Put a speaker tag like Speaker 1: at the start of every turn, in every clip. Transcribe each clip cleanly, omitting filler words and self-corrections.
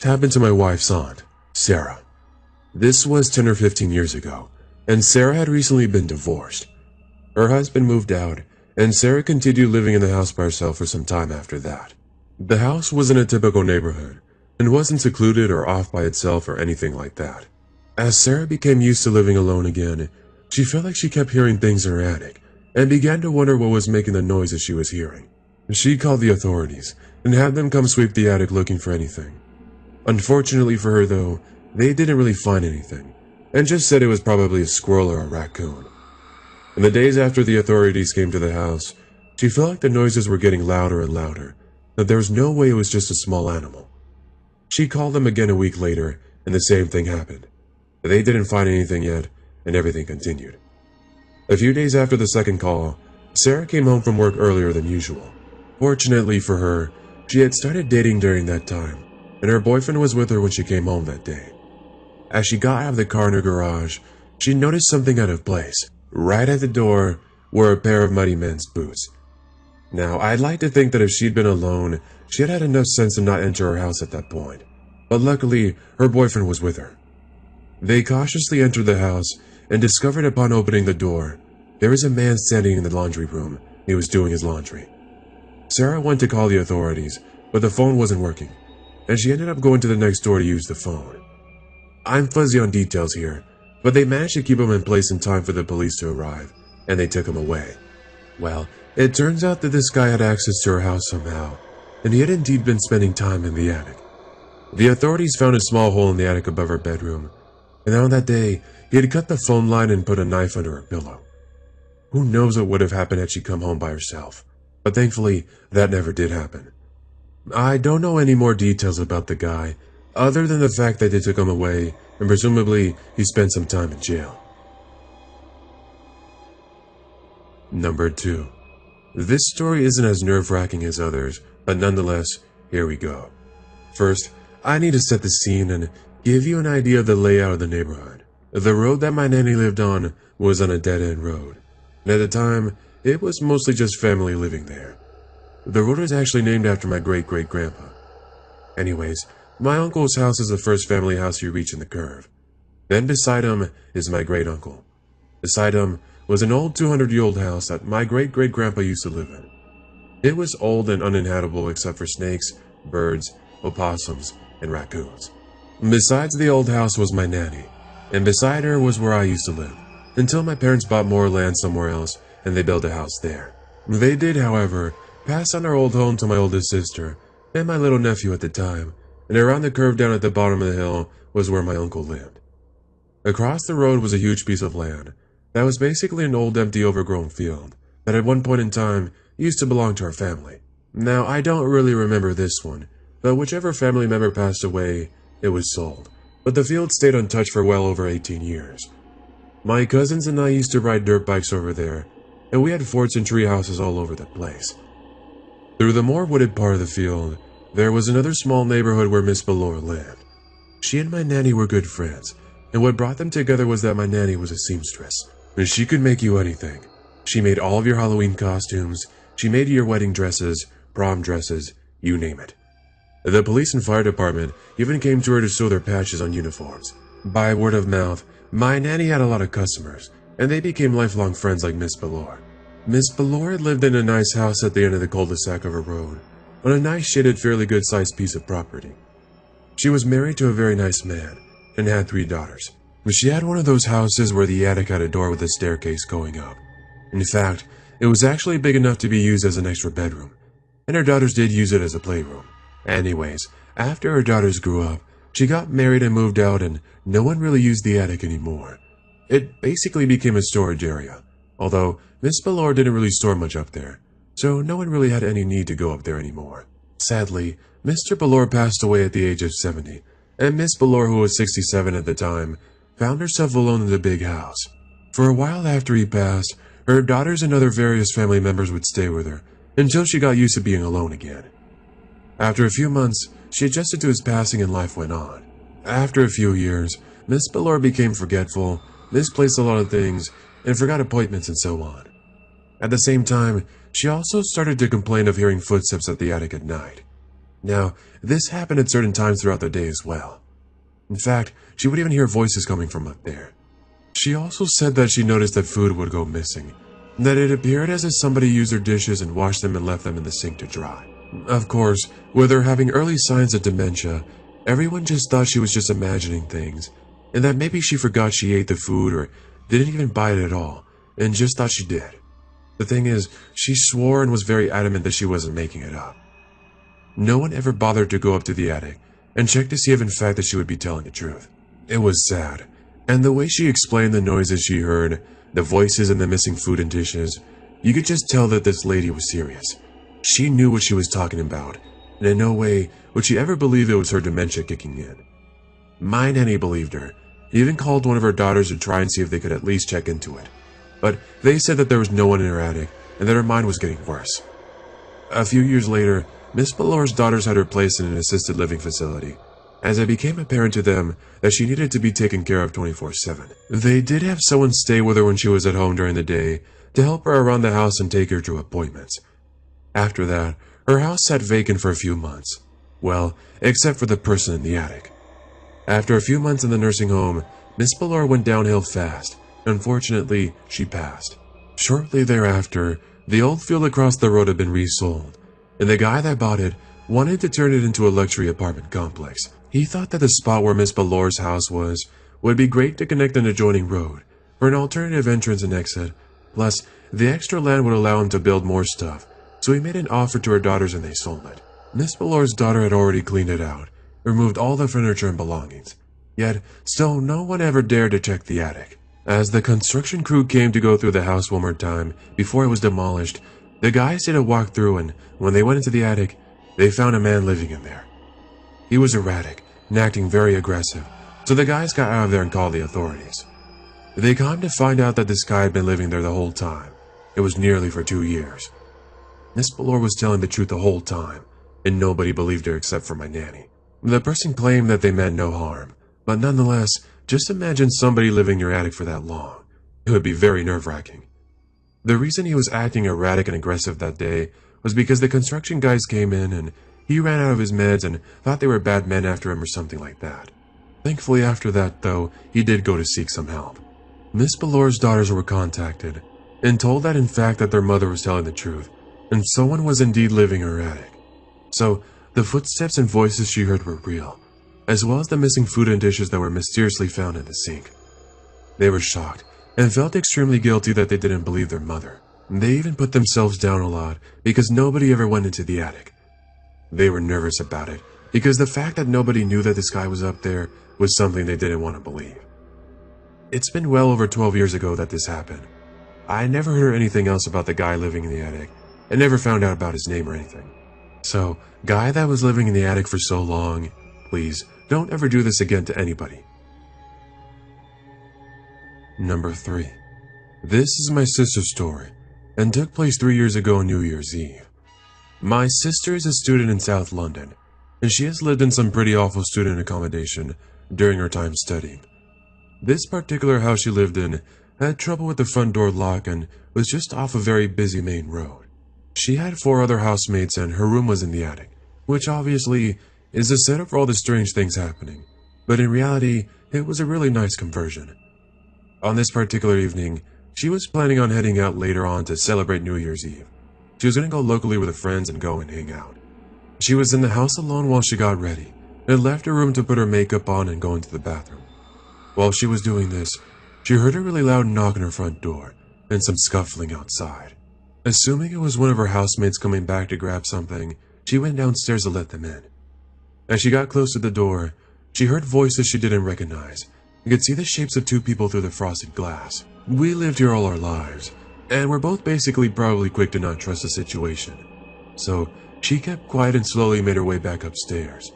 Speaker 1: happened to my wife's aunt, Sarah. This was 10 or 15 years ago, and Sarah had recently been divorced. Her husband moved out, and Sarah continued living in the house by herself for some time after that. The house was in a typical neighborhood, and wasn't secluded or off by itself or anything like that. As Sarah became used to living alone again, she felt like she kept hearing things in her attic, and began to wonder what was making the noises she was hearing. She called the authorities, and had them come sweep the attic looking for anything. Unfortunately for her though, they didn't really find anything, and just said it was probably a squirrel or a raccoon. In the days after the authorities came to the house, she felt like the noises were getting louder and louder, that there was no way it was just a small animal. She called them again a week later, and the same thing happened. They didn't find anything yet, and everything continued. A few days after the second call, Sarah came home from work earlier than usual. Fortunately for her, she had started dating during that time, and her boyfriend was with her when she came home that day. As she got out of the car in her garage, she noticed something out of place. Right at the door were a pair of Muddy Man's boots. Now, I'd like to think that if she'd been alone, she had had enough sense to not enter her house at that point. But luckily, her boyfriend was with her. They cautiously entered the house and discovered upon opening the door, there was a man standing in the laundry room. He was doing his laundry. Sarah went to call the authorities, but the phone wasn't working, and she ended up going to the next door to use the phone. I'm fuzzy on details here, but they managed to keep him in place in time for the police to arrive, and they took him away. Well, it turns out that this guy had access to her house somehow, and he had indeed been spending time in the attic. The authorities found a small hole in the attic above her bedroom, and on that day, he had cut the phone line and put a knife under her pillow. Who knows what would have happened had she come home by herself, but thankfully, that never did happen. I don't know any more details about the guy, other than the fact that they took him away, and presumably he spent some time in jail. Number 2. This story isn't as nerve-wracking as others, but nonetheless, here we go. First, I need to set the scene and give you an idea of the layout of the neighborhood. The road that my nanny lived on was on a dead-end road, and at the time, it was mostly just family living there. The road is actually named after my great-great-grandpa. Anyways, my uncle's house is the first family house you reach in the curve. Then beside him is my great-uncle. Beside him was an old 200-year-old house that my great-great-grandpa used to live in. It was old and uninhabitable except for snakes, birds, opossums, and raccoons. Besides the old house was my nanny, and beside her was where I used to live, until my parents bought more land somewhere else and they built a house there. They did, however, pass on our old home to my oldest sister and my little nephew at the time, and around the curve down at the bottom of the hill was where my uncle lived. Across the road was a huge piece of land that was basically an old empty overgrown field that at one point in time used to belong to our family. Now, I don't really remember this one, but whichever family member passed away, it was sold, but the field stayed untouched for well over 18 years. My cousins and I used to ride dirt bikes over there, and we had forts and tree houses all over the place. Through the more wooded part of the field, there was another small neighborhood where Miss Ballore lived. She and my nanny were good friends, and what brought them together was that my nanny was a seamstress. She could make you anything. She made all of your Halloween costumes, she made your wedding dresses, prom dresses, you name it. The police and fire department even came to her to sew their patches on uniforms. By word of mouth, my nanny had a lot of customers, and they became lifelong friends like Miss Ballore. Miss Ballore had lived in a nice house at the end of the cul-de-sac of a road, on a nice shaded fairly good-sized piece of property. She was married to a very nice man, and had 3 daughters. She had one of those houses where the attic had a door with a staircase going up. In fact, it was actually big enough to be used as an extra bedroom, and her daughters did use it as a playroom. Anyways, after her daughters grew up, she got married and moved out, and no one really used the attic anymore. It basically became a storage area, although Miss Ballore didn't really store much up there, so no one really had any need to go up there anymore. Sadly, Mr. Ballore passed away at the age of 70, and Miss Ballore, who was 67 at the time, found herself alone in the big house. For a while after he passed, her daughters and other various family members would stay with her, until she got used to being alone again. After a few months, she adjusted to his passing and life went on. After a few years, Miss Ballore became forgetful, misplaced a lot of things, and forgot appointments and so on. At the same time, she also started to complain of hearing footsteps at the attic at night. Now, this happened at certain times throughout the day as well. In fact, she would even hear voices coming from up there. She also said that she noticed that food would go missing, and that it appeared as if somebody used her dishes and washed them and left them in the sink to dry. Of course, with her having early signs of dementia, everyone just thought she was just imagining things, and that maybe she forgot she ate the food or didn't even buy it at all, and just thought she did. The thing is, she swore and was very adamant that she wasn't making it up. No one ever bothered to go up to the attic and check to see if in fact that she would be telling the truth. It was sad, and the way she explained the noises she heard, the voices and the missing food and dishes, you could just tell that this lady was serious. She knew what she was talking about, and in no way would she ever believe it was her dementia kicking in. My nanny believed her, even called one of her daughters to try and see if they could at least check into it. But they said that there was no one in her attic, and that her mind was getting worse. A few years later, Miss Ballor's daughters had her placed in an assisted living facility, as it became apparent to them that she needed to be taken care of 24/7. They did have someone stay with her when she was at home during the day to help her around the house and take her to appointments. After that, her house sat vacant for a few months. Well, except for the person in the attic. After a few months in the nursing home, Miss Ballor went downhill fast. Unfortunately, she passed. Shortly thereafter, the old field across the road had been resold, and the guy that bought it wanted to turn it into a luxury apartment complex. He thought that the spot where Miss Ballor's house was would be great to connect an adjoining road for an alternative entrance and exit, plus the extra land would allow him to build more stuff, so he made an offer to her daughters and they sold it. Miss Ballor's daughter had already cleaned it out, removed all the furniture and belongings, yet still no one ever dared to check the attic. As the construction crew came to go through the house one more time before it was demolished, the guys did a walkthrough, and when they went into the attic, they found a man living in there. He was erratic and acting very aggressive, so the guys got out of there and called the authorities. They came to find out that this guy had been living there the whole time. It was nearly for 2 years. Miss Ballor was telling the truth the whole time, and nobody believed her except for my nanny. The person claimed that they meant no harm, but nonetheless, just imagine somebody living in your attic for that long. It would be very nerve-wracking. The reason he was acting erratic and aggressive that day was because the construction guys came in and he ran out of his meds and thought they were bad men after him or something like that. Thankfully after that, though, he did go to seek some help. Miss Ballor's daughters were contacted and told that in fact that their mother was telling the truth and someone was indeed living in her attic. So, the footsteps and voices she heard were real, as well as the missing food and dishes that were mysteriously found in the sink. They were shocked and felt extremely guilty that they didn't believe their mother. They even put themselves down a lot because nobody ever went into the attic. They were nervous about it because the fact that nobody knew that this guy was up there was something they didn't want to believe. It's been well over 12 years ago that this happened. I never heard anything else about the guy living in the attic and never found out about his name or anything. So, guy that was living in the attic for so long, please don't ever do this again to anybody. Number 3. This is my sister's story and took place 3 years ago on New Year's Eve. My sister is a student in South London, and she has lived in some pretty awful student accommodation during her time studying. This particular house she lived in had trouble with the front door lock and was just off a very busy main road. She had 4 other housemates and her room was in the attic, which obviously is the setup for all the strange things happening, but in reality, it was a really nice conversion. On this particular evening, she was planning on heading out later on to celebrate New Year's Eve. She was going to go locally with her friends and go and hang out. She was in the house alone while she got ready, and left her room to put her makeup on and go into the bathroom. While she was doing this, she heard a really loud knock on her front door, and some scuffling outside. Assuming it was one of her housemates coming back to grab something, she went downstairs to let them in. As she got close to the door, she heard voices she didn't recognize, and could see the shapes of 2 people through the frosted glass. We lived here all our lives, and we're both basically probably quick to not trust the situation. So, she kept quiet and slowly made her way back upstairs.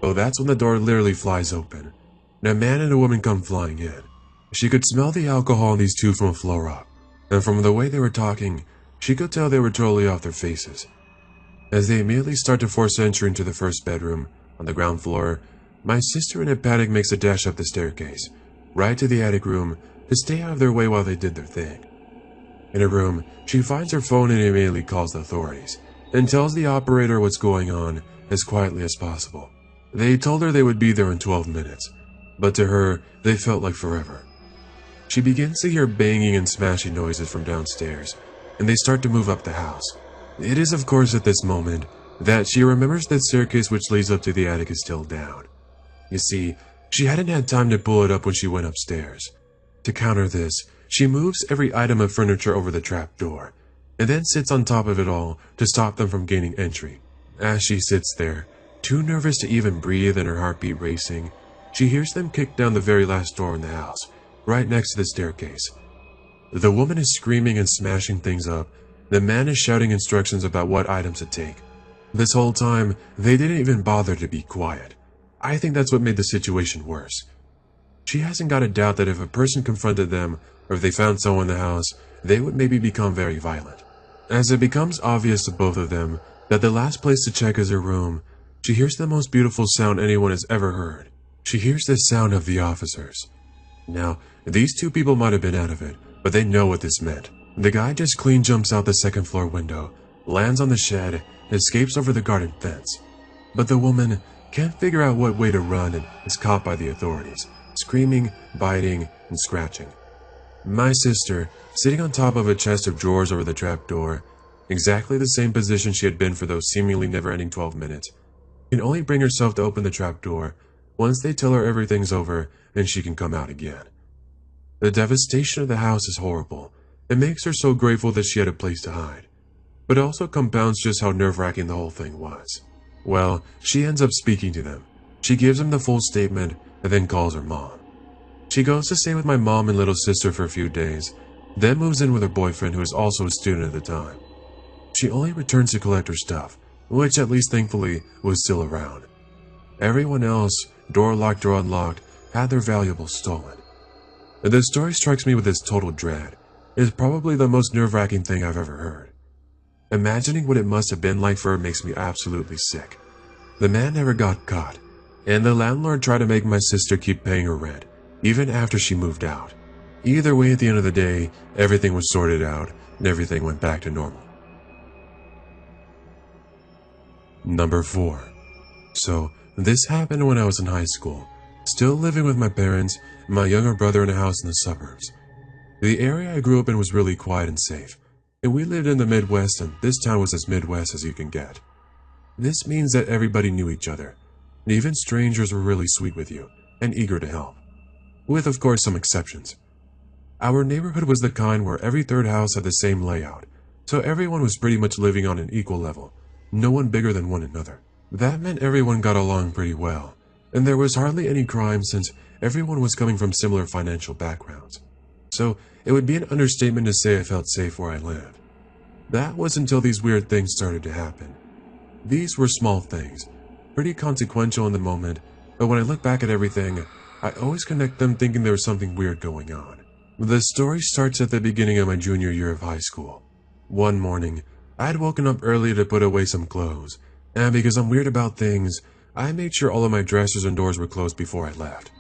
Speaker 1: Oh, that's when the door literally flies open, and a man and a woman come flying in. She could smell the alcohol in these 2 from a floor up, and from the way they were talking, she could tell they were totally off their faces. As they immediately start to force entry into the first bedroom, on the ground floor, my sister in a panic makes a dash up the staircase, right to the attic room, to stay out of their way while they did their thing. In her room, she finds her phone and immediately calls the authorities, and tells the operator what's going on as quietly as possible. They told her they would be there in 12 minutes, but to her, they felt like forever. She begins to hear banging and smashing noises from downstairs, and they start to move up the house. It is of course at this moment that she remembers that staircase which leads up to the attic is still down. You see, she hadn't had time to pull it up when she went upstairs. To counter this, she moves every item of furniture over the trap door, and then sits on top of it all to stop them from gaining entry. As she sits there, too nervous to even breathe and her heartbeat racing, she hears them kick down the very last door in the house, right next to the staircase. The woman is screaming and smashing things up. The man is shouting instructions about what items to take. This whole time, they didn't even bother to be quiet. I think that's what made the situation worse. She hasn't got a doubt that if a person confronted them, or if they found someone in the house, they would maybe become very violent. As it becomes obvious to both of them that the last place to check is her room, she hears the most beautiful sound anyone has ever heard. She hears the sound of the officers. Now, these two people might have been out of it, but they know what this meant. The guy just clean jumps out the second floor window, lands on the shed, escapes over the garden fence. But the woman can't figure out what way to run and is caught by the authorities, screaming, biting, and scratching. My sister, sitting on top of a chest of drawers over the trap door, exactly the same position she had been for those seemingly never-ending 12 minutes, can only bring herself to open the trap door once they tell her everything's over and she can come out again. The devastation of the house is horrible. It makes her so grateful that she had a place to hide, but it also compounds just how nerve-wracking the whole thing was. Well, she ends up speaking to them. She gives them the full statement and then calls her mom. She goes to stay with my mom and little sister for a few days, then moves in with her boyfriend who is also a student at the time. She only returns to collect her stuff, which at least thankfully was still around. Everyone else, door locked or unlocked, had their valuables stolen. The story strikes me with its total dread. It is probably the most nerve-wracking thing I've ever heard. Imagining what it must have been like for her makes me absolutely sick. The man never got caught, and the landlord tried to make my sister keep paying her rent, even after she moved out. Either way, at the end of the day, everything was sorted out, and everything went back to normal. Number 4. So, this happened when I was in high school, still living with my parents and my younger brother in a house in the suburbs. The area I grew up in was really quiet and safe, and we lived in the Midwest, and this town was as Midwest as you can get. This means that everybody knew each other, and even strangers were really sweet with you and eager to help, with of course some exceptions. Our neighborhood was the kind where every third house had the same layout, so everyone was pretty much living on an equal level, no one bigger than one another. That meant everyone got along pretty well, and there was hardly any crime since everyone was coming from similar financial backgrounds. So it would be an understatement to say I felt safe where I lived. That was until these weird things started to happen. These were small things, pretty consequential in the moment, but when I look back at everything, I always connect them thinking there was something weird going on. The story starts at the beginning of my junior year of high school. One morning, I had woken up early to put away some clothes, and because I'm weird about things, I made sure all of my dressers and doors were closed before I left.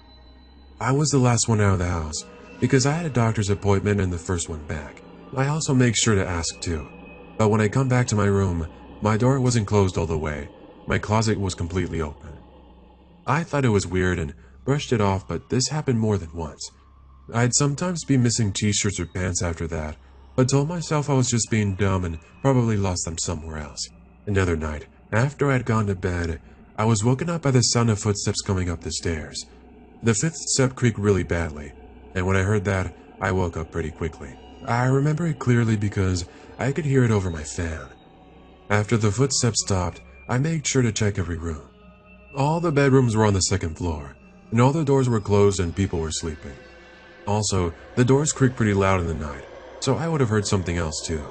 Speaker 1: I was the last one out of the house, because I had a doctor's appointment and the first one back. I also make sure to ask too. But when I come back to my room, my door wasn't closed all the way. My closet was completely open. I thought it was weird and brushed it off, but this happened more than once. I'd sometimes be missing t-shirts or pants after that, but told myself I was just being dumb and probably lost them somewhere else. Another night, after I had gone to bed, I was woken up by the sound of footsteps coming up the stairs. The fifth step creaked really badly, and when I heard that, I woke up pretty quickly. I remember it clearly because I could hear it over my fan. After the footsteps stopped, I made sure to check every room. All the bedrooms were on the second floor, and all the doors were closed and people were sleeping. Also, the doors creaked pretty loud in the night, so I would have heard something else too.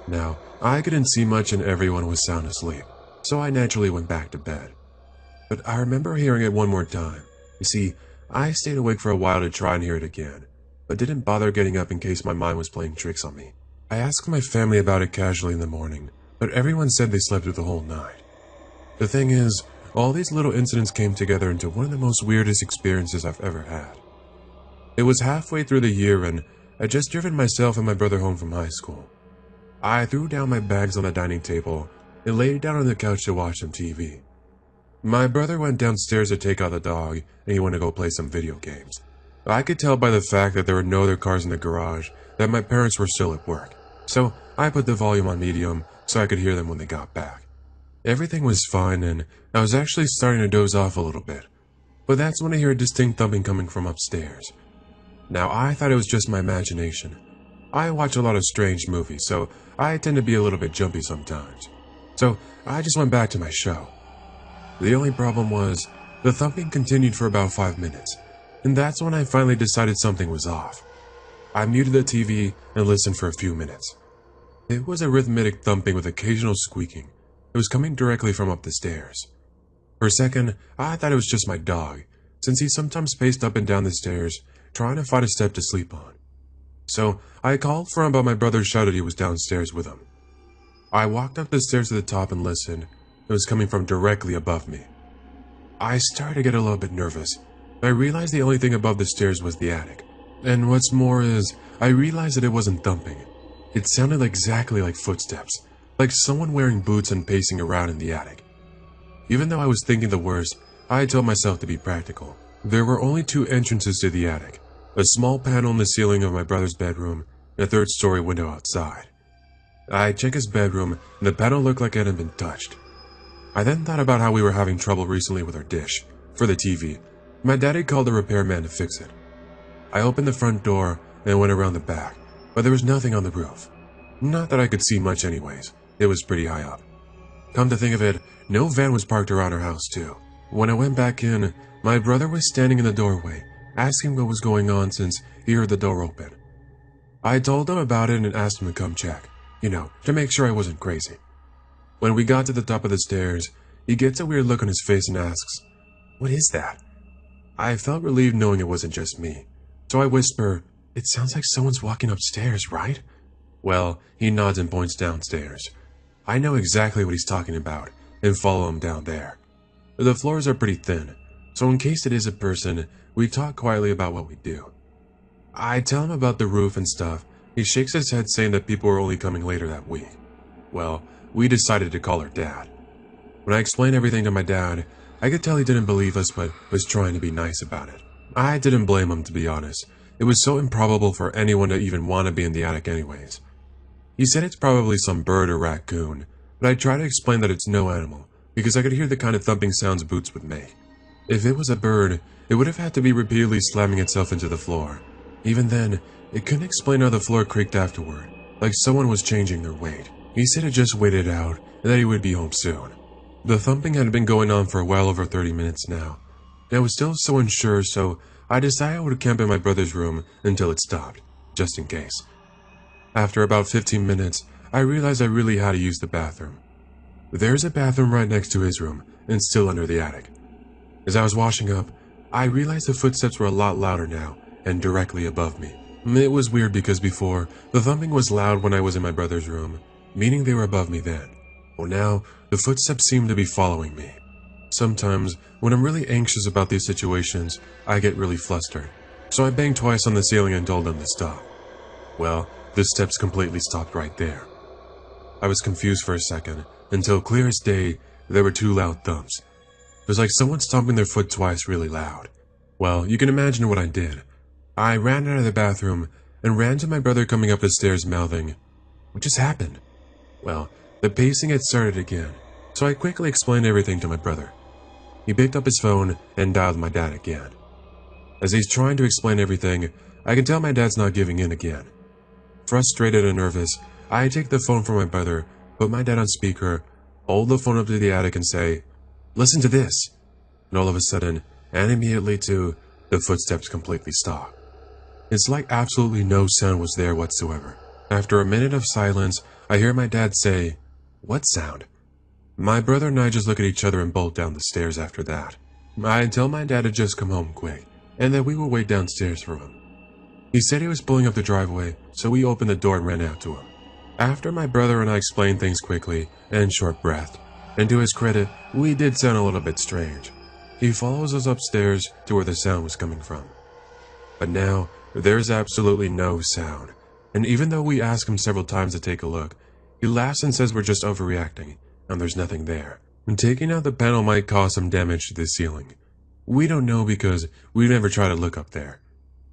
Speaker 1: Now, I couldn't see much and everyone was sound asleep, so I naturally went back to bed. But I remember hearing it one more time. You see, I stayed awake for a while to try and hear it again, but didn't bother getting up in case my mind was playing tricks on me. I asked my family about it casually in the morning, but everyone said they slept through the whole night. The thing is, all these little incidents came together into one of the most weirdest experiences I've ever had. It was halfway through the year and I'd just driven myself and my brother home from high school. I threw down my bags on the dining table and laid down on the couch to watch some TV. My brother went downstairs to take out the dog, and he went to go play some video games. I could tell by the fact that there were no other cars in the garage that my parents were still at work, so I put the volume on medium so I could hear them when they got back. Everything was fine, and I was actually starting to doze off a little bit, but that's when I hear a distinct thumping coming from upstairs. Now, I thought it was just my imagination. I watch a lot of strange movies, so I tend to be a little bit jumpy sometimes. So I just went back to my show. The only problem was, the thumping continued for about 5 minutes, and that's when I finally decided something was off. I muted the TV and listened for a few minutes. It was a rhythmic thumping with occasional squeaking. It was coming directly from up the stairs. For a second, I thought it was just my dog, since he sometimes paced up and down the stairs, trying to find a step to sleep on. So I called for him, but my brother shouted he was downstairs with him. I walked up the stairs to the top and listened. It was coming from directly above me. I started to get a little bit nervous. I realized the only thing above the stairs was the attic. And what's more is, I realized that it wasn't thumping. It sounded exactly like footsteps, like someone wearing boots and pacing around in the attic. Even though I was thinking the worst, I told myself to be practical. There were only 2 entrances to the attic, a small panel in the ceiling of my brother's bedroom, and a 3rd-story window outside. I checked his bedroom, and the panel looked like it hadn't been touched. I then thought about how we were having trouble recently with our dish, for the TV. My daddy called a repairman to fix it. I opened the front door and went around the back, but there was nothing on the roof. Not that I could see much anyways, it was pretty high up. Come to think of it, no van was parked around our house too. When I went back in, my brother was standing in the doorway, asking what was going on since he heard the door open. I told him about it and asked him to come check, to make sure I wasn't crazy. When we got to the top of the stairs, he gets a weird look on his face and asks, "What is that?" I felt relieved knowing it wasn't just me, so I whisper, "It sounds like someone's walking upstairs, right?" Well, he nods and points downstairs. I know exactly what he's talking about, and follow him down there. The floors are pretty thin, so in case it is a person, we talk quietly about what we do. I tell him about the roof and stuff. He shakes his head saying that people were only coming later that week. Well, we decided to call our dad. When I explained everything to my dad, I could tell he didn't believe us but was trying to be nice about it. I didn't blame him, to be honest. It was so improbable for anyone to even want to be in the attic anyways. He said it's probably some bird or raccoon, but I tried to explain that it's no animal, because I could hear the kind of thumping sounds boots would make. If it was a bird, it would have had to be repeatedly slamming itself into the floor. Even then, it couldn't explain how the floor creaked afterward, like someone was changing their weight. He said it just waited out, and that he would be home soon. The thumping had been going on for well over 30 minutes now, and I was still so unsure, so I decided I would camp in my brother's room until it stopped, just in case. After about 15 minutes, I realized I really had to use the bathroom. There's a bathroom right next to his room, and still under the attic. As I was washing up, I realized the footsteps were a lot louder now, and directly above me. It was weird because before, the thumping was loud when I was in my brother's room, meaning they were above me then. Well, now, the footsteps seem to be following me. Sometimes, when I'm really anxious about these situations, I get really flustered, so I banged twice on the ceiling and told them to stop. Well, the steps completely stopped right there. I was confused for a second, until clear as day, there were 2 loud thumps. It was like someone stomping their foot twice really loud. Well, you can imagine what I did. I ran out of the bathroom and ran to my brother coming up the stairs mouthing, "What just happened?" Well, the pacing had started again, so I quickly explained everything to my brother. He picked up his phone and dialed my dad again. As he's trying to explain everything, I can tell my dad's not giving in again. Frustrated and nervous, I take the phone from my brother, put my dad on speaker, hold the phone up to the attic and say, "Listen to this." And all of a sudden, and immediately too, the footsteps completely stop. It's like absolutely no sound was there whatsoever. After a minute of silence, I hear my dad say, "What sound?" My brother and I just look at each other and bolt down the stairs after that. I tell my dad to just come home quick, and that we will wait downstairs for him. He said he was pulling up the driveway, so we opened the door and ran out to him. After my brother and I explained things quickly and short-breathed, and to his credit, we did sound a little bit strange. He follows us upstairs to where the sound was coming from. But now, there's absolutely no sound, and even though we ask him several times to take a look, he laughs and says we're just overreacting, and there's nothing there. And taking out the panel might cause some damage to the ceiling. We don't know because we've never tried to look up there.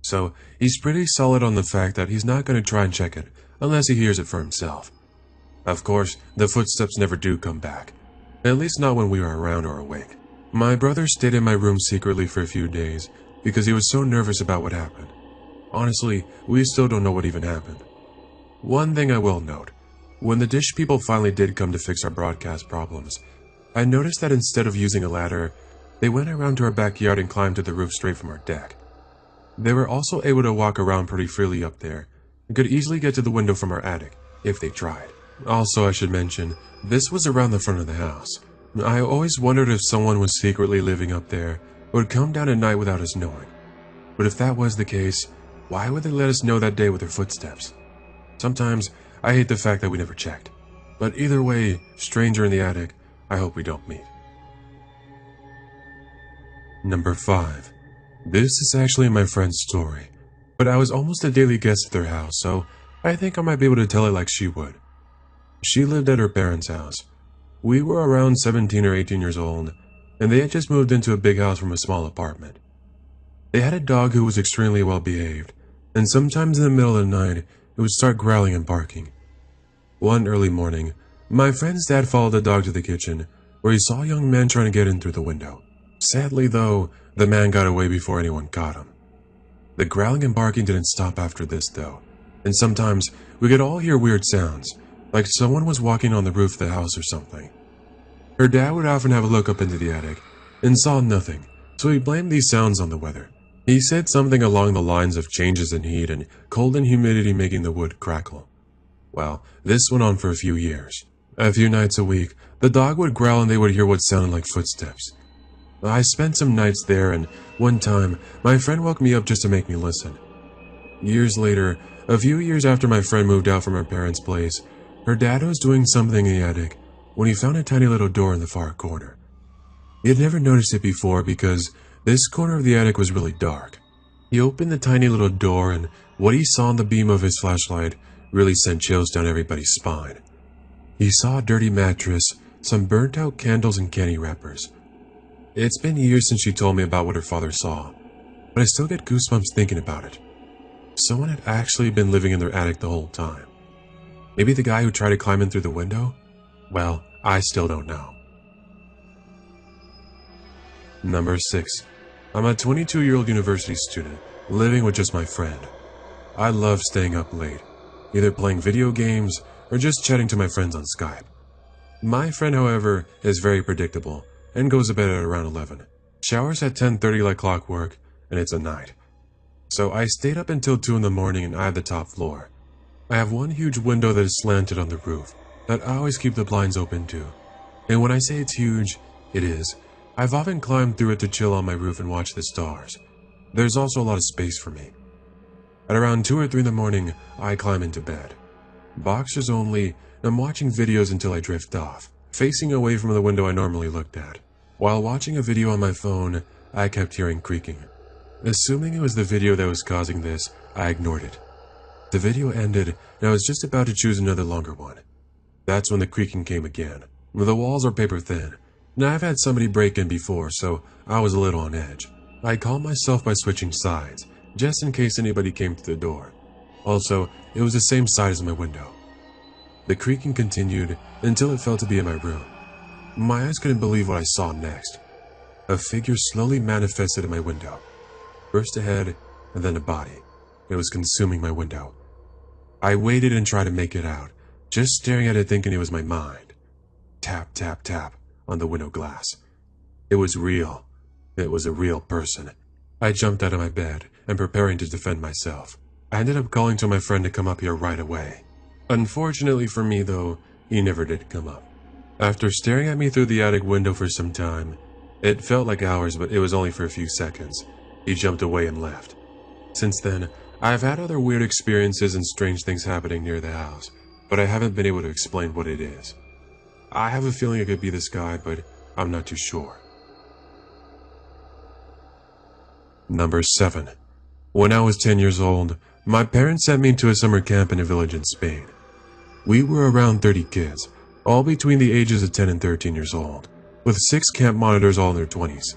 Speaker 1: So he's pretty solid on the fact that he's not going to try and check it unless he hears it for himself. Of course, the footsteps never do come back, at least not when we are around or awake. My brother stayed in my room secretly for a few days because he was so nervous about what happened. Honestly, we still don't know what even happened. One thing I will note, when the dish people finally did come to fix our broadcast problems, I noticed that instead of using a ladder, they went around to our backyard and climbed to the roof straight from our deck. They were also able to walk around pretty freely up there, and could easily get to the window from our attic, if they tried. Also, I should mention, this was around the front of the house. I always wondered if someone was secretly living up there, or would come down at night without us knowing. But if that was the case, why would they let us know that day with their footsteps? Sometimes, I hate the fact that we never checked. But either way, stranger in the attic, I hope we don't meet. Number 5. This is actually my friend's story, but I was almost a daily guest at their house, so I think I might be able to tell it like she would. She lived at her parents' house. We were around 17 or 18 years old, and they had just moved into a big house from a small apartment. They had a dog who was extremely well behaved, and sometimes in the middle of the night, it would start growling and barking. One early morning, my friend's dad followed the dog to the kitchen, where he saw a young man trying to get in through the window. Sadly, though, the man got away before anyone caught him. The growling and barking didn't stop after this, though, and sometimes we could all hear weird sounds, like someone was walking on the roof of the house or something. Her dad would often have a look up into the attic, and saw nothing, so he blamed these sounds on the weather. He said something along the lines of changes in heat and cold and humidity making the wood crackle. Well, this went on for a few years. A few nights a week, the dog would growl and they would hear what sounded like footsteps. I spent some nights there, and one time, my friend woke me up just to make me listen. Years later, a few years after my friend moved out from her parents' place, her dad was doing something in the attic when he found a tiny little door in the far corner. He had never noticed it before because this corner of the attic was really dark. He opened the tiny little door, and what he saw in the beam of his flashlight really sent chills down everybody's spine. He saw a dirty mattress, some burnt-out candles, and candy wrappers. It's been years since she told me about what her father saw, but I still get goosebumps thinking about it. Someone had actually been living in their attic the whole time. Maybe the guy who tried to climb in through the window? Well, I still don't know. Number 6. I'm a 22-year-old university student, living with just my friend. I love staying up late, either playing video games or just chatting to my friends on Skype. My friend, however, is very predictable and goes to bed at around 11. Showers at 10:30 like clockwork, and it's a night. So I stayed up until 2 in the morning and I have the top floor. I have one huge window that is slanted on the roof that I always keep the blinds open to. And when I say it's huge, it is. I've often climbed through it to chill on my roof and watch the stars. There's also a lot of space for me. At around 2 or 3 in the morning, I climb into bed. Boxers only, and I'm watching videos until I drift off, facing away from the window I normally looked at. While watching a video on my phone, I kept hearing creaking. Assuming it was the video that was causing this, I ignored it. The video ended, and I was just about to choose another longer one. That's when the creaking came again. The walls are paper thin. Now I've had somebody break in before, so I was a little on edge. I calmed myself by switching sides, just in case anybody came to the door. Also, it was the same side as my window. The creaking continued until it felt to be in my room. My eyes couldn't believe what I saw next. A figure slowly manifested in my window. First a head, and then a body. It was consuming my window. I waited and tried to make it out, just staring at it thinking it was my mind. Tap, tap, tap on the window glass. It was real. It was a real person. I jumped out of my bed and preparing to defend myself. I ended up calling to my friend to come up here right away. Unfortunately for me, though, he never did come up. After staring at me through the attic window for some time, it felt like hours, but it was only for a few seconds. He jumped away and left. Since then, I've had other weird experiences and strange things happening near the house, but I haven't been able to explain what it is. I have a feeling it could be this guy, but I'm not too sure. Number 7. When I was 10 years old, my parents sent me to a summer camp in a village in Spain. We were around 30 kids, all between the ages of 10 and 13 years old, with 6 camp monitors all in their 20s.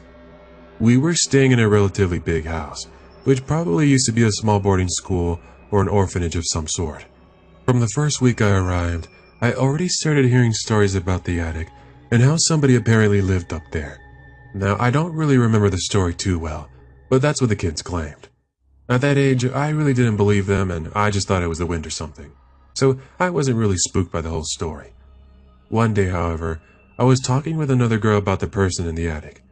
Speaker 1: We were staying in a relatively big house, which probably used to be a small boarding school or an orphanage of some sort. From the first week I arrived, I already started hearing stories about the attic and how somebody apparently lived up there. Now, I don't really remember the story too well, but that's what the kids claimed. At that age, I really didn't believe them, and I just thought it was the wind or something. So I wasn't really spooked by the whole story. One day, however, I was talking with another girl about the person in the attic.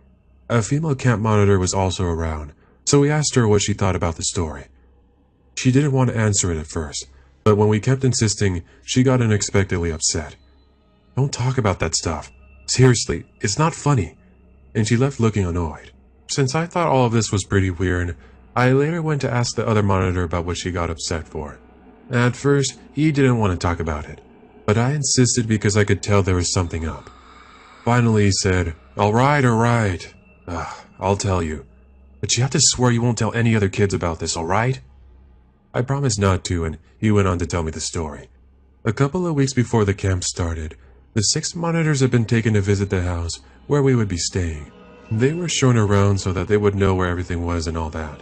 Speaker 1: A female camp monitor was also around, so we asked her what she thought about the story. She didn't want to answer it at first, but when we kept insisting, she got unexpectedly upset. "Don't talk about that stuff. Seriously, it's not funny." And she left looking annoyed. Since I thought all of this was pretty weird, I later went to ask the other monitor about what she got upset for. At first, he didn't want to talk about it, but I insisted because I could tell there was something up. Finally, he said, All right. I'll tell you. But you have to swear you won't tell any other kids about this, alright?" I promised not to, and he went on to tell me the story. A couple of weeks before the camp started, the 6 monitors had been taken to visit the house where we would be staying. They were shown around so that they would know where everything was and all that.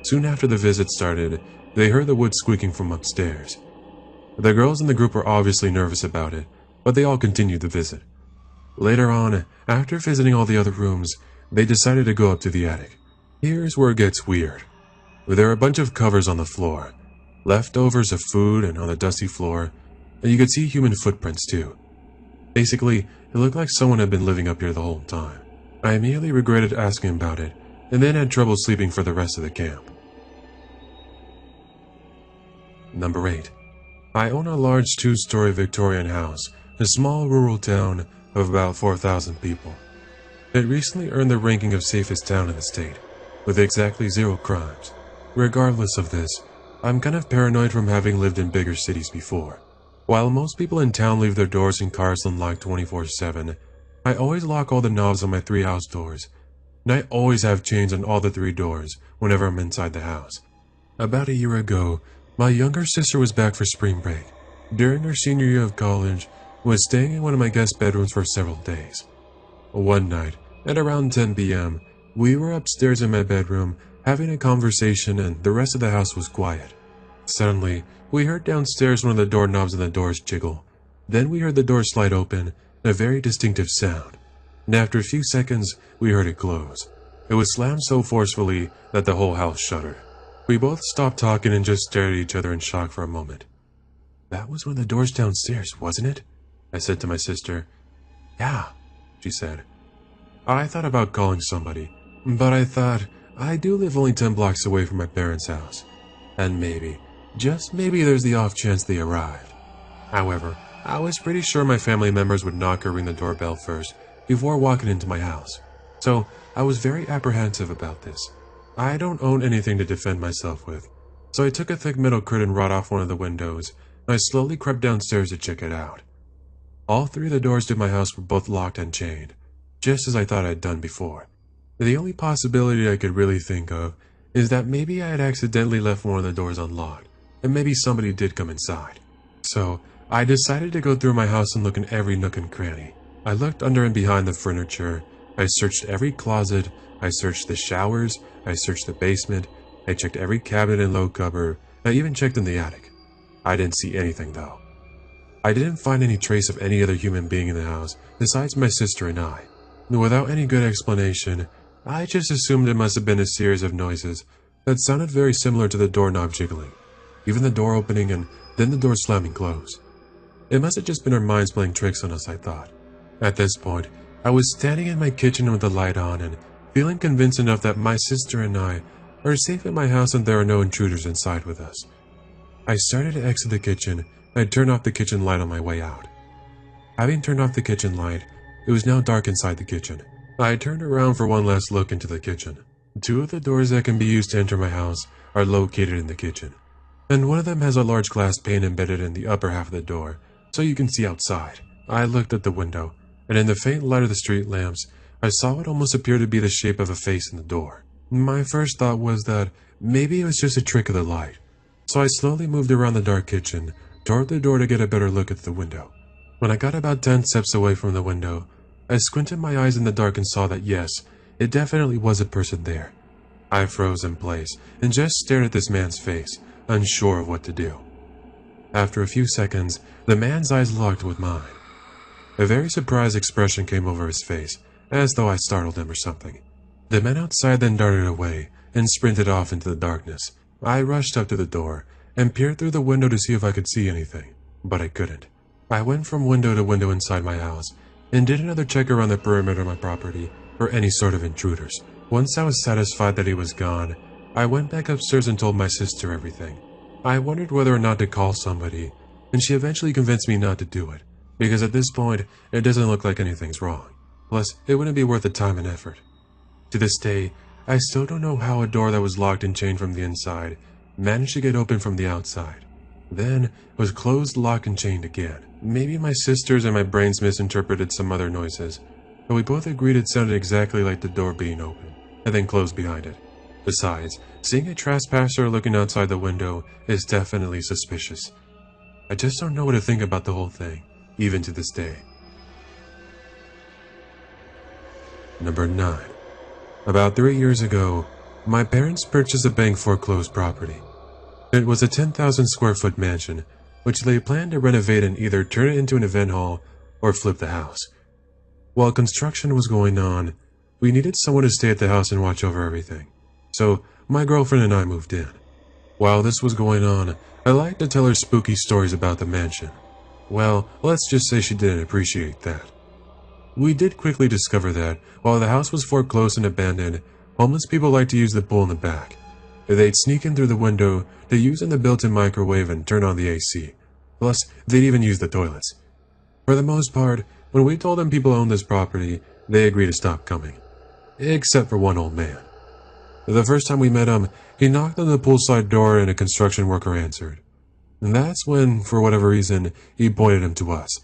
Speaker 1: Soon after the visit started, they heard the wood squeaking from upstairs. The girls in the group were obviously nervous about it, but they all continued the visit. Later on, after visiting all the other rooms, they decided to go up to the attic. Here's where it gets weird. There are a bunch of covers on the floor, leftovers of food and on the dusty floor, and you could see human footprints too. Basically, it looked like someone had been living up here the whole time. I immediately regretted asking about it, and then had trouble sleeping for the rest of the camp. Number 8. I own a large 2-story Victorian house in a small rural town of about 4,000 people. It recently earned the ranking of safest town in the state, with exactly 0 crimes. Regardless of this, I'm kind of paranoid from having lived in bigger cities before. While most people in town leave their doors and cars unlocked 24/7, I always lock all the knobs on my 3 house doors, and I always have chains on all the 3 doors whenever I'm inside the house. About a year ago, my younger sister was back for spring break. During her senior year of college, was staying in one of my guest bedrooms for several days. One night, at around 10 p.m., we were upstairs in my bedroom having a conversation and the rest of the house was quiet. Suddenly, we heard downstairs one of the doorknobs and the doors jiggle. Then we heard the door slide open, a very distinctive sound. And after a few seconds, we heard it close. It was slammed so forcefully that the whole house shuddered. We both stopped talking and just stared at each other in shock for a moment. "That was one of the doors downstairs, wasn't it?" I said to my sister. "Yeah," she said. I thought about calling somebody, but I thought, I do live only 10 blocks away from my parents' house, and maybe, just maybe there's the off chance they arrived. However, I was pretty sure my family members would knock or ring the doorbell first before walking into my house, so I was very apprehensive about this. I don't own anything to defend myself with, so I took a thick metal curtain rod off one of the windows, and I slowly crept downstairs to check it out. All 3 of the doors to my house were both locked and chained, just as I thought I'd done before. The only possibility I could really think of is that maybe I had accidentally left one of the doors unlocked, and maybe somebody did come inside. So, I decided to go through my house and look in every nook and cranny. I looked under and behind the furniture, I searched every closet, I searched the showers, I searched the basement, I checked every cabinet and low cupboard, I even checked in the attic. I didn't see anything though. I didn't find any trace of any other human being in the house besides my sister and I. Without any good explanation, I just assumed it must have been a series of noises that sounded very similar to the doorknob jiggling, even the door opening and then the door slamming closed. It must have just been our minds playing tricks on us, I thought. At this point, I was standing in my kitchen with the light on and feeling convinced enough that my sister and I are safe in my house and there are no intruders inside with us. I started to exit the kitchen. I turned off the kitchen light on my way out. Having turned off the kitchen light, it was now dark inside the kitchen. I turned around for one last look into the kitchen. 2 of the doors that can be used to enter my house are located in the kitchen, and one of them has a large glass pane embedded in the upper half of the door, so you can see outside. I looked at the window, and in the faint light of the street lamps, I saw what almost appeared to be the shape of a face in the door. My first thought was that maybe it was just a trick of the light, so I slowly moved around the dark kitchen toward the door to get a better look at the window. When I got about 10 steps away from the window, I squinted my eyes in the dark and saw that yes, it definitely was a person there. I froze in place and just stared at this man's face, unsure of what to do. After a few seconds, the man's eyes locked with mine. A very surprised expression came over his face, as though I startled him or something. The man outside then darted away and sprinted off into the darkness. I rushed up to the door and peered through the window to see if I could see anything, but I couldn't. I went from window to window inside my house and did another check around the perimeter of my property for any sort of intruders. Once I was satisfied that he was gone, I went back upstairs and told my sister everything. I wondered whether or not to call somebody, and she eventually convinced me not to do it, because at this point, it doesn't look like anything's wrong. Plus, it wouldn't be worth the time and effort. To this day, I still don't know how a door that was locked and chained from the inside managed to get open from the outside. Then, it was closed, locked, and chained again. Maybe my sisters and my brains misinterpreted some other noises, but we both agreed it sounded exactly like the door being open, and then closed behind it. Besides, seeing a trespasser looking outside the window is definitely suspicious. I just don't know what to think about the whole thing, even to this day. Number 9. About 3 years ago, my parents purchased a bank foreclosed property. It was a 10,000 square foot mansion, which they planned to renovate and either turn it into an event hall or flip the house. While construction was going on, we needed someone to stay at the house and watch over everything. So, my girlfriend and I moved in. While this was going on, I liked to tell her spooky stories about the mansion. Well, let's just say she didn't appreciate that. We did quickly discover that, while the house was foreclosed and abandoned, homeless people liked to use the pool in the back. They'd sneak in through the window to use in the built-in microwave and turn on the AC. Plus, they'd even use the toilets. For the most part, when we told them people owned this property, they agreed to stop coming. Except for one old man. The first time we met him, he knocked on the poolside door and a construction worker answered. And that's when, for whatever reason, he pointed him to us.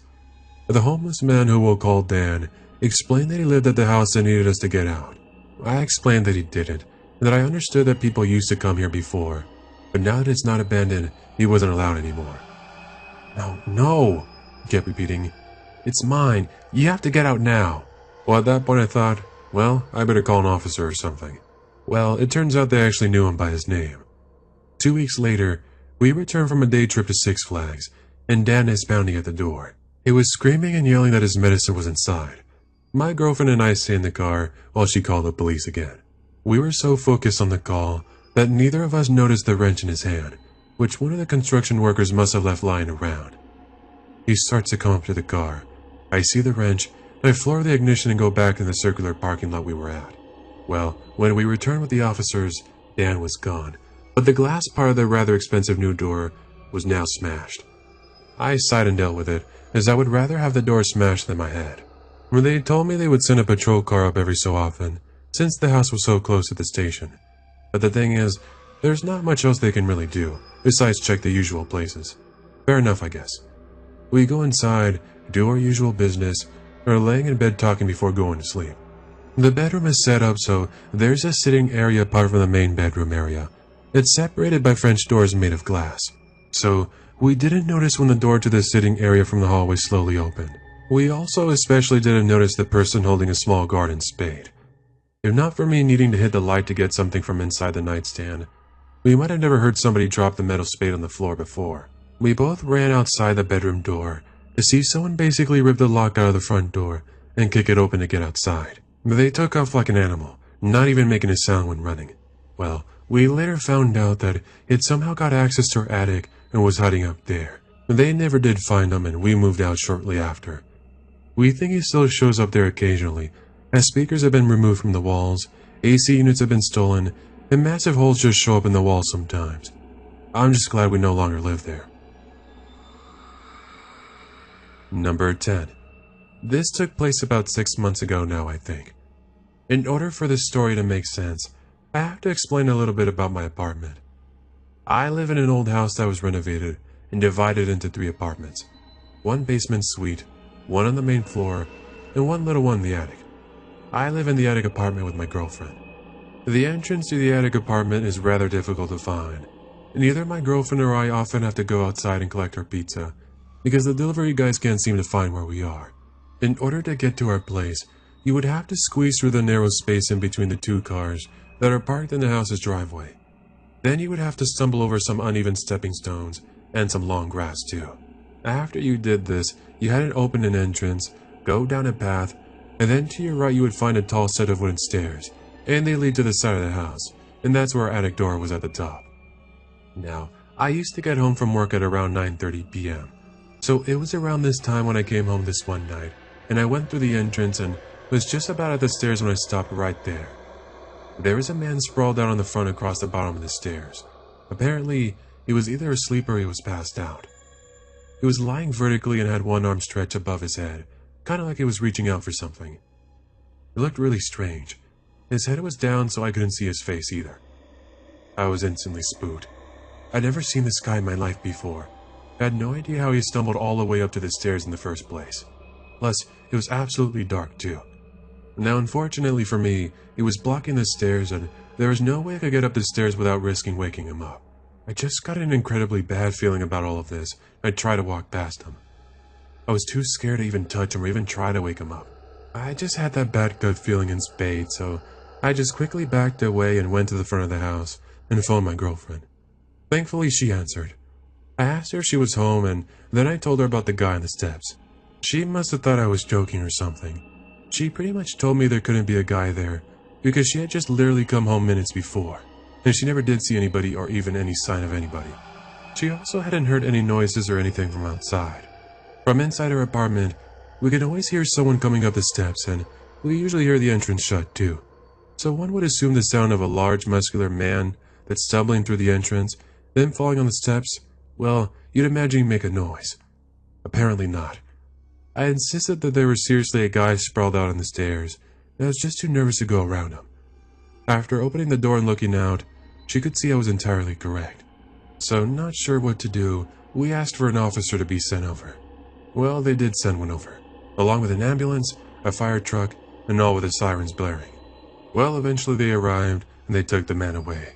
Speaker 1: The homeless man, who we'll call Dan, explained that he lived at the house and needed us to get out. I explained that he didn't, and that I understood that people used to come here before, but now that it's not abandoned, he wasn't allowed anymore. No, he kept repeating. It's mine. You have to get out now. Well, at that point I thought, well, I better call an officer or something. Well, it turns out they actually knew him by his name. 2 weeks later, we returned from a day trip to Six Flags, and Dan is pounding at the door. He was screaming and yelling that his medicine was inside. My girlfriend and I stayed in the car while she called the police again. We were so focused on the call that neither of us noticed the wrench in his hand, which one of the construction workers must have left lying around. He starts to come up to the car. I see the wrench, and I floor the ignition and go back in the circular parking lot we were at. Well, when we returned with the officers, Dan was gone, but the glass part of the rather expensive new door was now smashed. I sighed and dealt with it, as I would rather have the door smashed than my head. They told me they would send a patrol car up every so often, since the house was so close to the station. But the thing is, there's not much else they can really do, besides check the usual places. Fair enough, I guess. We go inside, do our usual business, and are laying in bed talking before going to sleep. The bedroom is set up so there's a sitting area apart from the main bedroom area. It's separated by French doors made of glass. So, we didn't notice when the door to the sitting area from the hallway slowly opened. We also especially didn't notice the person holding a small garden spade. If not for me needing to hit the light to get something from inside the nightstand, we might have never heard somebody drop the metal spade on the floor before. We both ran outside the bedroom door to see someone basically rip the lock out of the front door and kick it open to get outside. They took off like an animal, not even making a sound when running. Well, we later found out that it somehow got access to our attic and was hiding up there. They never did find him, and we moved out shortly after. We think he still shows up there occasionally, as speakers have been removed from the walls, AC units have been stolen, and massive holes just show up in the walls sometimes. I'm just glad we no longer live there. Number 10. This took place about 6 months ago now, I think. In order for this story to make sense, I have to explain a little bit about my apartment. I live in an old house that was renovated and divided into 3 apartments. 1 basement suite, 1 on the main floor, and 1 little one in the attic. I live in the attic apartment with my girlfriend. The entrance to the attic apartment is rather difficult to find, and either my girlfriend or I often have to go outside and collect our pizza, because the delivery guys can't seem to find where we are. In order to get to our place, you would have to squeeze through the narrow space in between the two cars that are parked in the house's driveway. Then you would have to stumble over some uneven stepping stones and some long grass too. After you did this, you had to open an entrance, go down a path, and then to your right you would find a tall set of wooden stairs, and they lead to the side of the house, and that's where our attic door was at the top. Now, I used to get home from work at around 9:30 p.m. So it was around this time when I came home this one night, and I went through the entrance and was just about at the stairs when I stopped right there. There was a man sprawled out on the front across the bottom of the stairs. Apparently, he was either asleep or he was passed out. He was lying vertically and had one arm stretched above his head, kind of like he was reaching out for something. It looked really strange. His head was down so I couldn't see his face either. I was instantly spooked. I'd never seen this guy in my life before. I had no idea how he stumbled all the way up to the stairs in the first place. Plus, it was absolutely dark too. Now, unfortunately for me, he was blocking the stairs and there was no way I could get up the stairs without risking waking him up. I just got an incredibly bad feeling about all of this. I tried to walk past him. I was too scared to even touch him or even try to wake him up. I just had that bad gut feeling in spades, so I just quickly backed away and went to the front of the house and phoned my girlfriend. Thankfully, she answered. I asked her if she was home, and then I told her about the guy on the steps. She must have thought I was joking or something. She pretty much told me there couldn't be a guy there, because she had just literally come home minutes before, and she never did see anybody or even any sign of anybody. She also hadn't heard any noises or anything from outside. From inside her apartment, we could always hear someone coming up the steps, and we usually hear the entrance shut too. So one would assume the sound of a large muscular man that's stumbling through the entrance, then falling on the steps, well, you'd imagine he'd make a noise. Apparently not. I insisted that there was seriously a guy sprawled out on the stairs, and I was just too nervous to go around him. After opening the door and looking out, she could see I was entirely correct. So, not sure what to do, we asked for an officer to be sent over. Well, they did send one over, along with an ambulance, a fire truck, and all with the sirens blaring. Well, eventually they arrived, and they took the man away.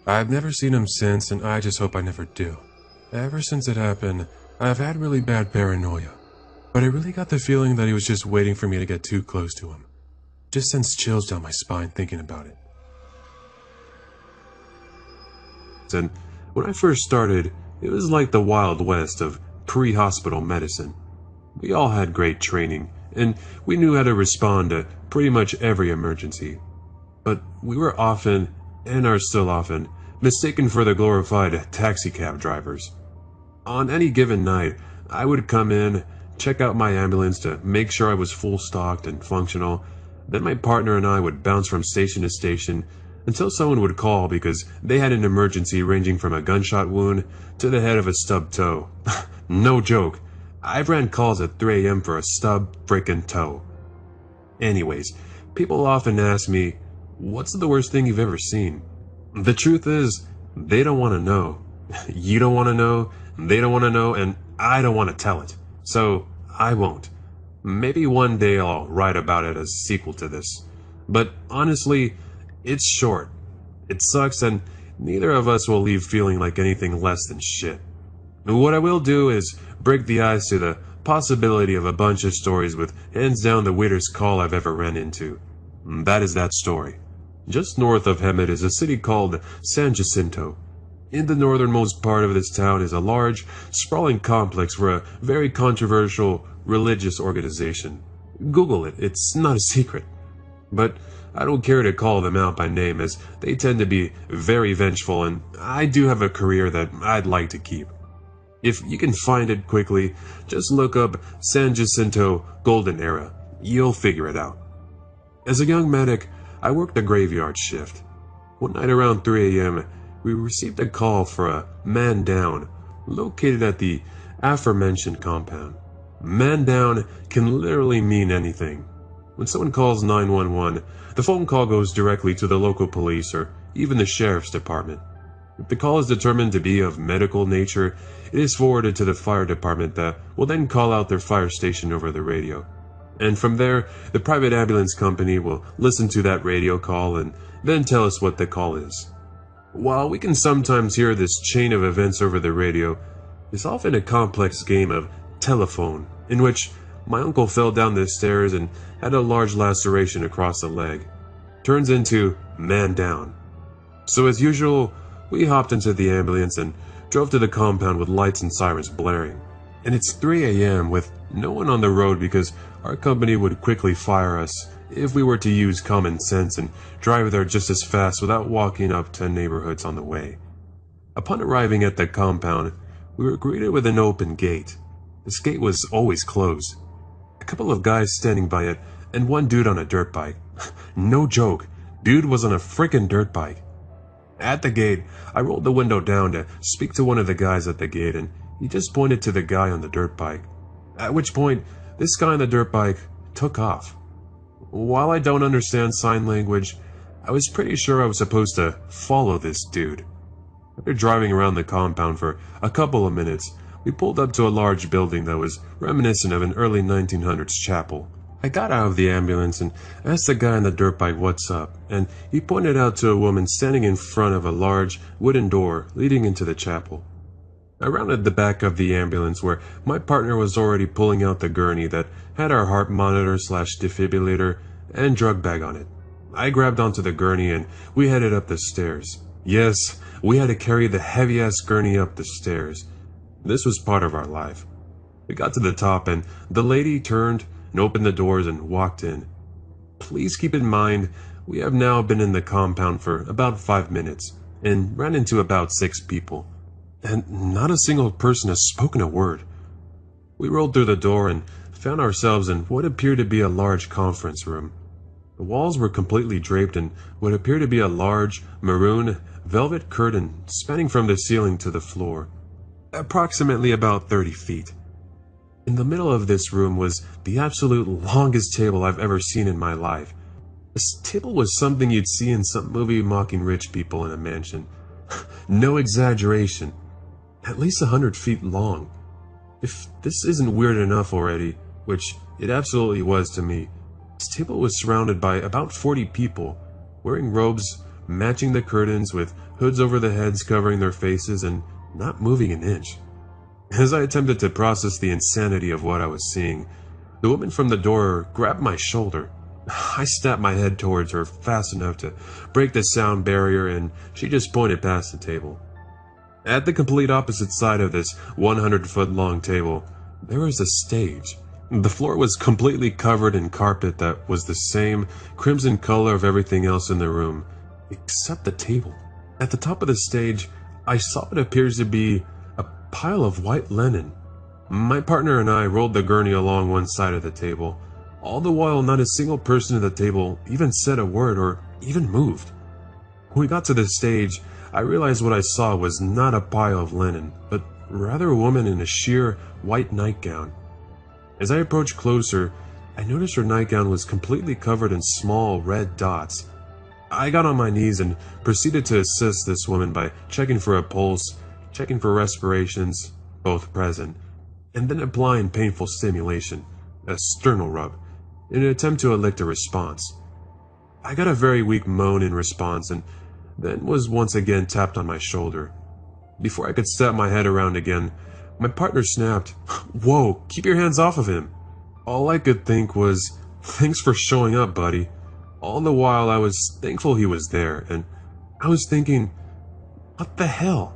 Speaker 1: I've never seen him since, and I just hope I never do. Ever since it happened, I've had really bad paranoia. But I really got the feeling that he was just waiting for me to get too close to him. Just sends chills down my spine thinking about it.
Speaker 2: And when I first started, it was like the Wild West of pre-hospital medicine. We all had great training, and we knew how to respond to pretty much every emergency. But we were often, and are still often, mistaken for the glorified taxicab drivers. On any given night, I would come in, check out my ambulance to make sure I was full stocked and functional. Then my partner and I would bounce from station to station until someone would call because they had an emergency ranging from a gunshot wound to the head of a stubbed toe. No joke. I've ran calls at 3 a.m. for a stubbed frickin' toe. Anyways, people often ask me, what's the worst thing you've ever seen? The truth is, they don't want to know. You don't want to know, they don't want to know, and I don't want to tell it. So, I won't. Maybe one day I'll write about it as a sequel to this. But honestly, it's short. It sucks and neither of us will leave feeling like anything less than shit. What I will do is break the ice to the possibility of a bunch of stories with hands down the weirdest call I've ever ran into. That is that story. Just north of Hemet is a city called San Jacinto. In the northernmost part of this town is a large, sprawling complex for a very controversial religious organization. Google it, it's not a secret. But I don't care to call them out by name as they tend to be very vengeful and I do have a career that I'd like to keep. If you can find it quickly, just look up San Jacinto Golden Era. You'll figure it out. As a young medic, I worked a graveyard shift. One night around 3 a.m., we received a call for a man down, located at the aforementioned compound. Man down can literally mean anything. When someone calls 911, the phone call goes directly to the local police or even the sheriff's department. If the call is determined to be of medical nature, it is forwarded to the fire department that will then call out their fire station over the radio. And from there, the private ambulance company will listen to that radio call and then tell us what the call is. While we can sometimes hear this chain of events over the radio, is often a complex game of telephone in which my uncle fell down the stairs and had a large laceration across the leg. Turns into man down. So as usual, we hopped into the ambulance and drove to the compound with lights and sirens blaring. And it's 3 a.m. with no one on the road because our company would quickly fire us if we were to use common sense and drive there just as fast without walking up 10 neighborhoods on the way. Upon arriving at the compound, we were greeted with an open gate. This gate was always closed. A couple of guys standing by it, and one dude on a dirt bike. No joke, dude was on a frickin' dirt bike. At the gate, I rolled the window down to speak to one of the guys at the gate, and he just pointed to the guy on the dirt bike. At which point, this guy on the dirt bike took off. While I don't understand sign language, I was pretty sure I was supposed to follow this dude. After driving around the compound for a couple of minutes, we pulled up to a large building that was reminiscent of an early 1900s chapel. I got out of the ambulance and asked the guy on the dirt bike what's up, and he pointed out to a woman standing in front of a large wooden door leading into the chapel. I rounded the back of the ambulance where my partner was already pulling out the gurney that had our heart monitor / defibrillator and drug bag on it. I grabbed onto the gurney and we headed up the stairs. Yes, we had to carry the heavy-ass gurney up the stairs. This was part of our life. We got to the top and the lady turned and opened the doors and walked in. Please keep in mind, we have now been in the compound for about 5 minutes and ran into about 6 people. And not a single person has spoken a word. We rolled through the door and found ourselves in what appeared to be a large conference room. The walls were completely draped in what appeared to be a large, maroon, velvet curtain spanning from the ceiling to the floor, approximately about 30 feet. In the middle of this room was the absolute longest table I've ever seen in my life. This table was something you'd see in some movie mocking rich people in a mansion. No exaggeration. At least 100 feet long. If this isn't weird enough already, which it absolutely was to me, this table was surrounded by about 40 people, wearing robes matching the curtains with hoods over the heads covering their faces and not moving an inch. As I attempted to process the insanity of what I was seeing, the woman from the door grabbed my shoulder. I snapped my head towards her fast enough to break the sound barrier, and she just pointed past the table. At the complete opposite side of this 100-foot-long table, there was a stage. The floor was completely covered in carpet that was the same crimson color of everything else in the room, except the table. At the top of the stage, I saw what appears to be a pile of white linen. My partner and I rolled the gurney along one side of the table. All the while, not a single person at the table even said a word or even moved. When we got to the stage, I realized what I saw was not a pile of linen, but rather a woman in a sheer white nightgown. As I approached closer, I noticed her nightgown was completely covered in small red dots. I got on my knees and proceeded to assist this woman by checking for a pulse, checking for respirations, both present, and then applying painful stimulation, a sternal rub, in an attempt to elicit a response. I got a very weak moan in response and then was once again tapped on my shoulder. Before I could snap my head around again, my partner snapped, "Whoa, keep your hands off of him." All I could think was, "Thanks for showing up, buddy." All the while I was thankful he was there, and I was thinking, what the hell?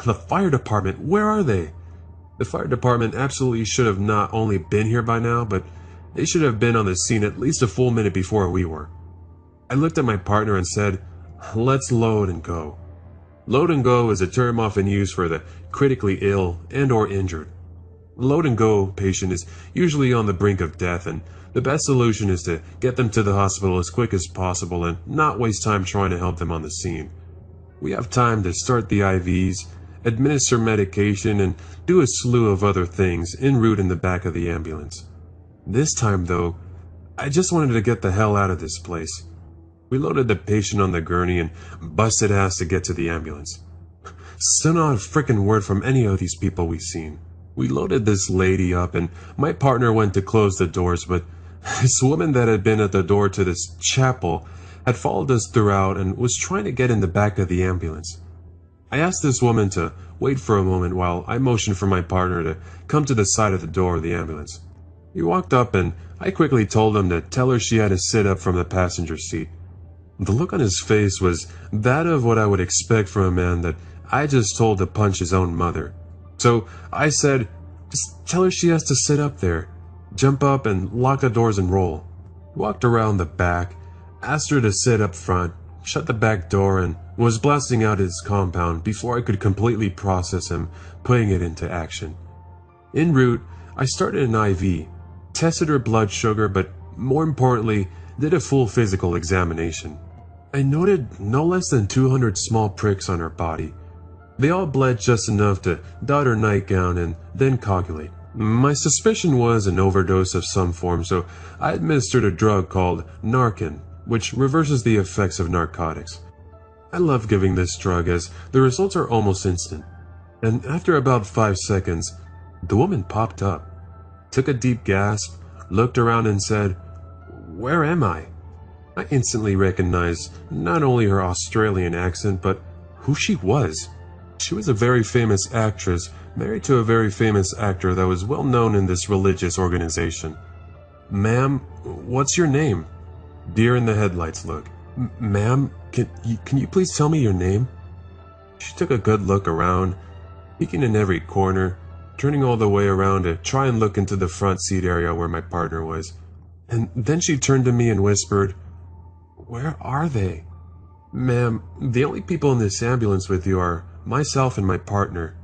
Speaker 2: The fire department, where are they? The fire department absolutely should have not only been here by now, but they should have been on the scene at least a full minute before we were. I looked at my partner and said, "Let's load and go." Load and go is a term often used for the critically ill and or injured. Load and go patient is usually on the brink of death, and the best solution is to get them to the hospital as quick as possible and not waste time trying to help them on the scene. We have time to start the IVs, administer medication, and do a slew of other things en route in the back of the ambulance. This time, though, I just wanted to get the hell out of this place. We loaded the patient on the gurney and busted ass to get to the ambulance. Still not a frickin' word from any of these people we've seen. We loaded this lady up and my partner went to close the doors, but this woman that had been at the door to this chapel had followed us throughout and was trying to get in the back of the ambulance. I asked this woman to wait for a moment while I motioned for my partner to come to the side of the door of the ambulance. He walked up and I quickly told him to tell her she had to sit up from the passenger seat. The look on his face was that of what I would expect from a man that I just told to punch his own mother. So I said, just tell her she has to sit up there. Jump up and lock the doors and roll. He walked around the back, asked her to sit up front, shut the back door, and was blasting out his compound before I could completely process him putting it into action. En route, I started an IV, tested her blood sugar, but more importantly, did a full physical examination. I noted no less than 200 small pricks on her body. They all bled just enough to dot her nightgown and then coagulate. My suspicion was an overdose of some form, so I administered a drug called Narcan, which reverses the effects of narcotics. I love giving this drug as the results are almost instant. And after about 5 seconds, the woman popped up, took a deep gasp, looked around and said, "Where am I?" I instantly recognized not only her Australian accent, but who she was. She was a very famous actress, married to a very famous actor that was well known in this religious organization. "Ma'am, what's your name?" Deer in the headlights look. "Ma'am, can you please tell me your name?" She took a good look around, peeking in every corner, turning all the way around to try and look into the front seat area where my partner was. And then she turned to me and whispered, "Where are they?" "Ma'am, the only people in this ambulance with you are myself and my partner."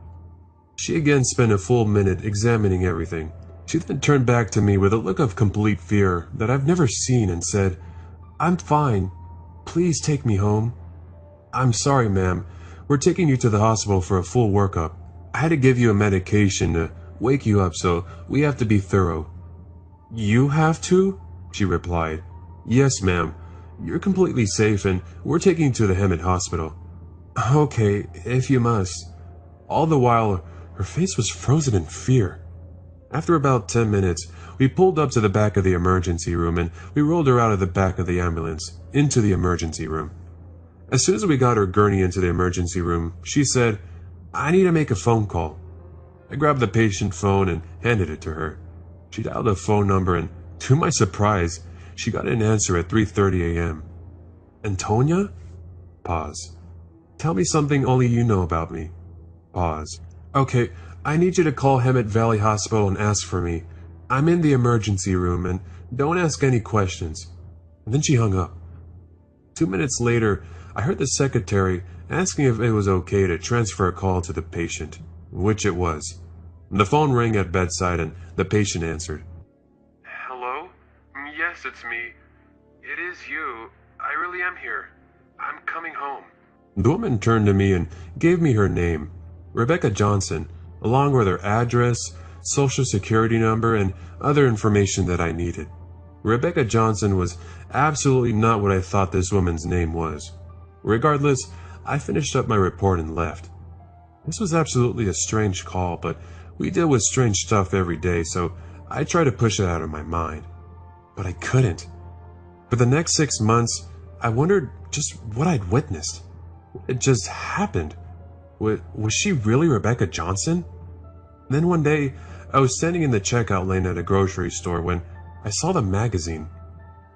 Speaker 2: She again spent a full minute examining everything. She then turned back to me with a look of complete fear that I've never seen and said, "I'm fine. Please take me home." "I'm sorry, ma'am. We're taking you to the hospital for a full workup. I had to give you a medication to wake you up, so we have to be thorough." "You have to?" she replied. "Yes, ma'am. You're completely safe and we're taking you to the Hemet Hospital." "Okay, if you must." All the while, her face was frozen in fear. After about 10 minutes, we pulled up to the back of the emergency room and we rolled her out of the back of the ambulance, into the emergency room. As soon as we got her gurney into the emergency room, she said, "I need to make a phone call." I grabbed the patient phone and handed it to her. She dialed a phone number and, to my surprise, she got an answer at 3:30 a.m. "Antonia?" Pause. "Tell me something only you know about me." Pause. "Okay, I need you to call Hemet Valley Hospital and ask for me. I'm in the emergency room and don't ask any questions." And then she hung up. 2 minutes later, I heard the secretary asking if it was okay to transfer a call to the patient, which it was. The phone rang at bedside and the patient answered. "Hello? Yes, it's me. It is you. I really am here. I'm coming home." The woman turned to me and gave me her name, Rebecca Johnson, along with her address, social security number, and other information that I needed. Rebecca Johnson was absolutely not what I thought this woman's name was. Regardless, I finished up my report and left. This was absolutely a strange call, but we deal with strange stuff every day, so I tried to push it out of my mind. But I couldn't. For the next 6 months, I wondered just what I'd witnessed. What had just happened? Was she really Rebecca Johnson? Then one day, I was standing in the checkout lane at a grocery store when I saw the magazine.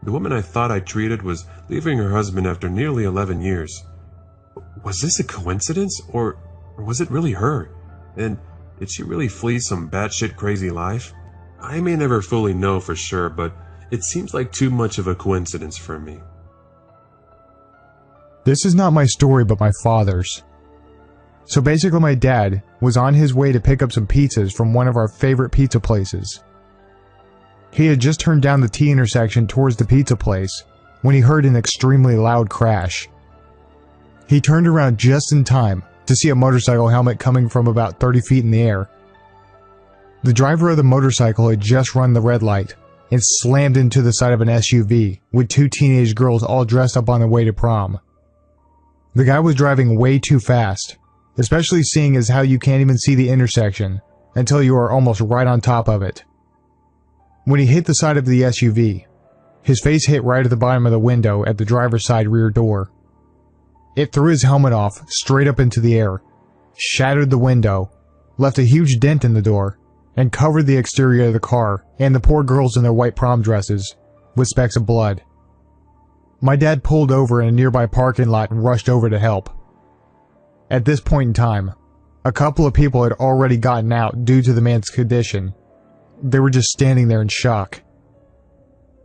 Speaker 2: The woman I thought I treated was leaving her husband after nearly 11 years. Was this a coincidence, or was it really her? And did she really flee some batshit crazy life? I may never fully know for sure, but it seems like too much of a coincidence for me.
Speaker 3: This is not my story, but my father's. So basically my dad was on his way to pick up some pizzas from one of our favorite pizza places. He had just turned down the T intersection towards the pizza place when he heard an extremely loud crash. He turned around just in time to see a motorcycle helmet coming from about 30 feet in the air. The driver of the motorcycle had just run the red light and slammed into the side of an SUV with 2 teenage girls all dressed up on their way to prom. The guy was driving way too fast, especially seeing as how you can't even see the intersection until you are almost right on top of it. When he hit the side of the SUV, his face hit right at the bottom of the window at the driver's side rear door. It threw his helmet off straight up into the air, shattered the window, left a huge dent in the door, and covered the exterior of the car and the poor girls in their white prom dresses with specks of blood. My dad pulled over in a nearby parking lot and rushed over to help. At this point in time, a couple of people had already gotten out due to the man's condition. They were just standing there in shock.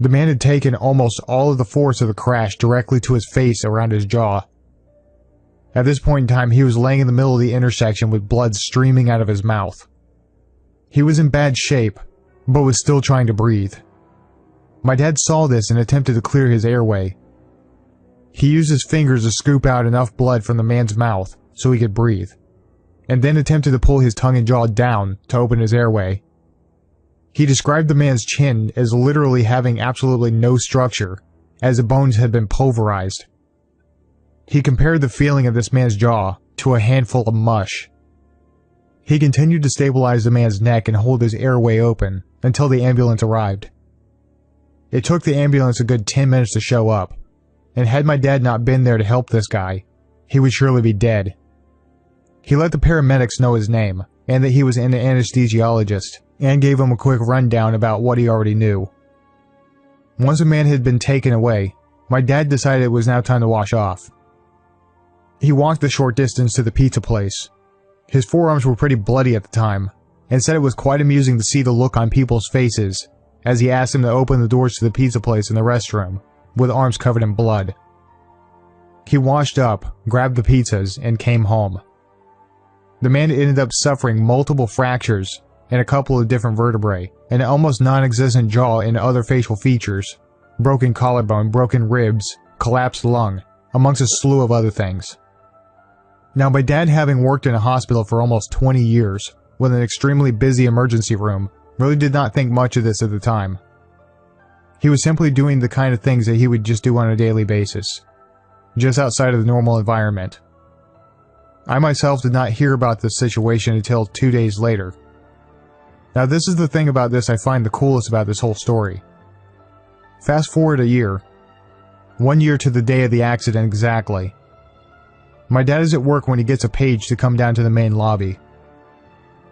Speaker 3: The man had taken almost all of the force of the crash directly to his face around his jaw. At this point in time, he was laying in the middle of the intersection with blood streaming out of his mouth. He was in bad shape, but was still trying to breathe. My dad saw this and attempted to clear his airway. He used his fingers to scoop out enough blood from the man's mouth so he could breathe, and then attempted to pull his tongue and jaw down to open his airway. He described the man's chin as literally having absolutely no structure, as the bones had been pulverized. He compared the feeling of this man's jaw to a handful of mush. He continued to stabilize the man's neck and hold his airway open until the ambulance arrived. It took the ambulance a good 10 minutes to show up, and had my dad not been there to help this guy, he would surely be dead. He let the paramedics know his name, and that he was an anesthesiologist, and gave him a quick rundown about what he already knew. Once the man had been taken away, my dad decided it was now time to wash off. He walked the short distance to the pizza place. His forearms were pretty bloody at the time, and said it was quite amusing to see the look on people's faces as he asked them to open the doors to the pizza place in the restroom, with arms covered in blood. He washed up, grabbed the pizzas, and came home. The man ended up suffering multiple fractures and a couple of different vertebrae, an almost non-existent jaw and other facial features, broken collarbone, broken ribs, collapsed lung, amongst a slew of other things. Now, my dad, having worked in a hospital for almost 20 years, with an extremely busy emergency room, really did not think much of this at the time. He was simply doing the kind of things that he would just do on a daily basis, just outside of the normal environment. I myself did not hear about this situation until 2 days later. Now, this is the thing about this I find the coolest about this whole story. Fast forward a year. 1 year to the day of the accident exactly. My dad is at work when he gets a page to come down to the main lobby.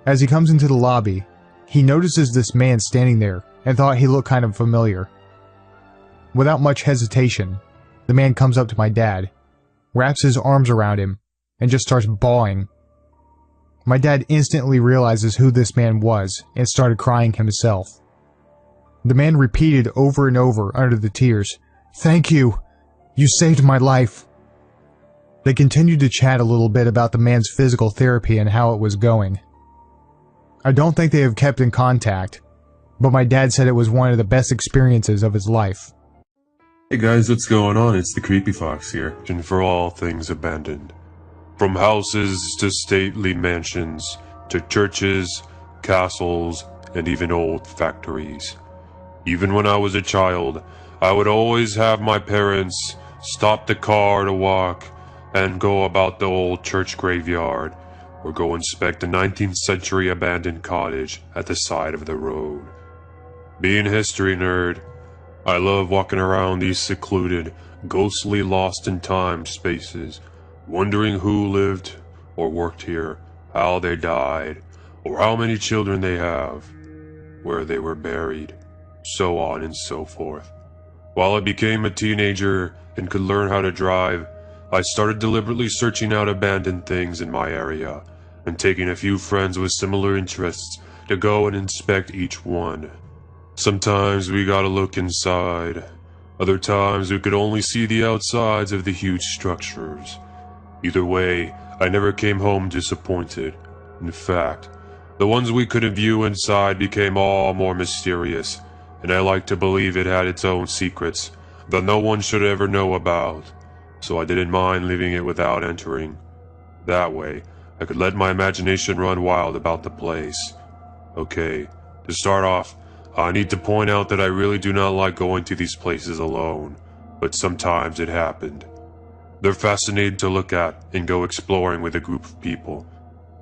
Speaker 3: As he comes into the lobby, he notices this man standing there and thought he looked kind of familiar. Without much hesitation, the man comes up to my dad, wraps his arms around him, and just starts bawling. My dad instantly realizes who this man was and started crying himself. The man repeated over and over under the tears, "Thank you! You saved my life!" They continued to chat a little bit about the man's physical therapy and how it was going. I don't think they have kept in contact, but my dad said it was one of the best experiences of his life.
Speaker 2: Hey guys, what's going on? It's the Creepy Fox here, and for all things abandoned. From houses to stately mansions, to churches, castles, and even old factories. Even when I was a child, I would always have my parents stop the car to walk and go about the old church graveyard, or go inspect a 19th century abandoned cottage at the side of the road. Being a history nerd, I love walking around these secluded, ghostly lost in time spaces, wondering who lived or worked here, how they died, or how many children they have, where they were buried, so on and so forth. While I became a teenager and could learn how to drive, I started deliberately searching out abandoned things in my area, and taking a few friends with similar interests to go and inspect each one. Sometimes we got to look inside, other times we could only see the outsides of the huge structures. Either way, I never came home disappointed. In fact, the ones we couldn't view inside became all more mysterious, and I like to believe it had its own secrets that no one should ever know about. So I didn't mind leaving it without entering. That way, I could let my imagination run wild about the place. Okay, to start off, I need to point out that I really do not like going to these places alone, but sometimes it happened. They're fascinating to look at and go exploring with a group of people.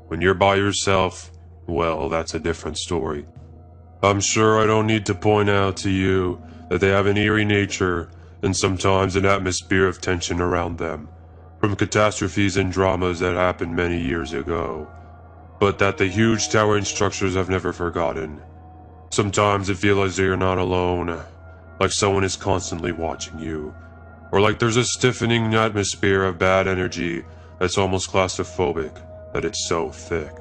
Speaker 2: When you're by yourself, well, that's a different story. I'm sure I don't need to point out to you that they have an eerie nature and sometimes an atmosphere of tension around them. from catastrophes and dramas that happened many years ago, but that the huge towering structures have never forgotten. Sometimes it feels as though you're not alone, like someone is constantly watching you, or like there's a stiffening atmosphere of bad energy that's almost claustrophobic, that it's so thick.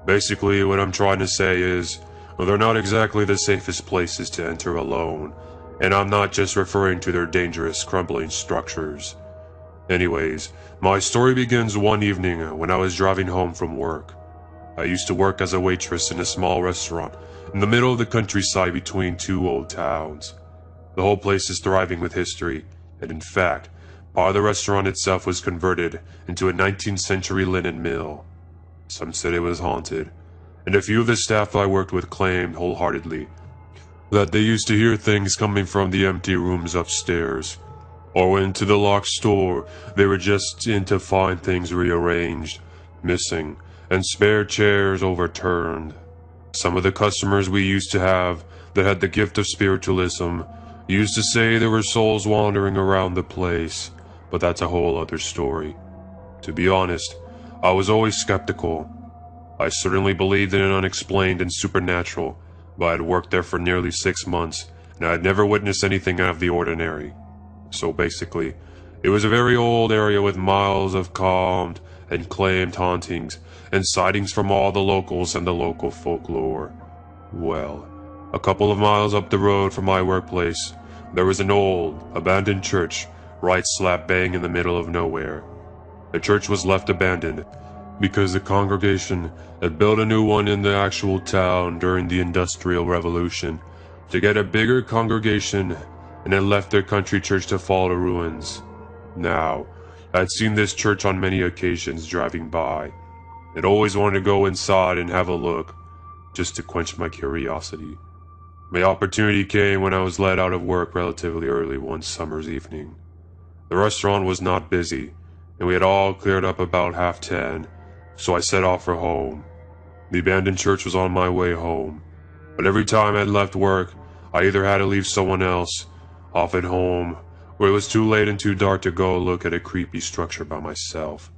Speaker 2: Basically, what I'm trying to say is, well, they're not exactly the safest places to enter alone, and I'm not just referring to their dangerous, crumbling structures. Anyways, my story begins one evening when I was driving home from work. I used to work as a waitress in a small restaurant in the middle of the countryside between two old towns. The whole place is thriving with history, and in fact, part of the restaurant itself was converted into a 19th century linen mill. Some said it was haunted, and a few of the staff I worked with claimed wholeheartedly that they used to hear things coming from the empty rooms upstairs, or went to the locked store they were just in to find things rearranged, missing, and spare chairs overturned. Some of the customers we used to have that had the gift of spiritualism used to say there were souls wandering around the place, but that's a whole other story. To be honest, I was always skeptical. I certainly believed in an unexplained and supernatural, but I had worked there for nearly 6 months, and I had never witnessed anything out of the ordinary. So basically, it was a very old area with miles of calmed and claimed hauntings, and sightings from all the locals and the local folklore. Well, a couple of miles up the road from my workplace, there was an old, abandoned church right slap bang in the middle of nowhere. The church was left abandoned because the congregation had built a new one in the actual town during the Industrial Revolution to get a bigger congregation, and had left their country church to fall to ruins. Now, I'd seen this church on many occasions driving by, and always wanted to go inside and have a look, just to quench my curiosity. My opportunity came when I was let out of work relatively early one summer's evening. The restaurant was not busy, and we had all cleared up about 10:30, so I set off for home. The abandoned church was on my way home, but every time I'd left work, I either had to leave someone else off at home, or it was too late and too dark to go look at a creepy structure by myself.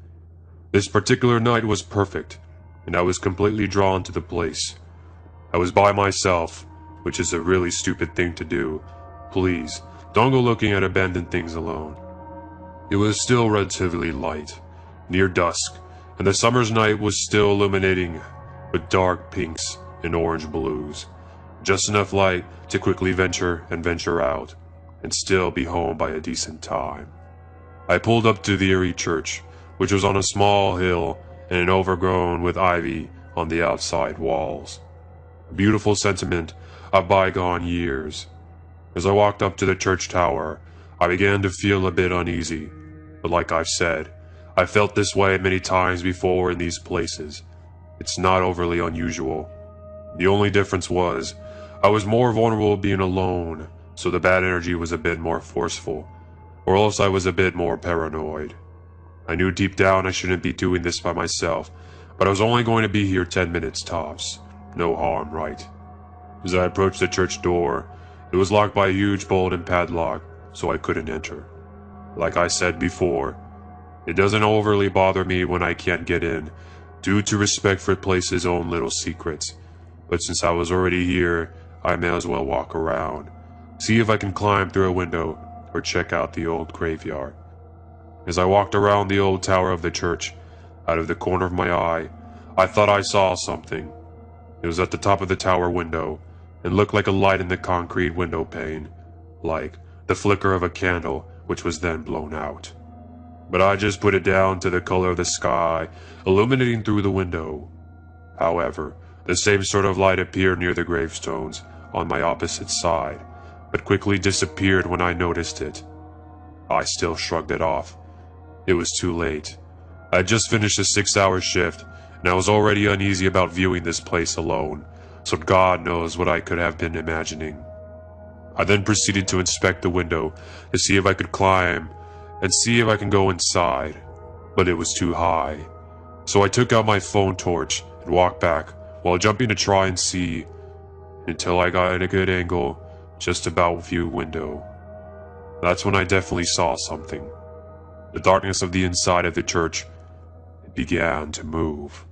Speaker 2: This particular night was perfect, and I was completely drawn to the place. I was by myself, which is a really stupid thing to do. Please, don't go looking at abandoned things alone. It was still relatively light, near dusk, and the summer's night was still illuminating with dark pinks and orange blues. Just enough light to quickly venture out, and still be home by a decent time. I pulled up to the Erie Church, which was on a small hill and overgrown with ivy on the outside walls. A beautiful sentiment of bygone years. As I walked up to the church tower, I began to feel a bit uneasy, but like I've said, I felt this way many times before in these places. It's not overly unusual. The only difference was, I was more vulnerable being alone, so the bad energy was a bit more forceful, or else I was a bit more paranoid. I knew deep down I shouldn't be doing this by myself, but I was only going to be here 10 minutes tops. No harm, right? As I approached the church door, it was locked by a huge bolt and padlock, so I couldn't enter. Like I said before, it doesn't overly bother me when I can't get in, due to respect for the place's own little secrets, but since I was already here, I may as well walk around, see if I can climb through a window, or check out the old graveyard. As I walked around the old tower of the church, out of the corner of my eye, I thought I saw something. It was at the top of the tower window, and looked like a light in the concrete window pane, like the flicker of a candle which was then blown out. But I just put it down to the color of the sky illuminating through the window. However, the same sort of light appeared near the gravestones on my opposite side, but quickly disappeared when I noticed it. I still shrugged it off. It was too late. I had just finished a 6-hour shift, and I was already uneasy about viewing this place alone, so God knows what I could have been imagining. I then proceeded to inspect the window to see if I could climb and see if I can go inside, but it was too high. So I took out my phone torch and walked back while jumping to try and see, until I got in a good angle just about view window. That's when I definitely saw something. The darkness of the inside of the church, it began to move.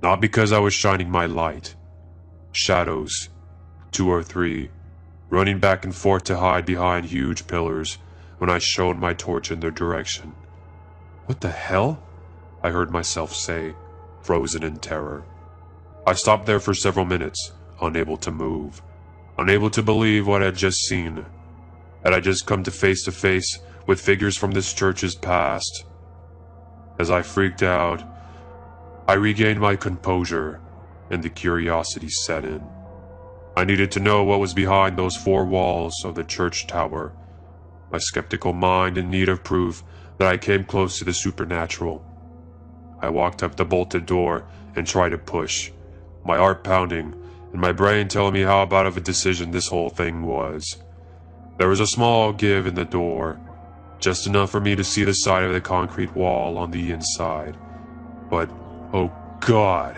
Speaker 2: Not because I was shining my light. Shadows, 2 or 3, running back and forth to hide behind huge pillars when I shone my torch in their direction. "What the hell?" I heard myself say, frozen in terror. I stopped there for several minutes, unable to move, unable to believe what I had just seen. Had I just come to face with figures from this church's past? As I freaked out, I regained my composure, and the curiosity set in. I needed to know what was behind those 4 walls of the church tower, my skeptical mind in need of proof that I came close to the supernatural. I walked up the bolted door and tried to push, my heart pounding, and my brain telling me how bad of a decision this whole thing was. There was a small give in the door, just enough for me to see the side of the concrete wall on the inside. But, oh God,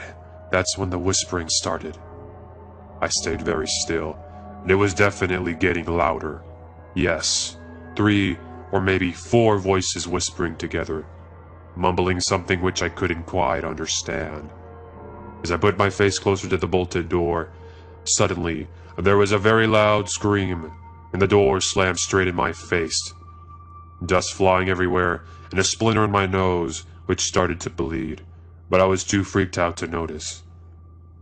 Speaker 2: that's when the whispering started. I stayed very still, and it was definitely getting louder. Yes, 3 or maybe 4 voices whispering together, mumbling something which I couldn't quite understand. As I put my face closer to the bolted door, suddenly there was a very loud scream, and the door slammed straight in my face. Dust flying everywhere, and a splinter in my nose, which started to bleed, but I was too freaked out to notice.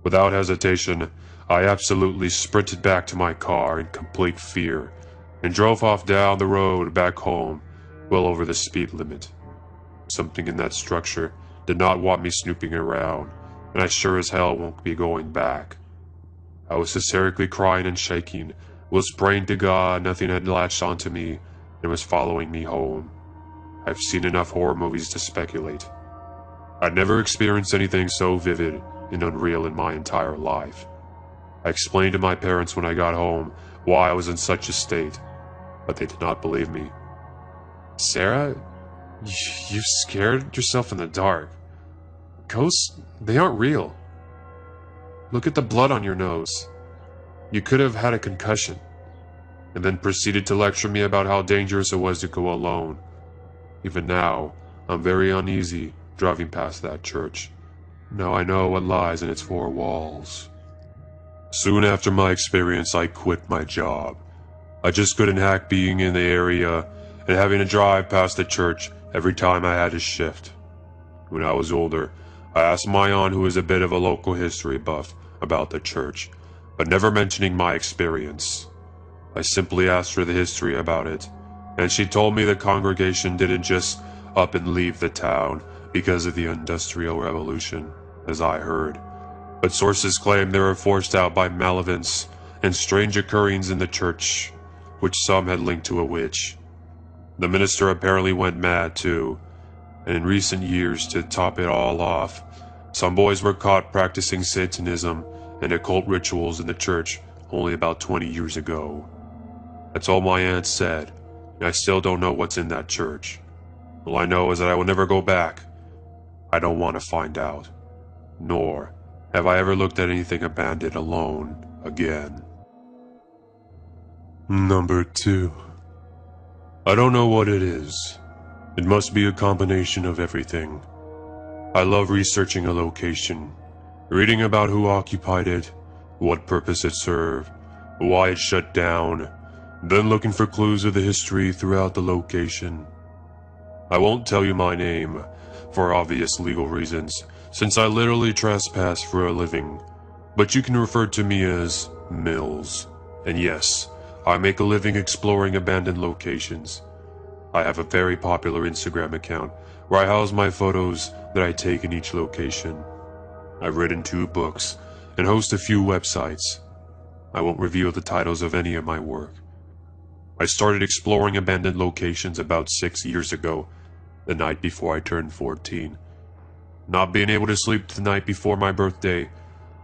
Speaker 2: Without hesitation, I absolutely sprinted back to my car in complete fear, and drove off down the road back home, well over the speed limit. Something in that structure did not want me snooping around, and I sure as hell won't be going back. I was hysterically crying and shaking, was praying to God nothing had latched onto me and was following me home. I've seen enough horror movies to speculate. I'd never experienced anything so vivid and unreal in my entire life. I explained to my parents when I got home why I was in such a state, but they did not believe me. "Sarah, you scared yourself in the dark. Ghosts, they aren't real. Look at the blood on your nose. You could have had a concussion," and then proceeded to lecture me about how dangerous it was to go alone. Even now, I'm very uneasy driving past that church. Now I know what lies in its 4 walls. Soon after my experience, I quit my job. I just couldn't hack being in the area and having to drive past the church every time I had a shift. When I was older, I asked my aunt, who is a bit of a local history buff, about the church, but never mentioning my experience. I simply asked her the history about it, and she told me the congregation didn't just up and leave the town because of the Industrial Revolution, as I heard, but sources claim they were forced out by malevolence and strange occurrings in the church, which some had linked to a witch. The minister apparently went mad too, and in recent years, to top it all off, some boys were caught practicing Satanism and occult rituals in the church only about 20 years ago. That's all my aunt said, and I still don't know what's in that church. All I know is that I will never go back. I don't want to find out. Nor have I ever looked at anything abandoned alone again. Number 2. I don't know what it is. It must be a combination of everything. I love researching a location, reading about who occupied it, what purpose it served, why it shut down, then looking for clues of the history throughout the location. I won't tell you my name, for obvious legal reasons, since I literally trespass for a living, but you can refer to me as Mills. And yes, I make a living exploring abandoned locations. I have a very popular Instagram account where I house my photos that I take in each location. I've written 2 books and host a few websites. I won't reveal the titles of any of my work. I started exploring abandoned locations about 6 years ago, the night before I turned 14. Not being able to sleep the night before my birthday,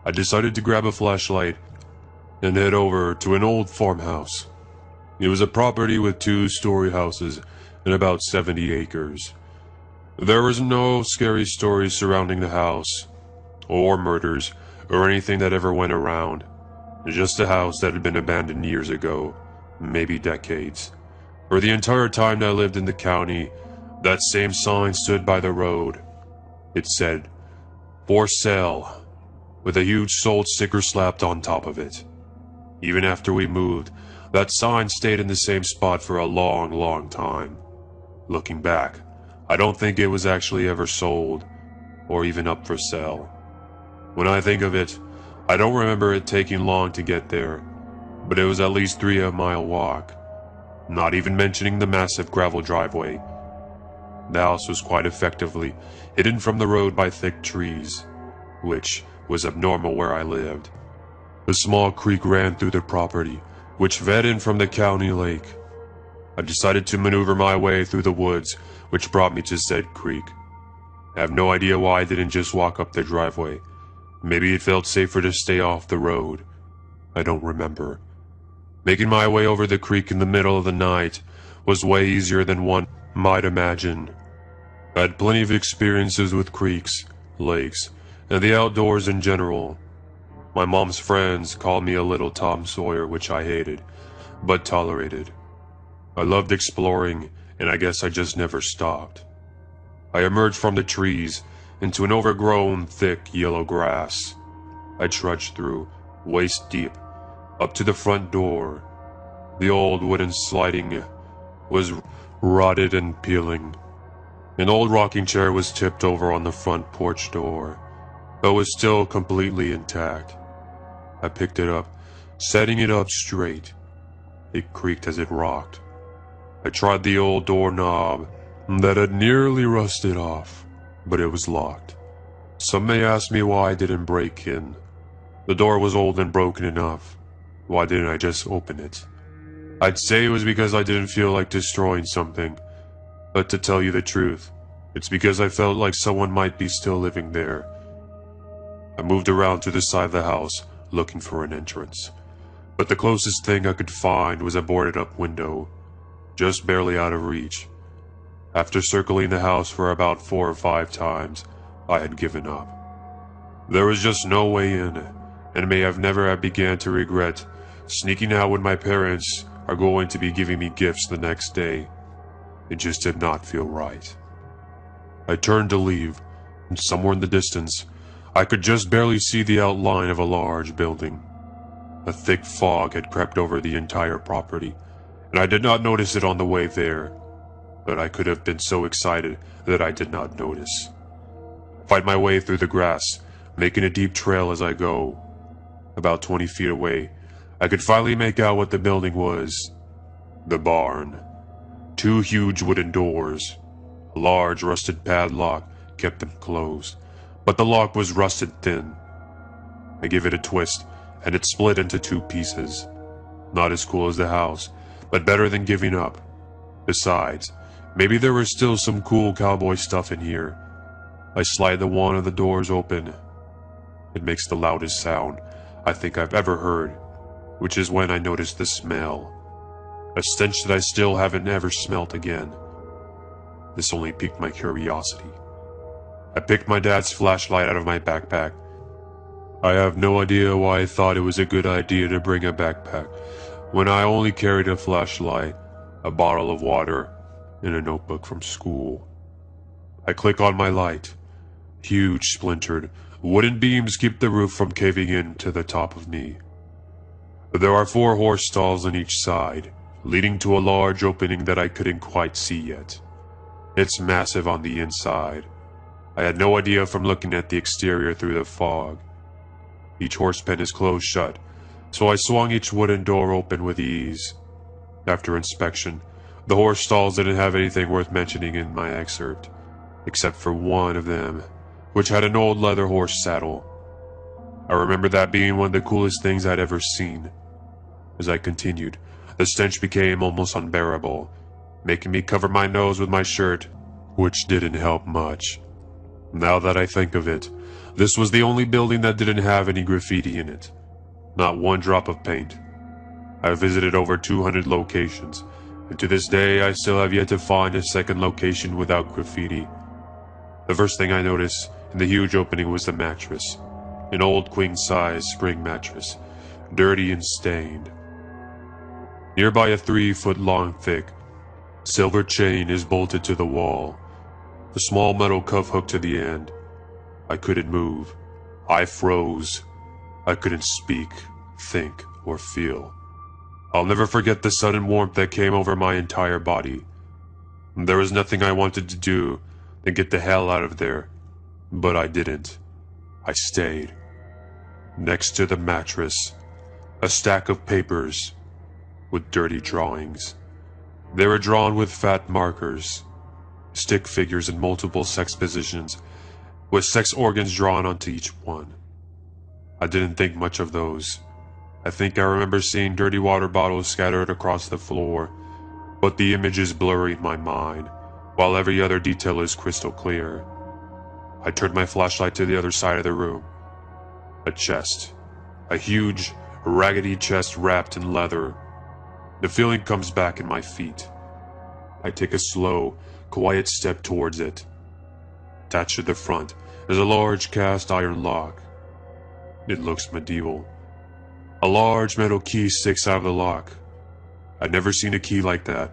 Speaker 2: I decided to grab a flashlight and head over to an old farmhouse. It was a property with 2-story houses and about 70 acres. There was no scary stories surrounding the house, or murders, or anything that ever went around. Just a house that had been abandoned years ago, maybe decades. For the entire time I lived in the county, That same sign stood by the road. It said, "For sale," with a huge sold sticker slapped on top of it. Even after we moved, that sign stayed in the same spot for a long, long time. Looking back, I don't think it was actually ever sold, or even up for sale. When I think of it, I don't remember it taking long to get there, but it was at least 3-mile walk, not even mentioning the massive gravel driveway. The house was quite effectively hidden from the road by thick trees, which was abnormal where I lived. A small creek ran through the property, which fed in from the county lake. I decided to maneuver my way through the woods, which brought me to said creek. I have no idea why I didn't just walk up the driveway. Maybe it felt safer to stay off the road. I don't remember. Making my way over the creek in the middle of the night was way easier than one might imagine. I had plenty of experiences with creeks, lakes, and the outdoors in general. My mom's friends called me a little Tom Sawyer, which I hated, but tolerated. I loved exploring, and I guess I just never stopped. I emerged from the trees into an overgrown, thick, yellow grass. I trudged through, waist deep, up to the front door. The old wooden sliding was rotted and peeling. An old rocking chair was tipped over on the front porch door, but was still completely intact. I picked it up, setting it up straight. It creaked as it rocked. I tried the old doorknob that had nearly rusted off, but it was locked. Some may ask me why I didn't break in. The door was old and broken enough. Why didn't I just open it? I'd say it was because I didn't feel like destroying something. But to tell you the truth, it's because I felt like someone might be still living there. I moved around to the side of the house, looking for an entrance. But the closest thing I could find was a boarded-up window, just barely out of reach. After circling the house for about 4 or 5 times, I had given up. There was just no way in, and may have never have began to regret sneaking out when my parents are going to be giving me gifts the next day. It just did not feel right. I turned to leave, and somewhere in the distance, I could just barely see the outline of a large building. A thick fog had crept over the entire property, and I did not notice it on the way there. But I could have been so excited that I did not notice. I fight my way through the grass, making a deep trail as I go. About 20 feet away, I could finally make out what the building was. The barn. 2 huge wooden doors. A large rusted padlock kept them closed, but the lock was rusted thin. I gave it a twist, and it split into 2 pieces. Not as cool as the house, but better than giving up. Besides, maybe there was still some cool cowboy stuff in here. I slide the one of the doors open. It makes the loudest sound I think I've ever heard, which is when I noticed the smell. A stench that I still haven't ever smelt again. This only piqued my curiosity. I picked my dad's flashlight out of my backpack. I have no idea why I thought it was a good idea to bring a backpack when I only carried a flashlight, a bottle of water, and a notebook from school. I click on my light. Huge splintered wooden beams keep the roof from caving in to the top of me. There are 4 horse stalls on each side, leading to a large opening that I couldn't quite see yet. It's massive on the inside. I had no idea from looking at the exterior through the fog. Each horse pen is closed shut, so I swung each wooden door open with ease. After inspection, the horse stalls didn't have anything worth mentioning in my excerpt, except for one of them, which had an old leather horse saddle. I remember that being one of the coolest things I'd ever seen. As I continued, the stench became almost unbearable, making me cover my nose with my shirt, which didn't help much. Now that I think of it, this was the only building that didn't have any graffiti in it. Not one drop of paint. I've visited over 200 locations, and to this day I still have yet to find a second location without graffiti. The first thing I noticed in the huge opening was the mattress. An old queen-size spring mattress, dirty and stained. Nearby a 3-foot-long thick, Silver chain is bolted to the wall. A small metal cuff hooked to the end. I couldn't move. I froze. I couldn't speak, think, or feel. I'll never forget the sudden warmth that came over my entire body. There was nothing I wanted to do than get the hell out of there, but I didn't. I stayed. Next to the mattress, a stack of papers with dirty drawings. They were drawn with fat markers, stick figures in multiple sex positions, with sex organs drawn onto each one. I didn't think much of those. I think I remember seeing dirty water bottles scattered across the floor, but the image is blurry in my mind, while every other detail is crystal clear. I turned my flashlight to the other side of the room. A chest. A huge, raggedy chest wrapped in leather. The feeling comes back in my feet. I take a slow, quiet step towards it. Attached to the front is a large cast iron lock. It looks medieval. A large metal key sticks out of the lock. I'd never seen a key like that,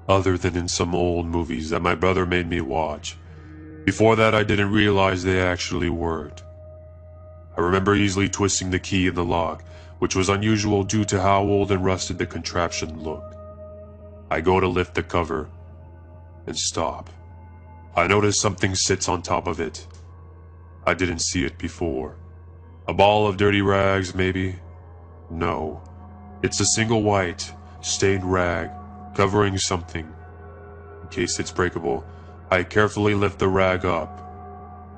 Speaker 2: other than in some old movies that my brother made me watch. Before that, I didn't realize they actually worked. I remember easily twisting the key in the lock, which was unusual due to how old and rusted the contraption looked. I go to lift the cover and stop. I notice something sits on top of it. I didn't see it before. A ball of dirty rags, maybe? No. It's a single white, stained rag covering something. In case it's breakable, I carefully lift the rag up.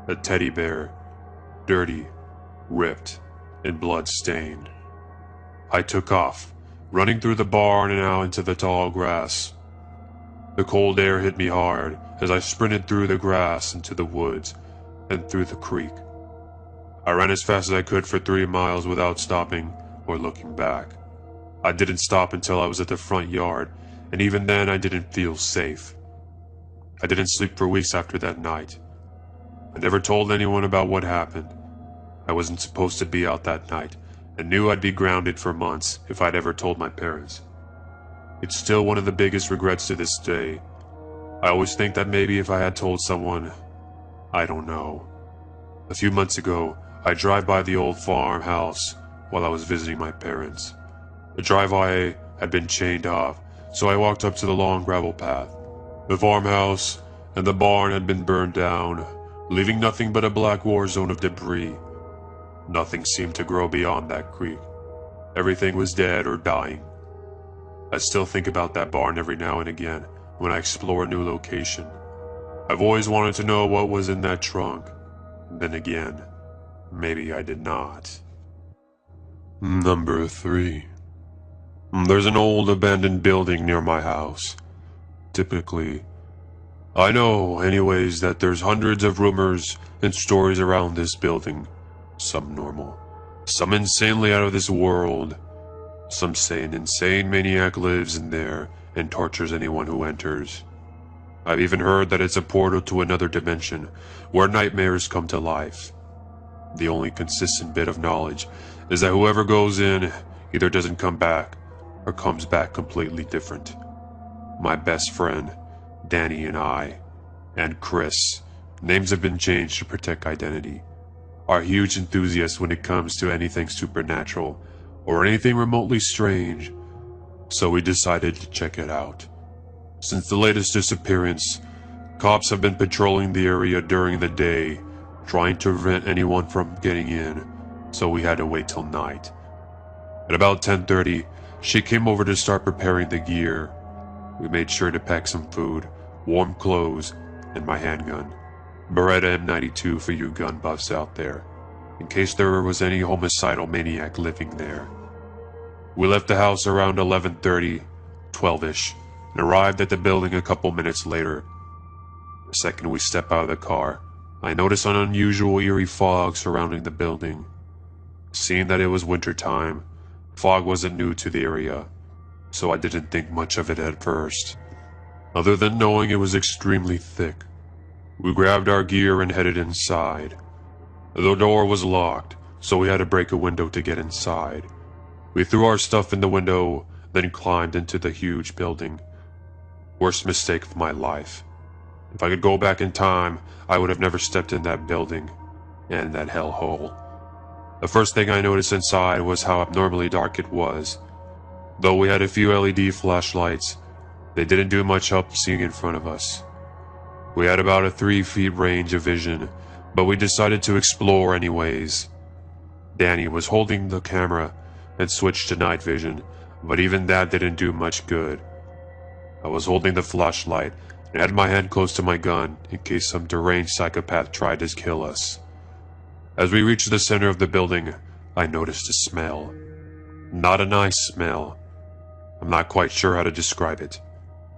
Speaker 2: A teddy bear. Dirty, ripped, and blood-stained. I took off, running through the barn and out into the tall grass. The cold air hit me hard as I sprinted through the grass into the woods and through the creek. I ran as fast as I could for 3 miles without stopping or looking back. I didn't stop until I was at the front yard, and even then I didn't feel safe. I didn't sleep for weeks after that night. I never told anyone about what happened. I wasn't supposed to be out that night, and knew I'd be grounded for months if I'd ever told my parents. It's still one of the biggest regrets to this day. I always think that maybe if I had told someone, I don't know. A few months ago, I drive by the old farmhouse while I was visiting my parents. The driveway had been chained off, so I walked up to the long gravel path. The farmhouse and the barn had been burned down, leaving nothing but a black war zone of debris. Nothing seemed to grow beyond that creek. Everything was dead or dying. I still think about that barn every now and again when I explore a new location. I've always wanted to know what was in that trunk. Then again, maybe I did not. Number 3. There's an old abandoned building near my house. Typically, I know anyways that there's hundreds of rumors and stories around this building. Some normal, some insanely out of this world. Some say an insane maniac lives in there and tortures anyone who enters. I've even heard that it's a portal to another dimension where nightmares come to life. The only consistent bit of knowledge is that whoever goes in either doesn't come back or comes back completely different. My best friend, Danny, and Chris, names have been changed to protect identity, are huge enthusiasts when it comes to anything supernatural or anything remotely strange, so we decided to check it out. Since the latest disappearance, cops have been patrolling the area during the day, trying to prevent anyone from getting in, so we had to wait till night. At about 10:30, she came over to start preparing the gear. We made sure to pack some food, warm clothes, and my handgun. Beretta M92 for you gun buffs out there, in case there was any homicidal maniac living there. We left the house around 11:30, 12-ish, and arrived at the building a couple minutes later. The second we step out of the car, I noticed an unusual eerie fog surrounding the building. Seeing that it was winter time, fog wasn't new to the area, so I didn't think much of it at first, other than knowing it was extremely thick. We grabbed our gear and headed inside. The door was locked, so we had to break a window to get inside. We threw our stuff in the window, then climbed into the huge building. Worst mistake of my life. If I could go back in time, I would have never stepped in that building and that hellhole. The first thing I noticed inside was how abnormally dark it was. Though we had a few LED flashlights, they didn't do much help seeing in front of us. We had about a 3 feet range of vision, but we decided to explore anyways. Danny was holding the camera and switched to night vision, but even that didn't do much good. I was holding the flashlight and had my hand close to my gun in case some deranged psychopath tried to kill us. As we reached the center of the building, I noticed a smell. Not a nice smell. I'm not quite sure how to describe it.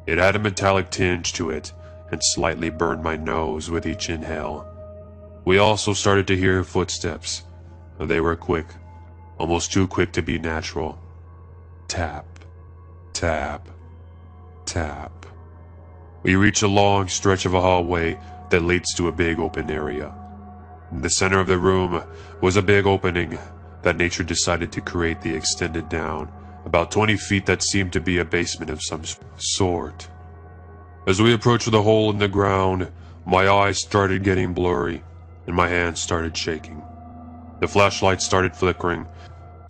Speaker 2: It had a metallic tinge to it and slightly burned my nose with each inhale. We also started to hear footsteps. They were quick, almost too quick to be natural. Tap, tap, tap. We reached a long stretch of a hallway that leads to a big open area. In the center of the room was a big opening that nature decided to create the extended down, about 20 feet that seemed to be a basement of some sort. As we approached the hole in the ground, my eyes started getting blurry and my hands started shaking. The flashlight started flickering,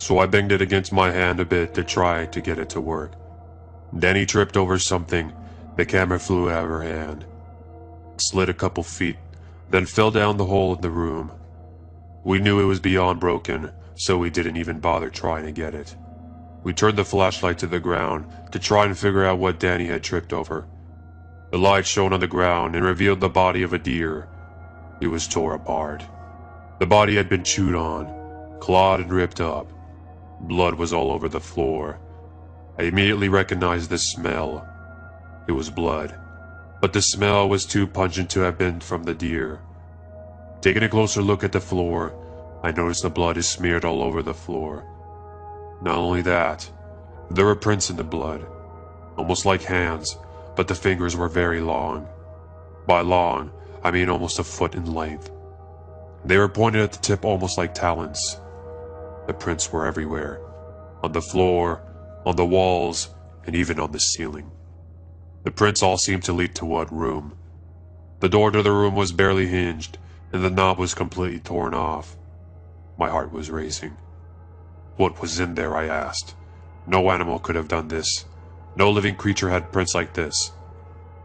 Speaker 2: so I banged it against my hand a bit to try to get it to work. Danny tripped over something. The camera flew out of her hand. It slid a couple feet, then fell down the hole in the room. We knew it was beyond broken, so we didn't even bother trying to get it. We turned the flashlight to the ground to try and figure out what Danny had tripped over. The light shone on the ground and revealed the body of a deer. It was tore apart. The body had been chewed on, clawed and ripped up. Blood was all over the floor. I immediately recognized the smell. It was blood, but the smell was too pungent to have been from the deer. Taking a closer look at the floor, I noticed the blood is smeared all over the floor. Not only that, there were prints in the blood, almost like hands, but the fingers were very long. By long, I mean almost a foot in length. They were pointed at the tip almost like talons. The prints were everywhere, on the floor, on the walls, and even on the ceiling. The prints all seemed to lead to one room. The door to the room was barely hinged, and the knob was completely torn off. My heart was racing. What was in there, I asked. No animal could have done this. No living creature had prints like this.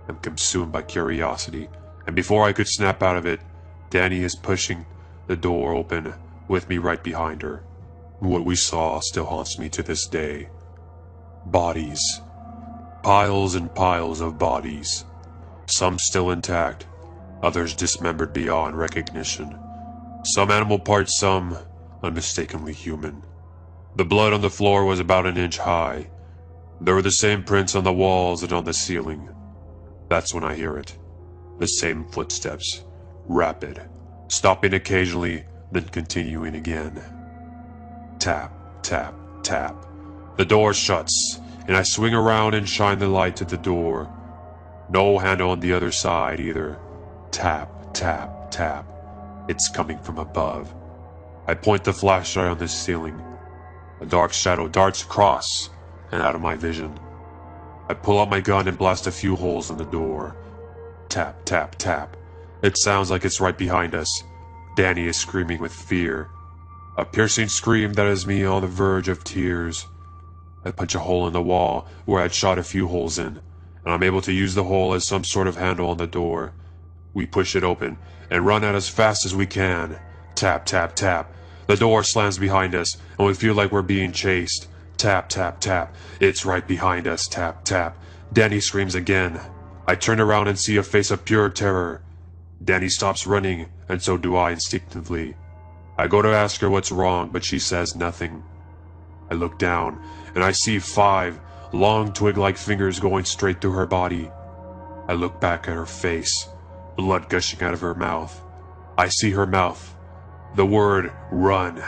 Speaker 2: I'm consumed by curiosity, and before I could snap out of it, Danny is pushing the door open with me right behind her. What we saw still haunts me to this day. Bodies. Piles and piles of bodies. Some still intact, others dismembered beyond recognition. Some animal parts, some unmistakably human. The blood on the floor was about an inch high. There were the same prints on the walls and on the ceiling. That's when I hear it. The same footsteps. Rapid. Stopping occasionally, then continuing again. Tap, tap, tap. The door shuts, and I swing around and shine the light to the door. No handle on the other side either. Tap, tap, tap. It's coming from above. I point the flashlight on the ceiling. A dark shadow darts across and out of my vision. I pull out my gun and blast a few holes in the door. Tap, tap, tap. It sounds like it's right behind us. Danny is screaming with fear. A piercing scream that has me on the verge of tears. I punch a hole in the wall where I'd shot a few holes in, and I'm able to use the hole as some sort of handle on the door. We push it open and run out as fast as we can. Tap, tap, tap. The door slams behind us, and we feel like we're being chased. Tap, tap, tap. It's right behind us. Tap, tap. Danny screams again. I turn around and see a face of pure terror. Danny stops running, and so do I instinctively. I go to ask her what's wrong, but she says nothing. I look down, and I see 5 long twig-like fingers going straight through her body. I look back at her face, blood gushing out of her mouth. I see her mouth. The word, run.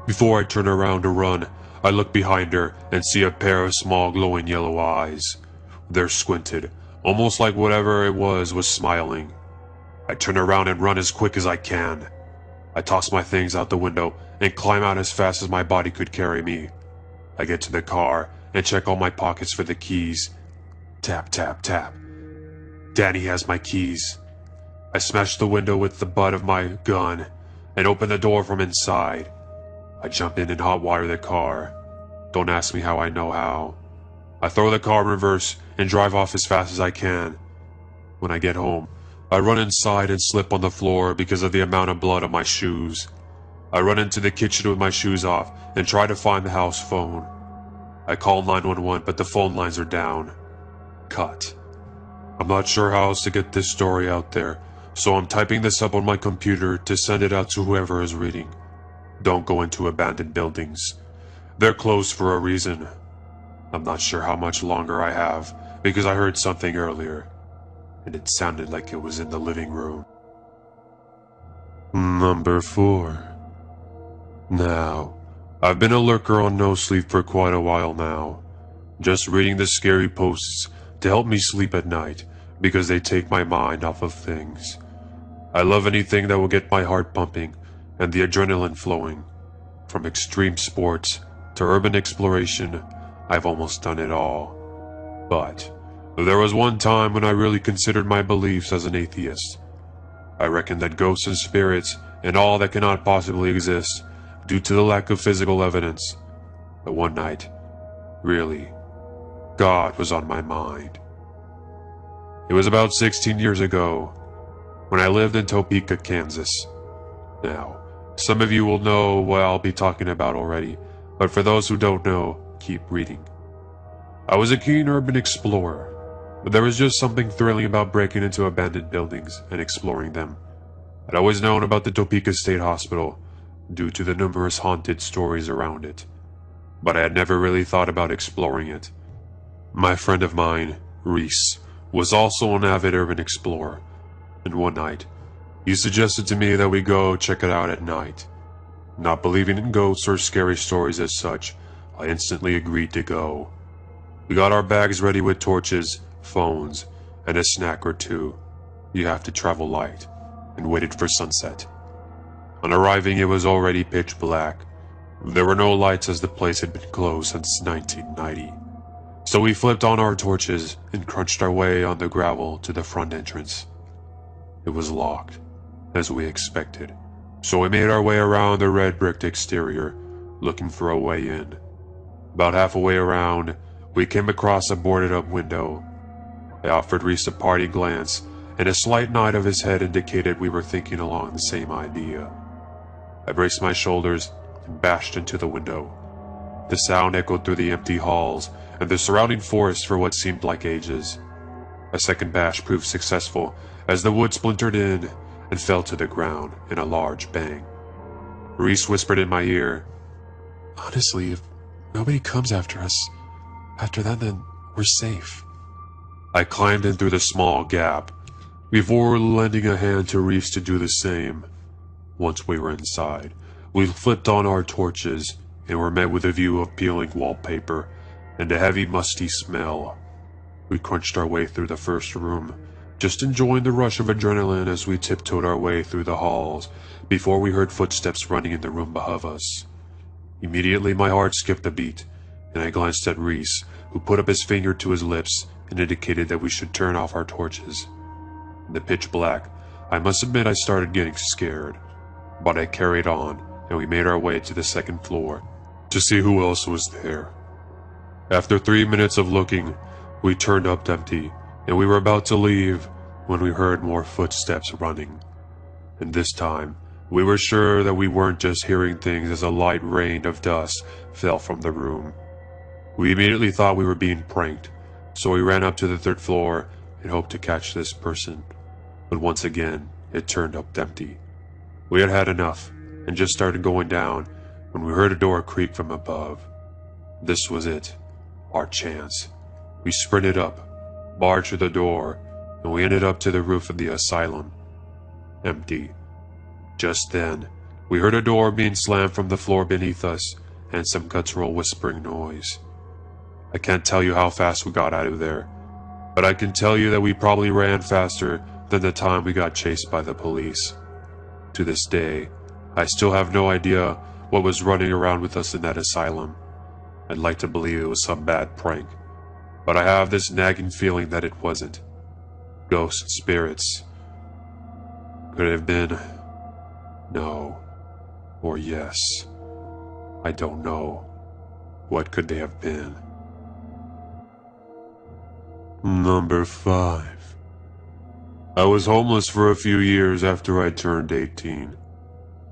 Speaker 2: Before I turn around to run, I look behind her and see a pair of small glowing yellow eyes. They're squinted, almost like whatever it was smiling. I turn around and run as quick as I can. I toss my things out the window and climb out as fast as my body could carry me. I get to the car and check all my pockets for the keys. Tap, tap, tap. Danny has my keys. I smashed the window with the butt of my gun and opened the door from inside. I jump in and hot wire the car. Don't ask me how I know how. I throw the car in reverse and drive off as fast as I can. When I get home, I run inside and slip on the floor because of the amount of blood on my shoes. I run into the kitchen with my shoes off and try to find the house phone. I call 911, but the phone lines are down. Cut. I'm not sure how else to get this story out there, so I'm typing this up on my computer to send it out to whoever is reading. Don't go into abandoned buildings. They're closed for a reason. I'm not sure how much longer I have, because I heard something earlier, and it sounded like it was in the living room. Number 4. Now, I've been a lurker on No Sleep for quite a while now, just reading the scary posts to help me sleep at night, because they take my mind off of things. I love anything that will get my heart pumping and the adrenaline flowing. From extreme sports to urban exploration, I've almost done it all. But there was one time when I really considered my beliefs as an atheist. I reckoned that ghosts and spirits and all that cannot possibly exist due to the lack of physical evidence. But one night, really, God was on my mind. It was about 16 years ago, when I lived in Topeka, Kansas. Now, some of you will know what I'll be talking about already, but for those who don't know, keep reading. I was a keen urban explorer, but there was just something thrilling about breaking into abandoned buildings and exploring them. I'd always known about the Topeka State Hospital, due to the numerous haunted stories around it, but I had never really thought about exploring it. My friend of mine, Reese, was also an avid urban explorer, and one night, he suggested to me that we go check it out at night. Not believing in ghosts or scary stories as such, I instantly agreed to go. We got our bags ready with torches, phones, and a snack or two. You have to travel light, and waited for sunset. On arriving, it was already pitch black. There were no lights as the place had been closed since 1990. So we flipped on our torches and crunched our way on the gravel to the front entrance. It was locked, as we expected, so we made our way around the red bricked exterior, looking for a way in. About halfway around, we came across a boarded up window. I offered Reese a parting glance, and a slight nod of his head indicated we were thinking along the same idea. I braced my shoulders and bashed into the window. The sound echoed through the empty halls and the surrounding forest for what seemed like ages. A second bash proved successful as the wood splintered in and fell to the ground in a large bang. Reese whispered in my ear, "Honestly, if nobody comes after us, after that, then we're safe." I climbed in through the small gap, before lending a hand to Reese to do the same. Once we were inside, we flipped on our torches and were met with a view of peeling wallpaper and a heavy musty smell. We crunched our way through the first room, just enjoying the rush of adrenaline as we tiptoed our way through the halls before we heard footsteps running in the room above us. Immediately my heart skipped a beat, and I glanced at Reese, who put up his finger to his lips and indicated that we should turn off our torches. In the pitch black, I must admit I started getting scared, but I carried on, and we made our way to the second floor to see who else was there. After 3 minutes of looking, we turned up empty, and we were about to leave when we heard more footsteps running. And this time, we were sure that we weren't just hearing things as a light rain of dust fell from the room. We immediately thought we were being pranked, so we ran up to the third floor and hoped to catch this person. But once again, it turned up empty. We had had enough and just started going down when we heard a door creak from above. This was it, our chance. We sprinted up, barged through the door, and we ended up to the roof of the asylum. Empty. Just then, we heard a door being slammed from the floor beneath us and some guttural whispering noise. I can't tell you how fast we got out of there, but I can tell you that we probably ran faster than the time we got chased by the police. To this day, I still have no idea what was running around with us in that asylum. I'd like to believe it was some bad prank, but I have this nagging feeling that it wasn't. Ghost spirits. Could it have been? No. Or yes. I don't know. What could they have been? Number 5. I was homeless for a few years after I turned 18.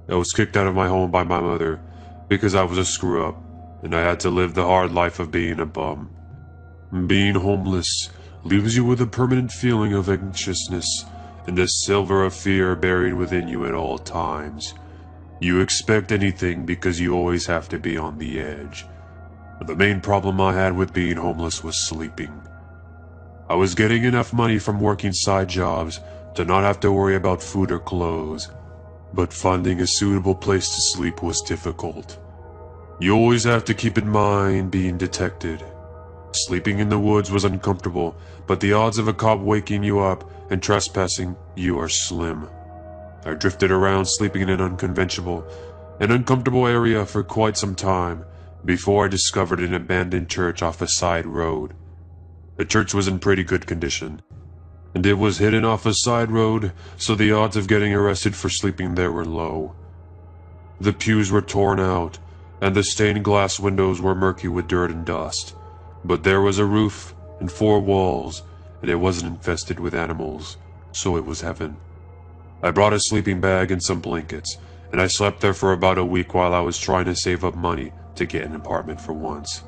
Speaker 2: I was kicked out of my home by my mother because I was a screw-up, and I had to live the hard life of being a bum. Being homeless leaves you with a permanent feeling of anxiousness and a silver of fear buried within you at all times. You expect anything because you always have to be on the edge. The main problem I had with being homeless was sleeping. I was getting enough money from working side jobs to not have to worry about food or clothes, but finding a suitable place to sleep was difficult. You always have to keep in mind being detected. Sleeping in the woods was uncomfortable, but the odds of a cop waking you up and trespassing you are slim. I drifted around sleeping in an uncomfortable area for quite some time before I discovered an abandoned church off a side road. The church was in pretty good condition, and it was hidden off a side road, so the odds of getting arrested for sleeping there were low. The pews were torn out, and the stained glass windows were murky with dirt and dust, but there was a roof and 4 walls, and it wasn't infested with animals, so it was heaven. I brought a sleeping bag and some blankets, and I slept there for about a week while I was trying to save up money to get an apartment for once.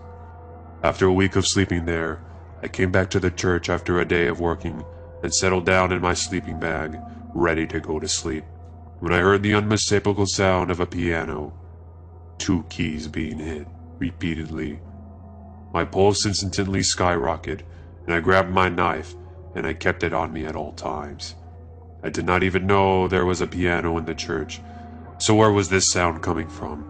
Speaker 2: After a week of sleeping there, I came back to the church after a day of working and settled down in my sleeping bag, ready to go to sleep, when I heard the unmistakable sound of a piano. 2 keys being hit repeatedly. My pulse instantly skyrocketed, and I grabbed my knife, and I kept it on me at all times. I did not even know there was a piano in the church, so where was this sound coming from?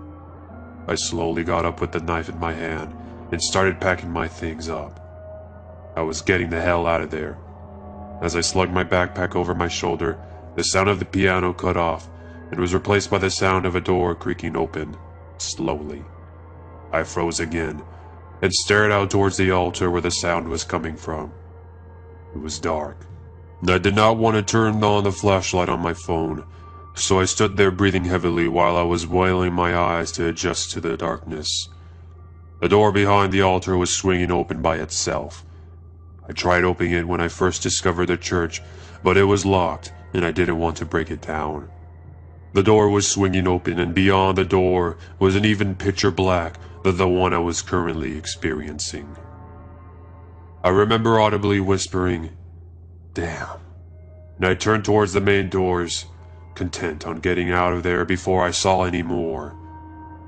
Speaker 2: I slowly got up with the knife in my hand and started packing my things up. I was getting the hell out of there. As I slugged my backpack over my shoulder, the sound of the piano cut off and was replaced by the sound of a door creaking open, slowly. I froze again and stared out towards the altar where the sound was coming from. It was dark. I did not want to turn on the flashlight on my phone, so I stood there breathing heavily while I was oiling my eyes to adjust to the darkness. The door behind the altar was swinging open by itself. I tried opening it when I first discovered the church, but it was locked, and I didn't want to break it down. The door was swinging open, and beyond the door was an even pitcher black than the one I was currently experiencing. I remember audibly whispering, "Damn," and I turned towards the main doors, content on getting out of there before I saw any more.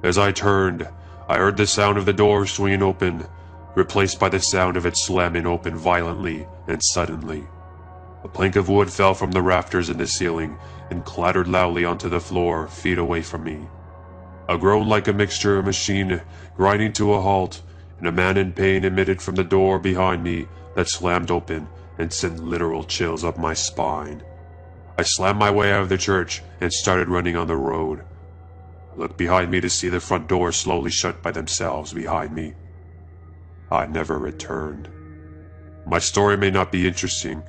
Speaker 2: As I turned, I heard the sound of the door swinging open, replaced by the sound of it slamming open violently and suddenly. A plank of wood fell from the rafters in the ceiling and clattered loudly onto the floor feet away from me. A groan like a mixture machine grinding to a halt, and a man in pain emitted from the door behind me that slammed open and sent literal chills up my spine. I slammed my way out of the church and started running on the road. I looked behind me to see the front doors slowly shut by themselves behind me. I never returned. My story may not be interesting.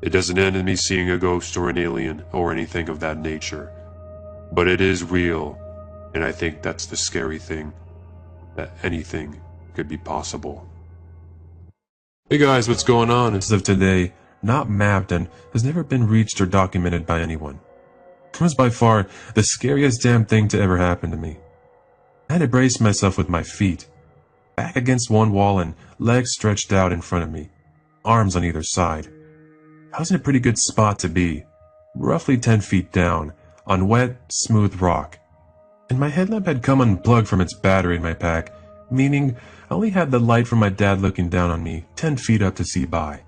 Speaker 2: It doesn't end in me seeing a ghost or an alien or anything of that nature. But it is real, and I think that's the scary thing, that anything could be possible.
Speaker 1: Hey guys, what's going on? As of today, not mapped and has never been reached or documented by anyone. It was by far the scariest damn thing to ever happen to me. I had to brace myself with my feet, back against one wall and legs stretched out in front of me, arms on either side. I was in a pretty good spot to be, roughly 10 feet down, on wet, smooth rock. And my headlamp had come unplugged from its battery in my pack, meaning I only had the light from my dad looking down on me 10 feet up to see by.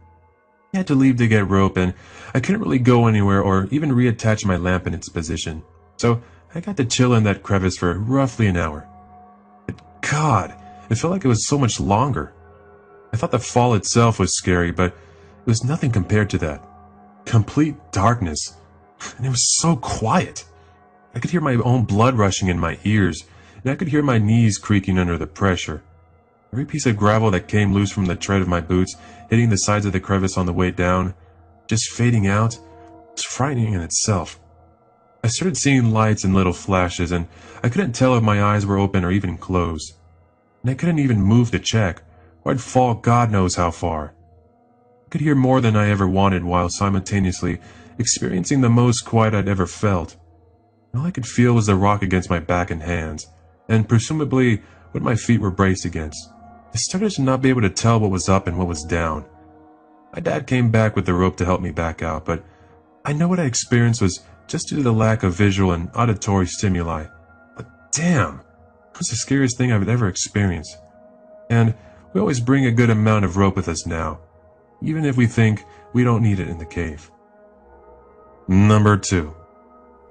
Speaker 1: I had to leave to get rope, and I couldn't really go anywhere or even reattach my lamp in its position, so I got to chill in that crevice for roughly an hour. But God, it felt like it was so much longer. I thought the fall itself was scary, but it was nothing compared to that. Complete darkness, and it was so quiet. I could hear my own blood rushing in my ears, and I could hear my knees creaking under the pressure. Every piece of gravel that came loose from the tread of my boots, hitting the sides of the crevice on the way down, just fading out, was frightening in itself. I started seeing lights and little flashes, and I couldn't tell if my eyes were open or even closed. And I couldn't even move to check, or I'd fall God knows how far. I could hear more than I ever wanted while simultaneously experiencing the most quiet I'd ever felt. And all I could feel was the rock against my back and hands, and presumably what my feet were braced against. I started to not be able to tell what was up and what was down. My dad came back with the rope to help me back out, but I know what I experienced was just due to the lack of visual and auditory stimuli. But damn, it was the scariest thing I've ever experienced. And we always bring a good amount of rope with us now, even if we think we don't need it in the cave. Number 2.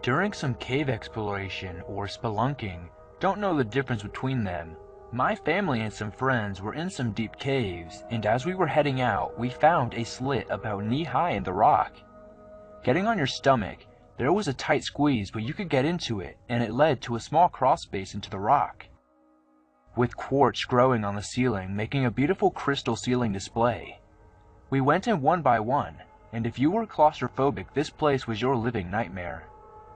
Speaker 4: During some cave exploration or spelunking, don't know the difference between them, my family and some friends were in some deep caves, and as we were heading out, we found a slit about knee-high in the rock. Getting on your stomach, there was a tight squeeze, but you could get into it, and it led to a small crawl space into the rock, with quartz growing on the ceiling, making a beautiful crystal ceiling display. We went in one by one, and if you were claustrophobic, this place was your living nightmare.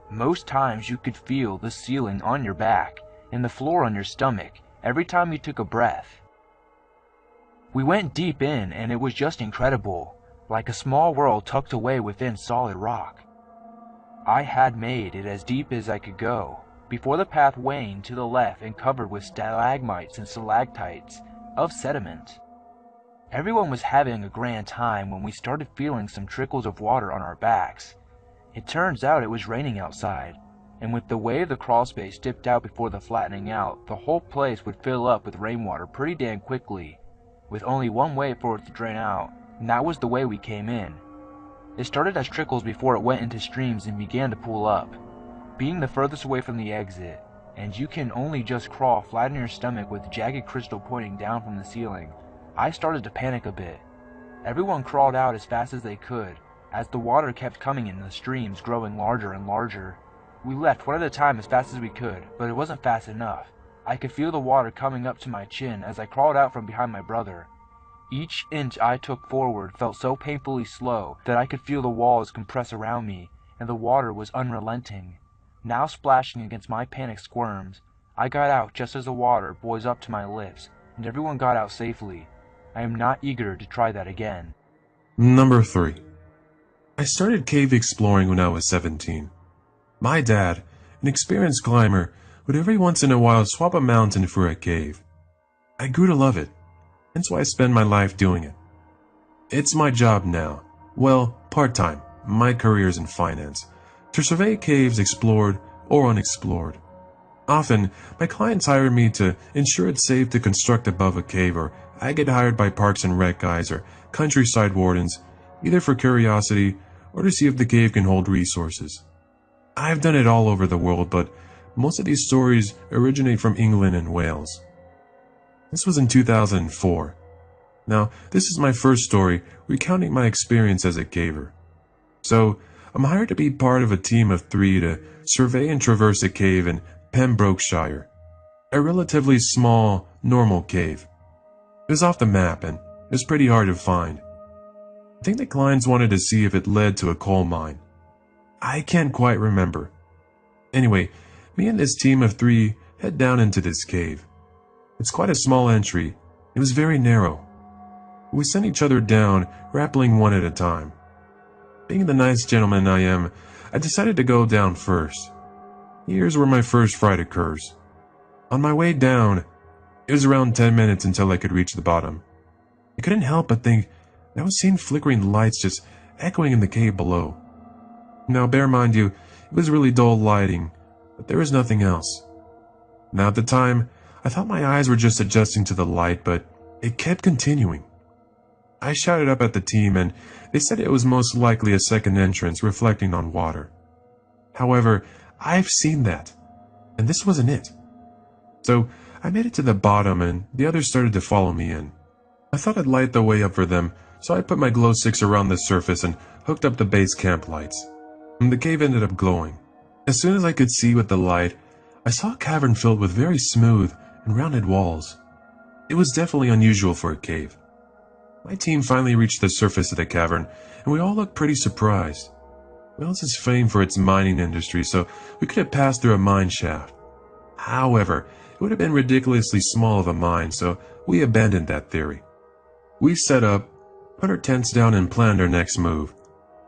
Speaker 4: Most times you could feel the ceiling on your back and the floor on your stomach every time you took a breath. We went deep in, and it was just incredible, like a small world tucked away within solid rock. I had made it as deep as I could go, before the path waned to the left and covered with stalagmites and stalactites of sediment. Everyone was having a grand time when we started feeling some trickles of water on our backs. It turns out it was raining outside, and with the way the crawlspace dipped out before the flattening out, the whole place would fill up with rainwater pretty damn quickly, with only one way for it to drain out, and that was the way we came in. It started as trickles before it went into streams and began to pool up, being the furthest away from the exit, and you can only just crawl flat on your stomach with jagged crystal pointing down from the ceiling. I started to panic a bit. Everyone crawled out as fast as they could, as the water kept coming in, the streams growing larger and larger. We left one at a time as fast as we could, but it wasn't fast enough. I could feel the water coming up to my chin as I crawled out from behind my brother. Each inch I took forward felt so painfully slow that I could feel the walls compress around me, and the water was unrelenting, now splashing against my panicked squirms. I got out just as the water boils up to my lips, and everyone got out safely. I am not eager to try that again.
Speaker 1: Number 3. I started cave exploring when I was 17. My dad, an experienced climber, would every once in a while swap a mountain for a cave. I grew to love it, hence why I spend my life doing it. It's my job now, well, part-time, my career's in finance, to survey caves explored or unexplored. Often, my clients hire me to ensure it's safe to construct above a cave, or I get hired by parks and rec guys or countryside wardens, either for curiosity or to see if the cave can hold resources. I've done it all over the world, but most of these stories originate from England and Wales. This was in 2004. Now, this is my first story recounting my experience as a caver. So, I'm hired to be part of a team of 3 to survey and traverse a cave in Pembrokeshire, a relatively small, normal cave. It was off the map and it was pretty hard to find. I think the clients wanted to see if it led to a coal mine. I can't quite remember. Anyway, me and this team of 3 head down into this cave. It's quite a small entry. It was very narrow. We sent each other down, rappelling one at a time. Being the nice gentleman I am, I decided to go down first. Here's where my first fright occurs. On my way down, it was around 10 minutes until I could reach the bottom. I couldn't help but think that I was seeing flickering lights just echoing in the cave below. Now bear in mind you, it was really dull lighting, but there was nothing else. Now at the time, I thought my eyes were just adjusting to the light, but it kept continuing. I shouted up at the team and they said it was most likely a second entrance reflecting on water. However, I've seen that, and this wasn't it. So I made it to the bottom and the others started to follow me in. I thought I'd light the way up for them, so I put my glow sticks around the surface and hooked up the base camp lights. And the cave ended up glowing. As soon as I could see with the light, I saw a cavern filled with very smooth and rounded walls.
Speaker 2: It was definitely unusual for a cave. My team finally reached the surface of the cavern, and we all looked pretty surprised. Wales is famed for its mining industry, so we could have passed through a mine shaft. However, it would have been ridiculously small of a mine, so we abandoned that theory. We set up, put our tents down, and planned our next move.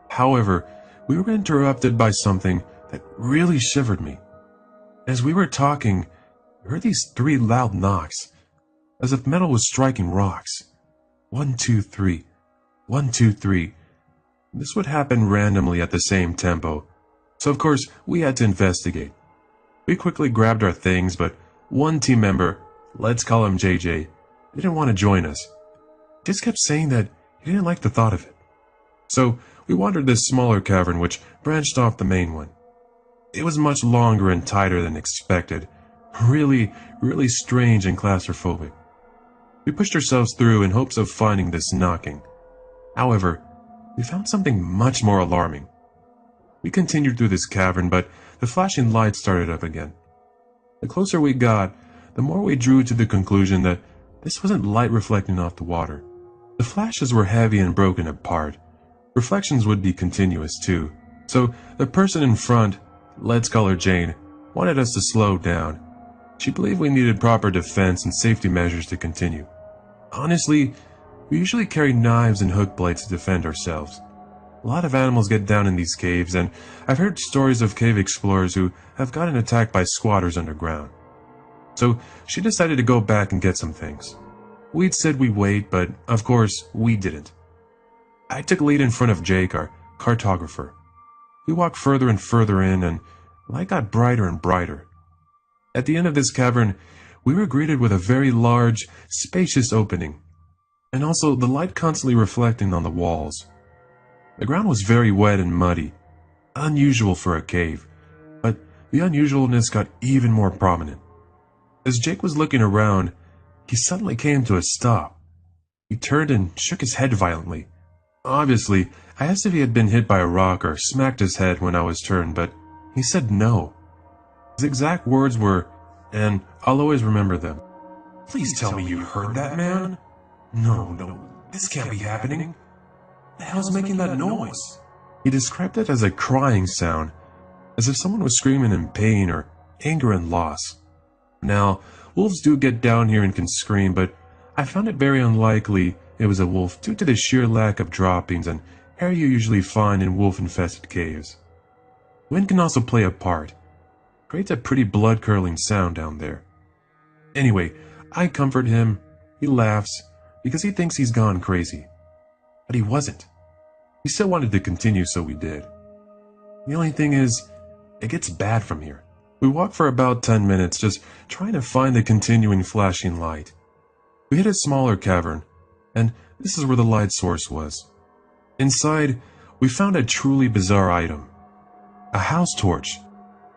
Speaker 2: However, we were interrupted by something that really shivered me. As we were talking, we heard these 3 loud knocks, as if metal was striking rocks. 1, 2, 3. 1, 2, 3. This would happen randomly at the same tempo, so of course we had to investigate. We quickly grabbed our things, but one team member, let's call him JJ, didn't want to join us. He just kept saying that he didn't like the thought of it. So we wandered this smaller cavern which branched off the main one. It was much longer and tighter than expected. Really strange and claustrophobic. We pushed ourselves through in hopes of finding this knocking. However, we found something much more alarming. We continued through this cavern, but the flashing lights started up again. The closer we got, the more we drew to the conclusion that this wasn't light reflecting off the water. The flashes were heavy and broken apart. Reflections would be continuous too, so the person in front, let's call her Jane, wanted us to slow down. She believed we needed proper defense and safety measures to continue. Honestly, we usually carry knives and hook blades to defend ourselves. A lot of animals get down in these caves, and I've heard stories of cave explorers who have gotten attacked by squatters underground. So she decided to go back and get some things. We'd said we'd wait, but of course, we didn't. I took lead in front of Jake, our cartographer. We walked further and further in, and the light got brighter and brighter. At the end of this cavern, we were greeted with a very large, spacious opening, and also the light constantly reflecting on the walls. The ground was very wet and muddy, unusual for a cave, but the unusualness got even more prominent. As Jake was looking around, he suddenly came to a stop. He turned and shook his head violently. Obviously, I asked if he had been hit by a rock or smacked his head when I was turned, but he said no. His exact words were, and I'll always remember them.
Speaker 1: Please tell me you heard that, man? No, this can't be happening. What the hell's making that noise?
Speaker 2: He described it as a crying sound, as if someone was screaming in pain or anger and loss. Now, wolves do get down here and can scream, but I found it very unlikely it was a wolf due to the sheer lack of droppings and hair you usually find in wolf-infested caves. Wind can also play a part. Creates a pretty blood-curdling sound down there. Anyway, I comfort him. He laughs because he thinks he's gone crazy. But he wasn't. He still wanted to continue, so we did. The only thing is, it gets bad from here. We walked for about 10 minutes just trying to find the continuing flashing light. We hit a smaller cavern, and this is where the light source was. Inside, we found a truly bizarre item. A house torch.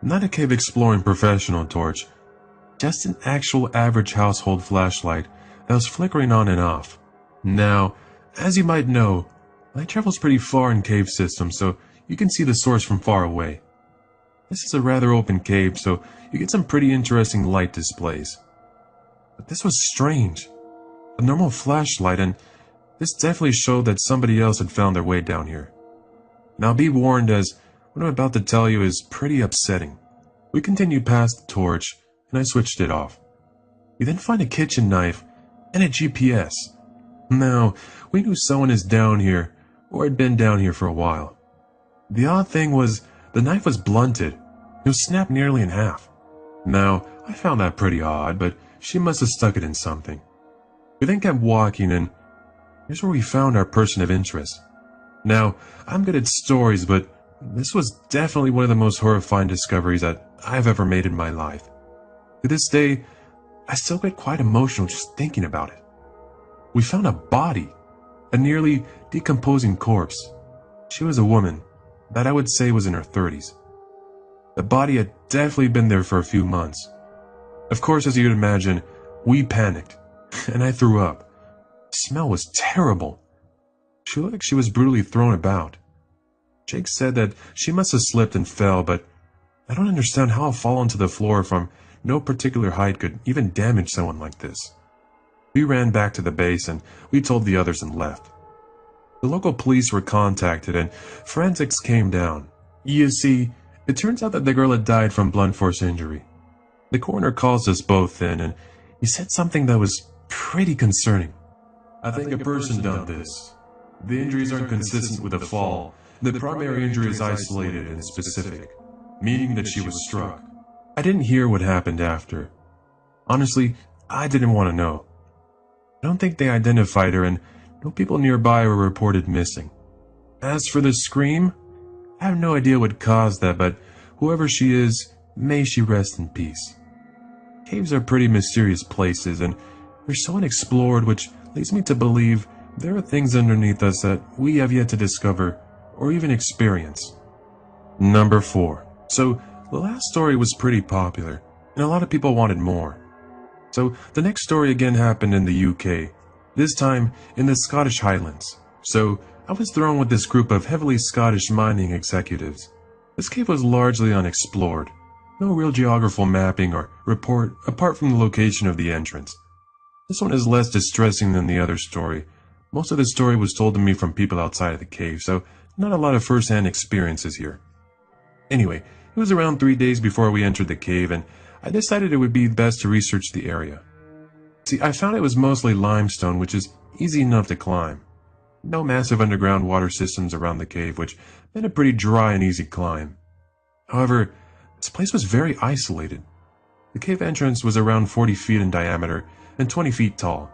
Speaker 2: Not a cave exploring professional torch, just an actual average household flashlight that was flickering on and off. Now, as you might know, light travels pretty far in cave systems, so you can see the source from far away. This is a rather open cave, so you get some pretty interesting light displays. But this was strange. A normal flashlight, and this definitely showed that somebody else had found their way down here. Now be warned, as what I'm about to tell you is pretty upsetting. We continued past the torch, and I switched it off. We then find a kitchen knife and a GPS. Now, we knew someone is down here, or had been down here for a while. The odd thing was, the knife was blunted. It was snapped nearly in half. Now, I found that pretty odd, but she must have stuck it in something. We then kept walking, and here's where we found our person of interest. Now, I'm good at stories, but this was definitely one of the most horrifying discoveries that I've ever made in my life. To this day, I still get quite emotional just thinking about it. We found a body, a nearly decomposing corpse. She was a woman that I would say was in her 30s. The body had definitely been there for a few months. Of course, as you'd imagine, we panicked, and I threw up. The smell was terrible. She looked like she was brutally thrown about. Jake said that she must have slipped and fell, but I don't understand how a fall onto the floor from no particular height could even damage someone like this. We ran back to the base and we told the others and left. The local police were contacted and forensics came down. You see, it turns out that the girl had died from blunt force injury. The coroner calls us both in and he said something that was pretty concerning. I think a person done this. The injuries aren't consistent with a fall. The primary injury is isolated and specific, meaning that she was struck. I didn't hear what happened after. Honestly, I didn't want to know. I don't think they identified her and no people nearby were reported missing. As for the scream, I have no idea what caused that, but whoever she is, may she rest in peace. Caves are pretty mysterious places and they're so unexplored, which leads me to believe there are things underneath us that we have yet to discover or even experience. Number 4. So, the last story was pretty popular, and a lot of people wanted more. So, the next story again happened in the UK, this time in the Scottish Highlands. So, I was thrown with this group of heavily Scottish mining executives. This cave was largely unexplored. No real geographical mapping or report apart from the location of the entrance. This one is less distressing than the other story. Most of the story was told to me from people outside of the cave, so not a lot of first-hand experiences here. Anyway, it was around 3 days before we entered the cave, and I decided it would be best to research the area. See, I found it was mostly limestone, which is easy enough to climb. No massive underground water systems around the cave, which meant a pretty dry and easy climb. However, this place was very isolated. The cave entrance was around 40 feet in diameter and 20 feet tall.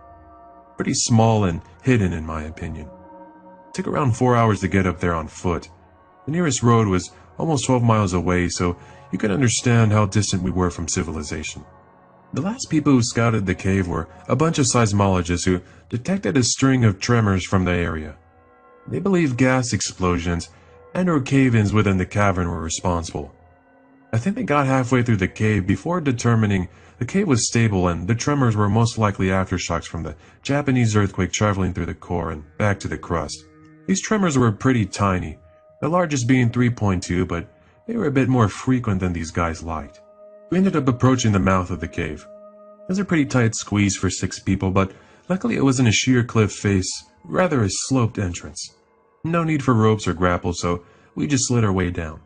Speaker 2: Pretty small and hidden in my opinion. It took around 4 hours to get up there on foot. The nearest road was almost 12 miles away, so you can understand how distant we were from civilization. The last people who scouted the cave were a bunch of seismologists who detected a string of tremors from the area. They believe gas explosions and/or cave-ins within the cavern were responsible. I think they got halfway through the cave before determining the cave was stable and the tremors were most likely aftershocks from the Japanese earthquake traveling through the core and back to the crust. These tremors were pretty tiny, the largest being 3.2, but they were a bit more frequent than these guys liked. We ended up approaching the mouth of the cave. It was a pretty tight squeeze for 6 people, but luckily it wasn't a sheer cliff face, rather a sloped entrance. No need for ropes or grapples, so we just slid our way down.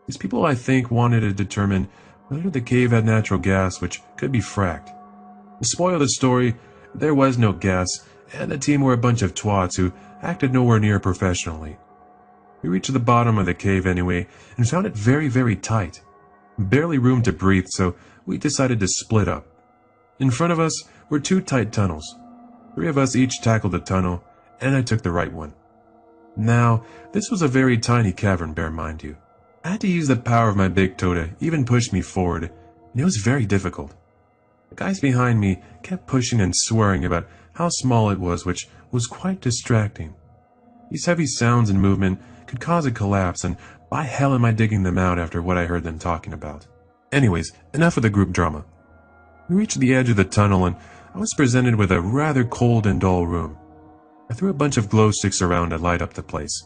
Speaker 2: These people, I think, wanted to determine whether the cave had natural gas, which could be fracked. To spoil the story, there was no gas, and the team were a bunch of twats who acted nowhere near professionally. We reached the bottom of the cave anyway, and found it very, very tight. Barely room to breathe, so we decided to split up. In front of us were 2 tight tunnels. 3 of us each tackled a tunnel, and I took the right one. Now, this was a very tiny cavern, bear mind you. I had to use the power of my big toe to even push me forward, and it was very difficult. The guys behind me kept pushing and swearing about how small it was, which was quite distracting. These heavy sounds and movement could cause a collapse, and why hell am I digging them out after what I heard them talking about? Anyways, enough of the group drama. We reached the edge of the tunnel, and I was presented with a rather cold and dull room. I threw a bunch of glow sticks around to light up the place.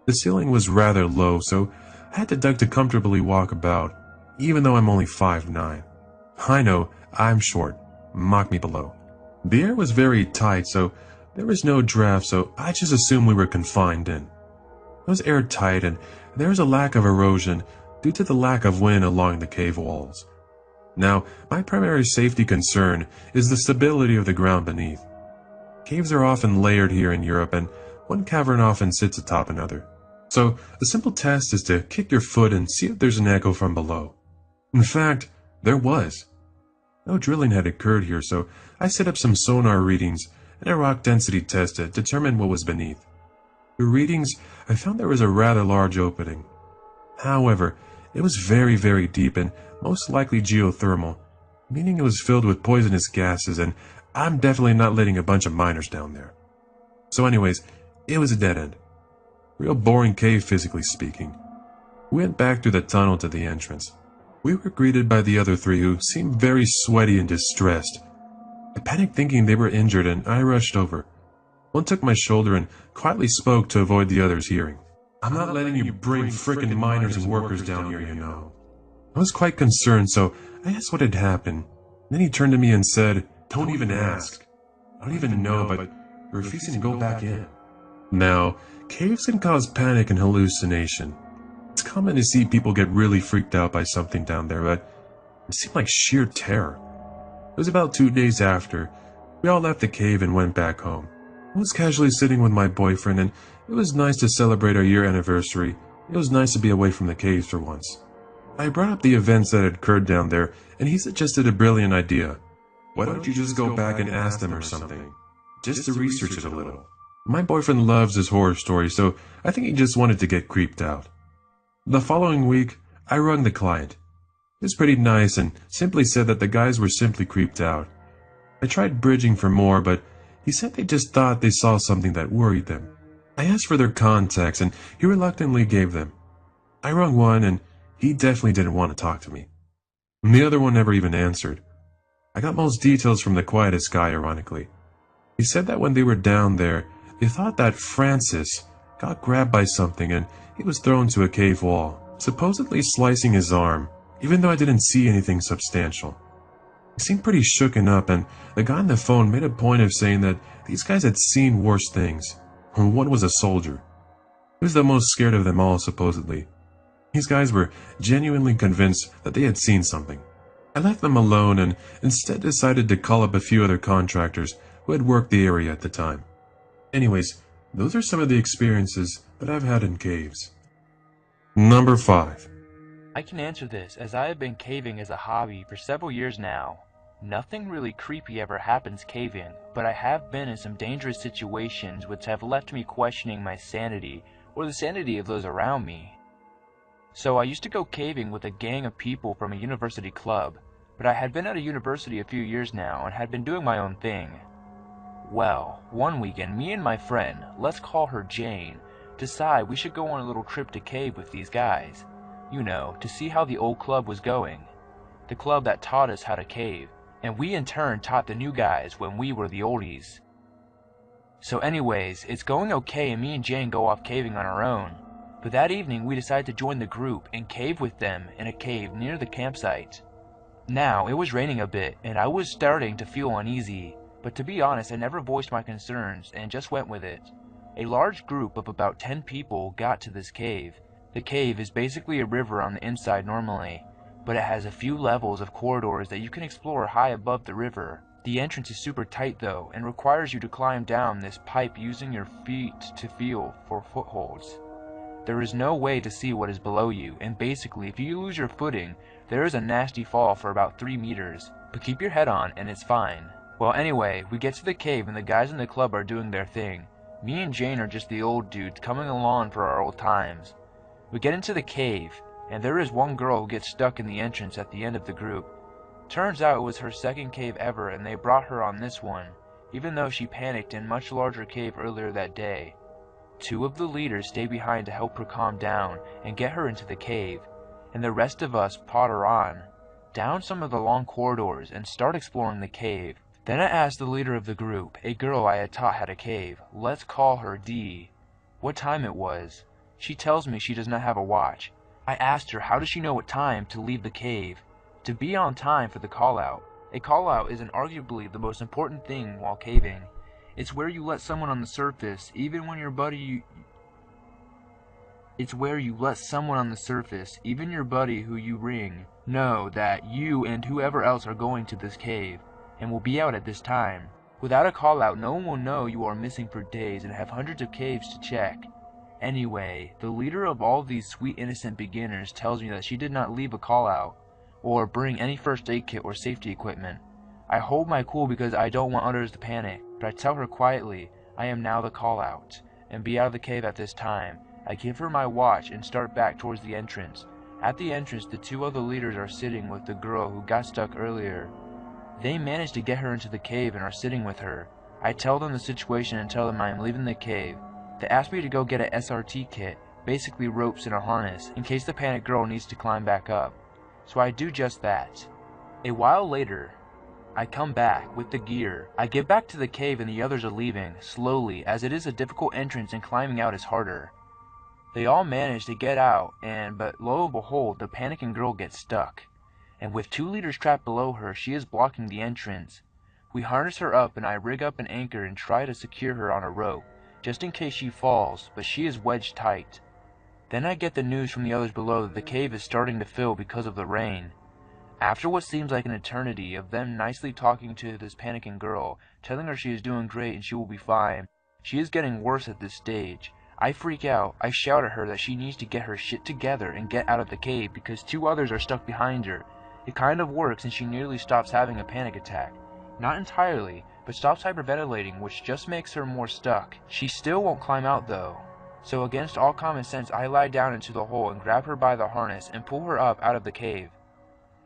Speaker 2: The ceiling was rather low, so I had to duck to comfortably walk about, even though I'm only 5'9". I know, I'm short. Mock me below. The air was very tight, so there was no draft, so I just assumed we were confined in. It was airtight, and there was a lack of erosion due to the lack of wind along the cave walls. Now, my primary safety concern is the stability of the ground beneath. Caves are often layered here in Europe, and one cavern often sits atop another. So, a simple test is to kick your foot and see if there's an echo from below. In fact, there was. No drilling had occurred here, so I set up some sonar readings and a rock density test to determine what was beneath. Through readings, I found there was a rather large opening. However, it was very, very deep and most likely geothermal, meaning it was filled with poisonous gases, and I'm definitely not letting a bunch of miners down there. So anyways, it was a dead end. Real boring cave, physically speaking. We went back through the tunnel to the entrance. We were greeted by the other 3 who seemed very sweaty and distressed. I panicked thinking they were injured, and I rushed over. One took my shoulder and quietly spoke to avoid the others hearing. I'm not letting you bring frickin' miners and workers down here, you know. I was quite concerned, so I asked what had happened. Then he turned to me and said, "Don't even ask."
Speaker 1: I don't even know, but refusing to go back in. Now, caves can cause panic and hallucination. It's common to see people get really freaked out by something down there, but it seemed like sheer terror. It was about 2 days after. We all left the cave and went back home. I was casually sitting with my boyfriend, and it was nice to celebrate our year anniversary. It was nice to be away from the caves for once. I brought up the events that had occurred down there, and he suggested a brilliant idea. Why don't you just go back and ask them or something? Just to research it a little. My boyfriend loves his horror stories, so I think he just wanted to get creeped out. The following week, I rung the client. He was pretty nice and simply said that the guys were simply creeped out. I tried bridging for more, but he said they just thought they saw something that worried them. I asked for their contacts, and he reluctantly gave them. I rung one, and he definitely didn't want to talk to me. And the other one never even answered. I got most details from the quietest guy, ironically. He said that when they were down there, they thought that Francis got grabbed by something and he was thrown to a cave wall, supposedly slicing his arm, even though I didn't see anything substantial. He seemed pretty shooken up, and the guy on the phone made a point of saying that these guys had seen worse things. One was a soldier. He was the most scared of them all, supposedly. These guys were genuinely convinced that they had seen something. I left them alone and instead decided to call up a few other contractors who had worked the area at the time. Anyways, those are some of the experiences that I've had in caves. Number 5.
Speaker 4: I can answer this, as I have been caving as a hobby for several years now. Nothing really creepy ever happens caving, but I have been in some dangerous situations which have left me questioning my sanity, or the sanity of those around me. So I used to go caving with a gang of people from a university club, but I had been at a university a few years now and had been doing my own thing. Well, one weekend, me and my friend, let's call her Jane, decide we should go on a little trip to cave with these guys. You know, to see how the old club was going. The club that taught us how to cave, and we in turn taught the new guys when we were the oldies. So anyways, it's going okay and me and Jane go off caving on our own. But that evening we decided to join the group and cave with them in a cave near the campsite. Now, it was raining a bit and I was starting to feel uneasy, but to be honest I never voiced my concerns and just went with it. A large group of about 10 people got to this cave. The cave is basically a river on the inside normally, but it has a few levels of corridors that you can explore high above the river. The entrance is super tight though, and requires you to climb down this pipe using your feet to feel for footholds. There is no way to see what is below you, and basically if you lose your footing, there is a nasty fall for about 3 meters, but keep your head on and it's fine. Well anyway, we get to the cave and the guys in the club are doing their thing. Me and Jane are just the old dudes coming along for our old times. We get into the cave, and there is one girl who gets stuck in the entrance at the end of the group. Turns out it was her second cave ever and they brought her on this one, even though she panicked in a much larger cave earlier that day. 2 of the leaders stay behind to help her calm down and get her into the cave, and the rest of us potter on, down some of the long corridors and start exploring the cave. Then I asked the leader of the group, a girl I had taught how to cave, let's call her D, what time it was. She tells me she does not have a watch. I asked her how does she know what time to leave the cave, to be on time for the call-out. A call-out is arguably the most important thing while caving. It's where you let someone on the surface, even when your buddy your buddy who you ring, know that you and whoever else are going to this cave, and will be out at this time. Without a call-out, no one will know you are missing for days and have hundreds of caves to check. Anyway, the leader of all these sweet innocent beginners tells me that she did not leave a call-out, or bring any first aid kit or safety equipment. I hold my cool because I don't want others to panic, but I tell her quietly, I am now the call-out, and be out of the cave at this time. I give her my watch and start back towards the entrance. At the entrance, the 2 other leaders are sitting with the girl who got stuck earlier. They managed to get her into the cave and are sitting with her. I tell them the situation and tell them I am leaving the cave. They asked me to go get a SRT kit, basically ropes and a harness, in case the panicked girl needs to climb back up. So I do just that. A while later, I come back with the gear. I get back to the cave and the others are leaving, slowly, as it is a difficult entrance and climbing out is harder. They all manage to get out, but lo and behold, the panicking girl gets stuck. And with 2 leaders trapped below her, she is blocking the entrance. We harness her up and I rig up an anchor and try to secure her on a rope, just in case she falls, but she is wedged tight. Then I get the news from the others below that the cave is starting to fill because of the rain. After what seems like an eternity of them nicely talking to this panicking girl, telling her she is doing great and she will be fine, she is getting worse at this stage. I freak out. I shout at her that she needs to get her shit together and get out of the cave because 2 others are stuck behind her. It kind of works and she nearly stops having a panic attack. Not entirely, but stops hyperventilating, which just makes her more stuck. She still won't climb out though. So against all common sense, I lie down into the hole and grab her by the harness and pull her up out of the cave.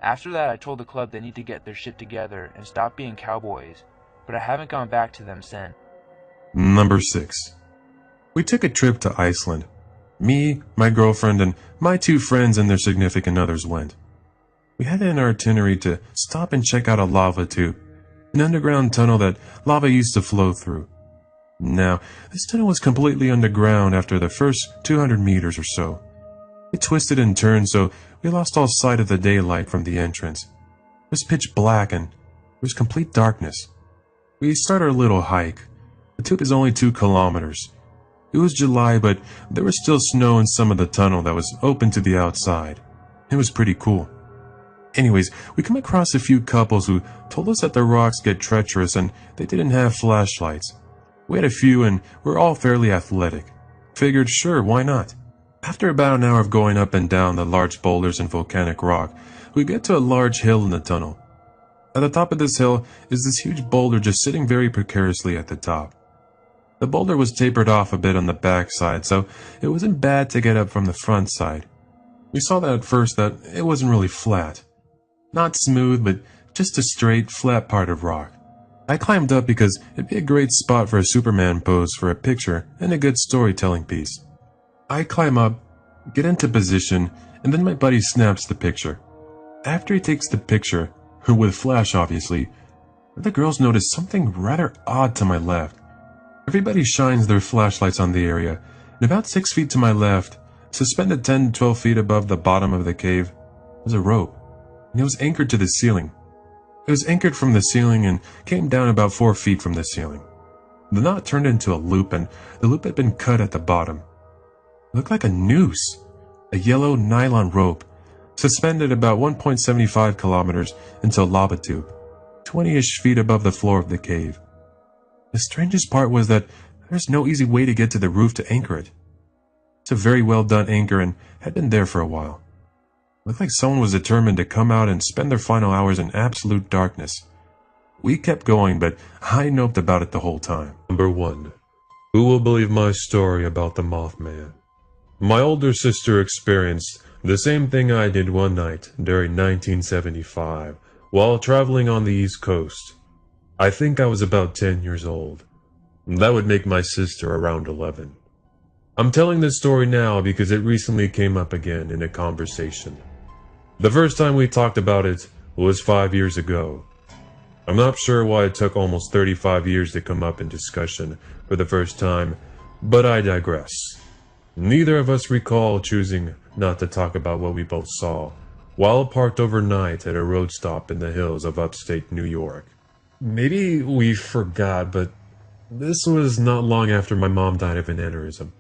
Speaker 4: After that, I told the club they need to get their shit together and stop being cowboys, but I haven't gone back to them since.
Speaker 1: Number 6. We took a trip to Iceland. Me, my girlfriend, and my 2 friends and their significant others went. We had it in our itinerary to stop and check out a lava tube, an underground tunnel that lava used to flow through. Now, this tunnel was completely underground after the first 200 meters or so. It twisted and turned, so we lost all sight of the daylight from the entrance. It was pitch black and there was complete darkness. We started our little hike. The tube is only 2 kilometers. It was July, but there was still snow in some of the tunnel that was open to the outside. It was pretty cool. Anyways, we come across a few couples who told us that the rocks get treacherous and they didn't have flashlights. We had a few and we're all fairly athletic. Figured, sure, why not? After about an hour of going up and down the large boulders and volcanic rock, we get to a large hill in the tunnel. At the top of this hill is this huge boulder just sitting very precariously at the top. The boulder was tapered off a bit on the back side, so it wasn't bad to get up from the front side. We saw that at first that it wasn't really flat. Not smooth, but just a straight, flat part of rock. I climbed up because it'd be a great spot for a Superman pose for a picture and a good storytelling piece. I climb up, get into position, and then my buddy snaps the picture. After he takes the picture, with flash obviously, the girls notice something rather odd to my left. Everybody shines their flashlights on the area, and about 6 feet to my left, suspended 10 to 12 feet above the bottom of the cave, was a rope, and it was anchored to the ceiling. It was anchored from the ceiling and came down about 4 feet from the ceiling. The knot turned into a loop, and the loop had been cut at the bottom. It looked like a noose, a yellow nylon rope, suspended about 1.75 kilometers into a lava tube, 20-ish feet above the floor of the cave. The strangest part was that there's no easy way to get to the roof to anchor it. It's a very well done anchor and had been there for a while. It looked like someone was determined to come out and spend their final hours in absolute darkness. We kept going, but I noped about it the whole time.
Speaker 2: Number 1. Who will believe my story about the Mothman? My older sister experienced the same thing I did one night during 1975 while traveling on the East Coast. I think I was about 10 years old. That would make my sister around 11. I'm telling this story now because it recently came up again in a conversation. The first time we talked about it was 5 years ago. I'm not sure why it took almost 35 years to come up in discussion for the first time, but I digress. Neither of us recall choosing not to talk about what we both saw while parked overnight at a road stop in the hills of upstate New York. Maybe we forgot, but this was not long after my mom died of an aneurysm.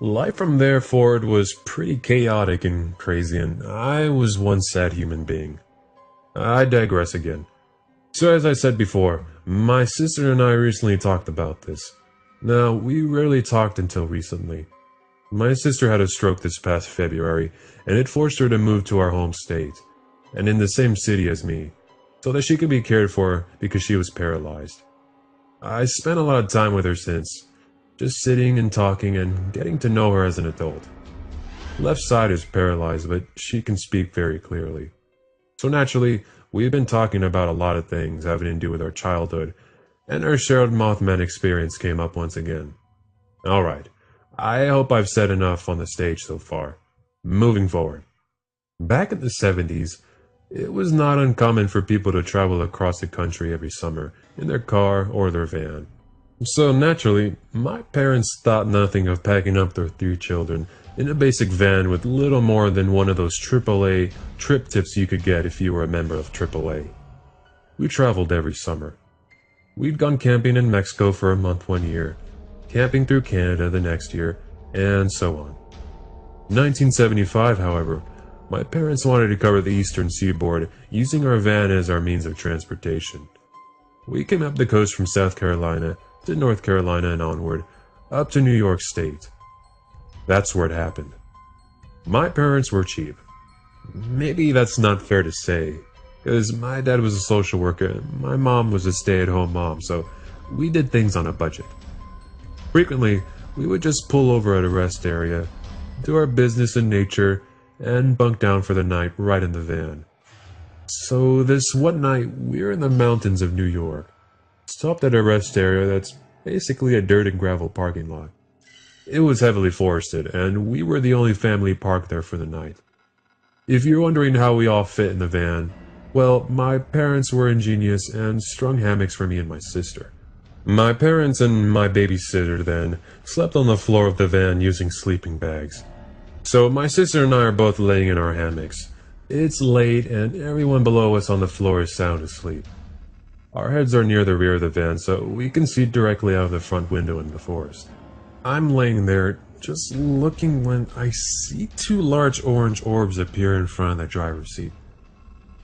Speaker 2: Life from there forward was pretty chaotic and crazy, and I was one sad human being. I digress again. So as I said before, my sister and I recently talked about this. Now, we rarely talked until recently. My sister had a stroke this past February, and it forced her to move to our home state, and in the same city as me, so that she could be cared for because she was paralyzed. I spent a lot of time with her since, just sitting and talking and getting to know her as an adult. Left side is paralyzed, but she can speak very clearly. So naturally, we've been talking about a lot of things having to do with our childhood, and our shared Mothman experience came up once again. Alright, I hope I've said enough on the stage so far. Moving forward. Back in the 70s, it was not uncommon for people to travel across the country every summer in their car or their van. So naturally, my parents thought nothing of packing up their 3 children in a basic van with little more than one of those AAA trip tips you could get if you were a member of AAA. We traveled every summer. We'd gone camping in Mexico for a month one year, camping through Canada the next year, and so on. 1975, however, my parents wanted to cover the eastern seaboard using our van as our means of transportation. We came up the coast from South Carolina to North Carolina and onward, up to New York State. That's where it happened. My parents were cheap. Maybe that's not fair to say, because my dad was a social worker and my mom was a stay-at-home mom, so we did things on a budget. Frequently, we would just pull over at a rest area, do our business in nature, and bunk down for the night right in the van. So this one night, we were in the mountains of New York, stopped at a rest area that's basically a dirt and gravel parking lot. It was heavily forested, and we were the only family parked there for the night. If you're wondering how we all fit in the van, well, my parents were ingenious and strung hammocks for me and my sister. My parents and my babysitter then slept on the floor of the van using sleeping bags. So my sister and I are both laying in our hammocks. It's late and everyone below us on the floor is sound asleep. Our heads are near the rear of the van so we can see directly out of the front window in the forest. I'm laying there just looking when I see two large orange orbs appear in front of the driver's seat.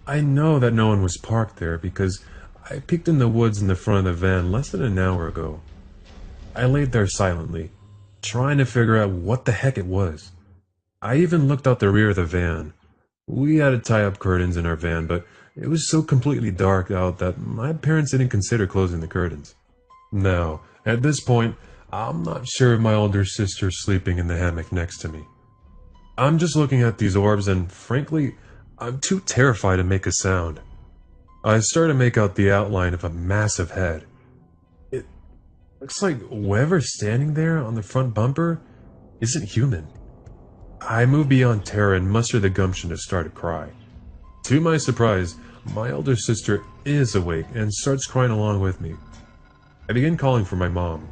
Speaker 2: I know that no one was parked there because I peeked in the woods in the front of the van less than an hour ago. I laid there silently, trying to figure out what the heck it was. I even looked out the rear of the van. We had to tie up curtains in our van, but it was so completely dark out that my parents didn't consider closing the curtains. Now, at this point, I'm not sure if my older sister's sleeping in the hammock next to me. I'm just looking at these orbs and, frankly, I'm too terrified to make a sound. I start to make out the outline of a massive head. It looks like whoever's standing there on the front bumper isn't human. I move beyond terror and muster the gumption to start a cry. To my surprise, my older sister is awake and starts crying along with me. I begin calling for my mom.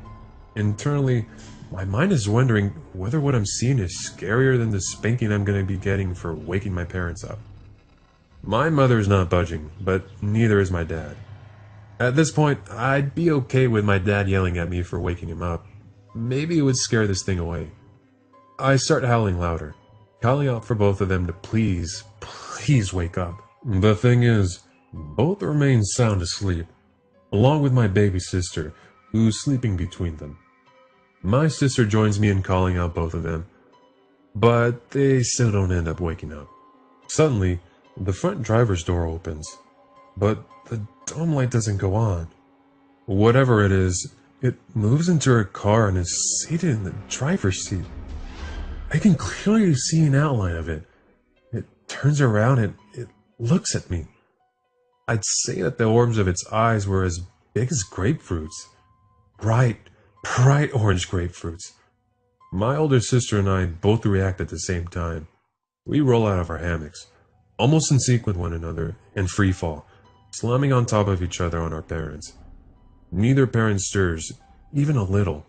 Speaker 2: Internally, my mind is wondering whether what I'm seeing is scarier than the spanking I'm going to be getting for waking my parents up. My mother is not budging, but neither is my dad. At this point, I'd be okay with my dad yelling at me for waking him up. Maybe it would scare this thing away. I start howling louder, calling out for both of them to please wake up. The thing is, both remain sound asleep, along with my baby sister, who's sleeping between them. My sister joins me in calling out both of them, but they still don't end up waking up. Suddenly, the front driver's door opens, but the dome light doesn't go on. Whatever it is, it moves into her car and is seated in the driver's seat. I can clearly see an outline of it. It turns around and it looks at me. I'd say that the orbs of its eyes were as big as grapefruits. Bright orange grapefruits. My older sister and I both react at the same time. We roll out of our hammocks, almost in sync with one another, in free fall, slamming on top of each other on our parents. Neither parent stirs, even a little,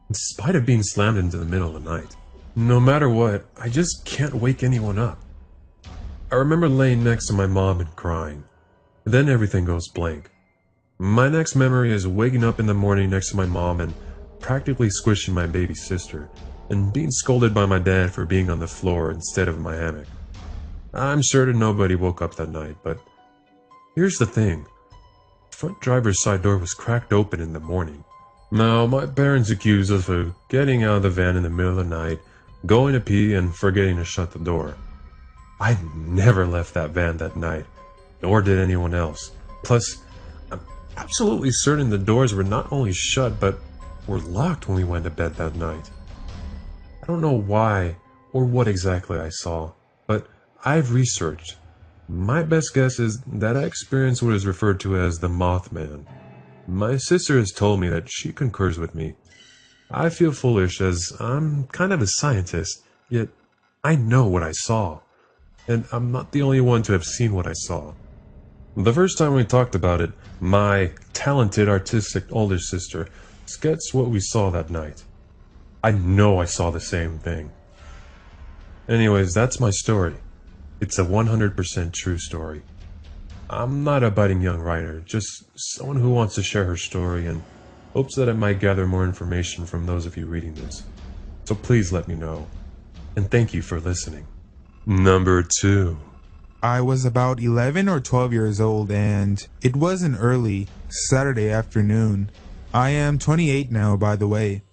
Speaker 2: in spite of being slammed into the middle of the night. No matter what, I just can't wake anyone up. I remember laying next to my mom and crying. Then everything goes blank. My next memory is waking up in the morning next to my mom and practically squishing my baby sister, and being scolded by my dad for being on the floor instead of my hammock. I'm certain nobody woke up that night, but here's the thing. The front driver's side door was cracked open in the morning. Now, my parents accused us of getting out of the van in the middle of the night, going to pee, and forgetting to shut the door. I never left that van that night, nor did anyone else. Plus, I'm absolutely certain the doors were not only shut, but were locked when we went to bed that night. I don't know why or what exactly I saw, but I've researched. My best guess is that I experienced what is referred to as the Mothman. My sister has told me that she concurs with me. I feel foolish as I'm kind of a scientist, yet I know what I saw. And I'm not the only one to have seen what I saw. The first time we talked about it, my talented artistic older sister sketched what we saw that night. I know I saw the same thing. Anyways, that's my story. It's a 100% true story.
Speaker 1: I'm not a budding young writer, just someone who wants to share her story and hopes that it might gather more information from those of you reading this. So please let me know. And thank you for listening. Number 2.
Speaker 5: I was about 11 or 12 years old, and it was an early Saturday afternoon. I am 28 now, by the way.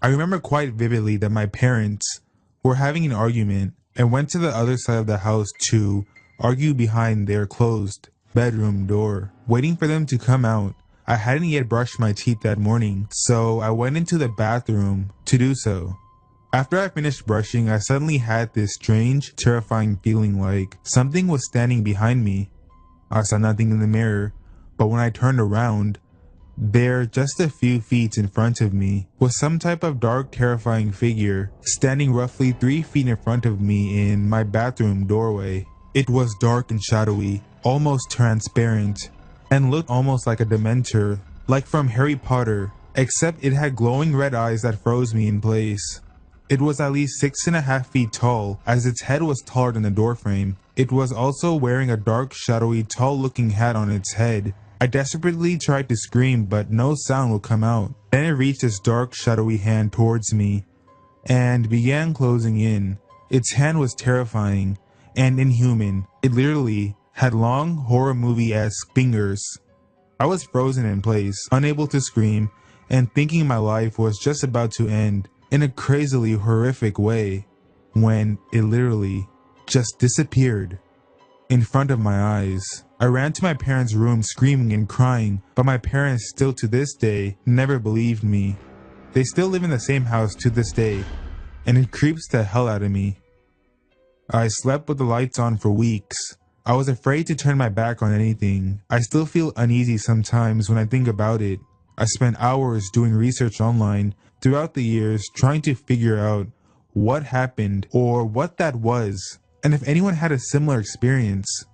Speaker 5: I remember quite vividly that my parents were having an argument and went to the other side of the house to argue behind their closed bedroom door, waiting for them to come out. I hadn't yet brushed my teeth that morning, so I went into the bathroom to do so. After I finished brushing, I suddenly had this strange, terrifying feeling like something was standing behind me. I saw nothing in the mirror, but when I turned around, there, just a few feet in front of me, was some type of dark, terrifying figure standing roughly 3 feet in front of me in my bathroom doorway. It was dark and shadowy, almost transparent, and looked almost like a Dementor, like from Harry Potter, except it had glowing red eyes that froze me in place. It was at least 6.5 feet tall, as its head was taller than the doorframe. It was also wearing a dark, shadowy, tall-looking hat on its head. I desperately tried to scream, but no sound would come out. Then it reached its dark, shadowy hand towards me and began closing in. Its hand was terrifying and inhuman. It literally had long, horror movie-esque fingers. I was frozen in place, unable to scream, and thinking my life was just about to end in a crazily horrific way, when it literally just disappeared in front of my eyes. I ran to my parents' room screaming and crying, but my parents still to this day never believed me. They still live in the same house to this day, and it creeps the hell out of me. I slept with the lights on for weeks. I was afraid to turn my back on anything. I still feel uneasy sometimes when I think about it. I spent hours doing research online throughout the years trying to figure out what happened or what that was, and if anyone had a similar experience.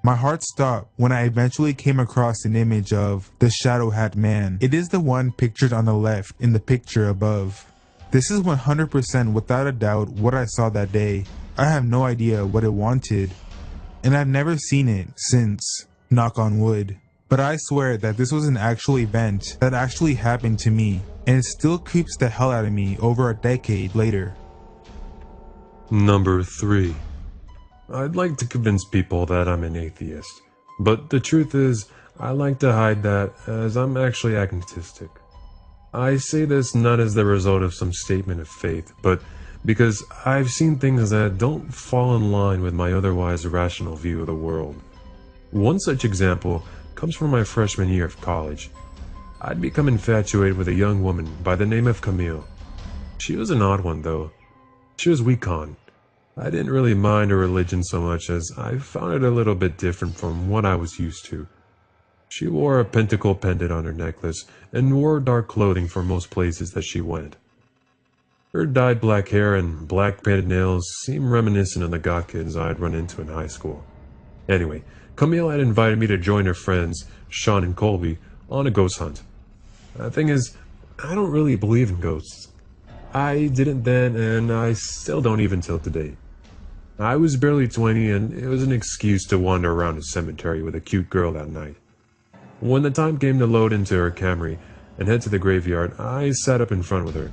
Speaker 5: My heart stopped when I eventually came across an image of the Shadow Hat Man. It is the one pictured on the left in the picture above. This is 100% without a doubt what I saw that day. I have no idea what it wanted, and I've never seen it since, knock on wood. But I swear that this was an actual event that actually happened to me, and it still creeps the hell out of me over a decade later.
Speaker 1: Number 3. I'd like to convince people that I'm an atheist, but the truth is, I like to hide that as I'm actually agnostic. I say this not as the result of some statement of faith, but because I've seen things that don't fall in line with my otherwise rational view of the world. One such example comes from my freshman year of college. I'd become infatuated with a young woman by the name of Camille. She was an odd one though. She was Wiccan. I didn't really mind her religion so much as I found it a little bit different from what I was used to. She wore a pentacle pendant on her necklace and wore dark clothing for most places that she went. Her dyed black hair and black painted nails seemed reminiscent of the goth kids I'd run into in high school. Anyway, Camille had invited me to join her friends, Sean and Colby, on a ghost hunt. The thing is, I don't really believe in ghosts. I didn't then, and I still don't even till today. I was barely 20, and it was an excuse to wander around a cemetery with a cute girl that night. When the time came to load into her Camry and head to the graveyard, I sat up in front with her.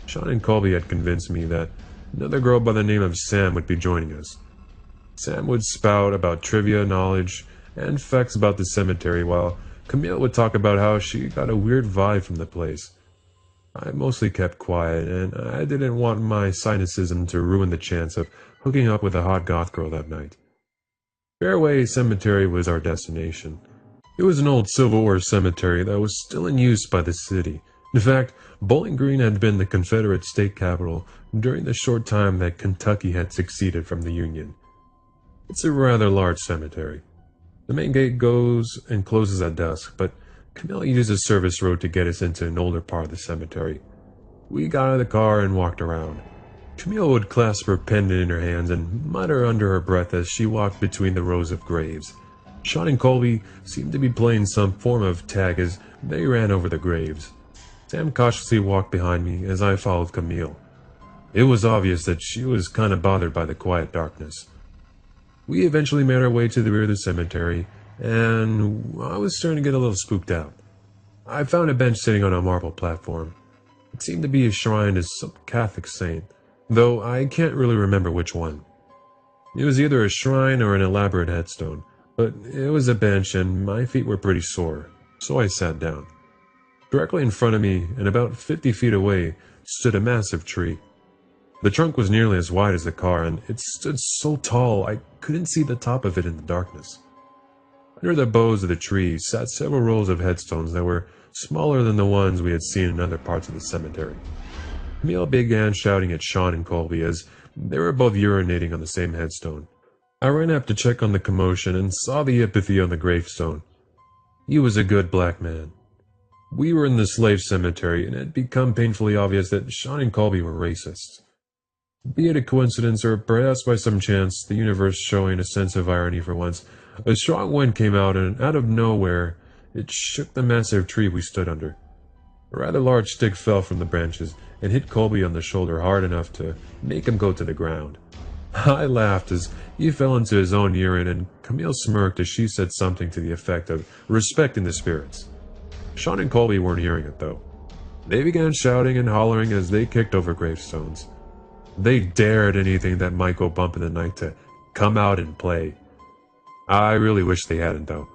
Speaker 1: Sean and Colby had convinced me that another girl by the name of Sam would be joining us. Sam would spout about trivia knowledge and facts about the cemetery, while Camille would talk about how she got a weird vibe from the place. I mostly kept quiet, and I didn't want my cynicism to ruin the chance of hooking up with a hot goth girl that night. Fairway Cemetery was our destination. It was an old Civil War cemetery that was still in use by the city. In fact, Bowling Green had been the Confederate state capital during the short time that Kentucky had seceded from the Union. It's a rather large cemetery. The main gate goes and closes at dusk, but Camille used a service road to get us into an older part of the cemetery. We got out of the car and walked around. Camille would clasp her pendant in her hands and mutter under her breath as she walked between the rows of graves. Sean and Colby seemed to be playing some form of tag as they ran over the graves. Sam cautiously walked behind me as I followed Camille. It was obvious that she was kind of bothered by the quiet darkness. We eventually made our way to the rear of the cemetery,
Speaker 2: and I was starting to get a little spooked out. I found a bench sitting on a marble platform. It seemed to be a shrine to some Catholic saint, though I can't really remember which one. It was either a shrine or an elaborate headstone, but it was a bench and my feet were pretty sore, so I sat down. Directly in front of me, and about 50 feet away, stood a massive tree. The trunk was nearly as wide as the car, and it stood so tall I couldn't see the top of it in the darkness. Under the boughs of the tree sat several rows of headstones that were smaller than the ones we had seen in other parts of the cemetery. Camille began shouting at Sean and Colby as they were both urinating on the same headstone. I ran up to check on the commotion and saw the empathy on the gravestone. He was a good black man. We were in the slave cemetery, and it had become painfully obvious that Sean and Colby were racists. Be it a coincidence, or perhaps by some chance, the universe showing a sense of irony for once, a strong wind came out, and out of nowhere, it shook the massive tree we stood under. A rather large stick fell from the branches and hit Colby on the shoulder hard enough to make him go to the ground. I laughed as he fell into his own urine, and Camille smirked as she said something to the effect of respecting the spirits. Sean and Colby weren't hearing it, though. They began shouting and hollering as they kicked over gravestones. They dared anything that might go bump in the night to come out and play. I really wish they hadn't, though.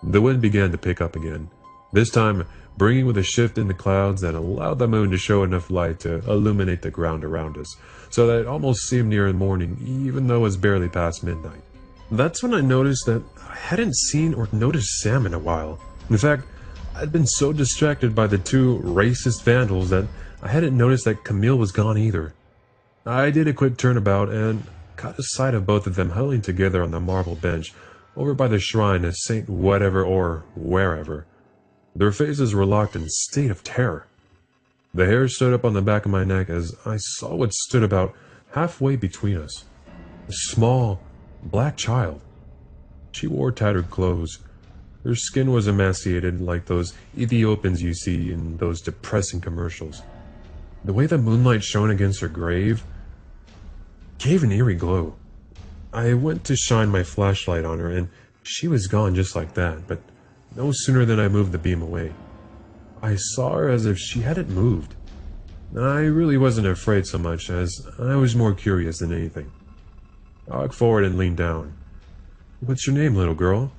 Speaker 2: The wind began to pick up again, this time bringing with a shift in the clouds that allowed the moon to show enough light to illuminate the ground around us, so that it almost seemed near morning, even though it was barely past midnight. That's when I noticed that I hadn't seen or noticed Sam in a while. In fact, I'd been so distracted by the two racist vandals that I hadn't noticed that Camille was gone either. I did a quick turnabout and caught a sight of both of them huddling together on the marble bench over by the shrine of Saint whatever or wherever. Their faces were locked in a state of terror. The hair stood up on the back of my neck as I saw what stood about halfway between us. A small, black child. She wore tattered clothes. Her skin was emaciated like those Ethiopians you see in those depressing commercials. The way the moonlight shone against her grave gave an eerie glow. I went to shine my flashlight on her, and she was gone just like that, but no sooner than I moved the beam away. I saw her as if she hadn't moved. I really wasn't afraid so much as I was more curious than anything. I walked forward and leaned down. "What's your name, little girl?"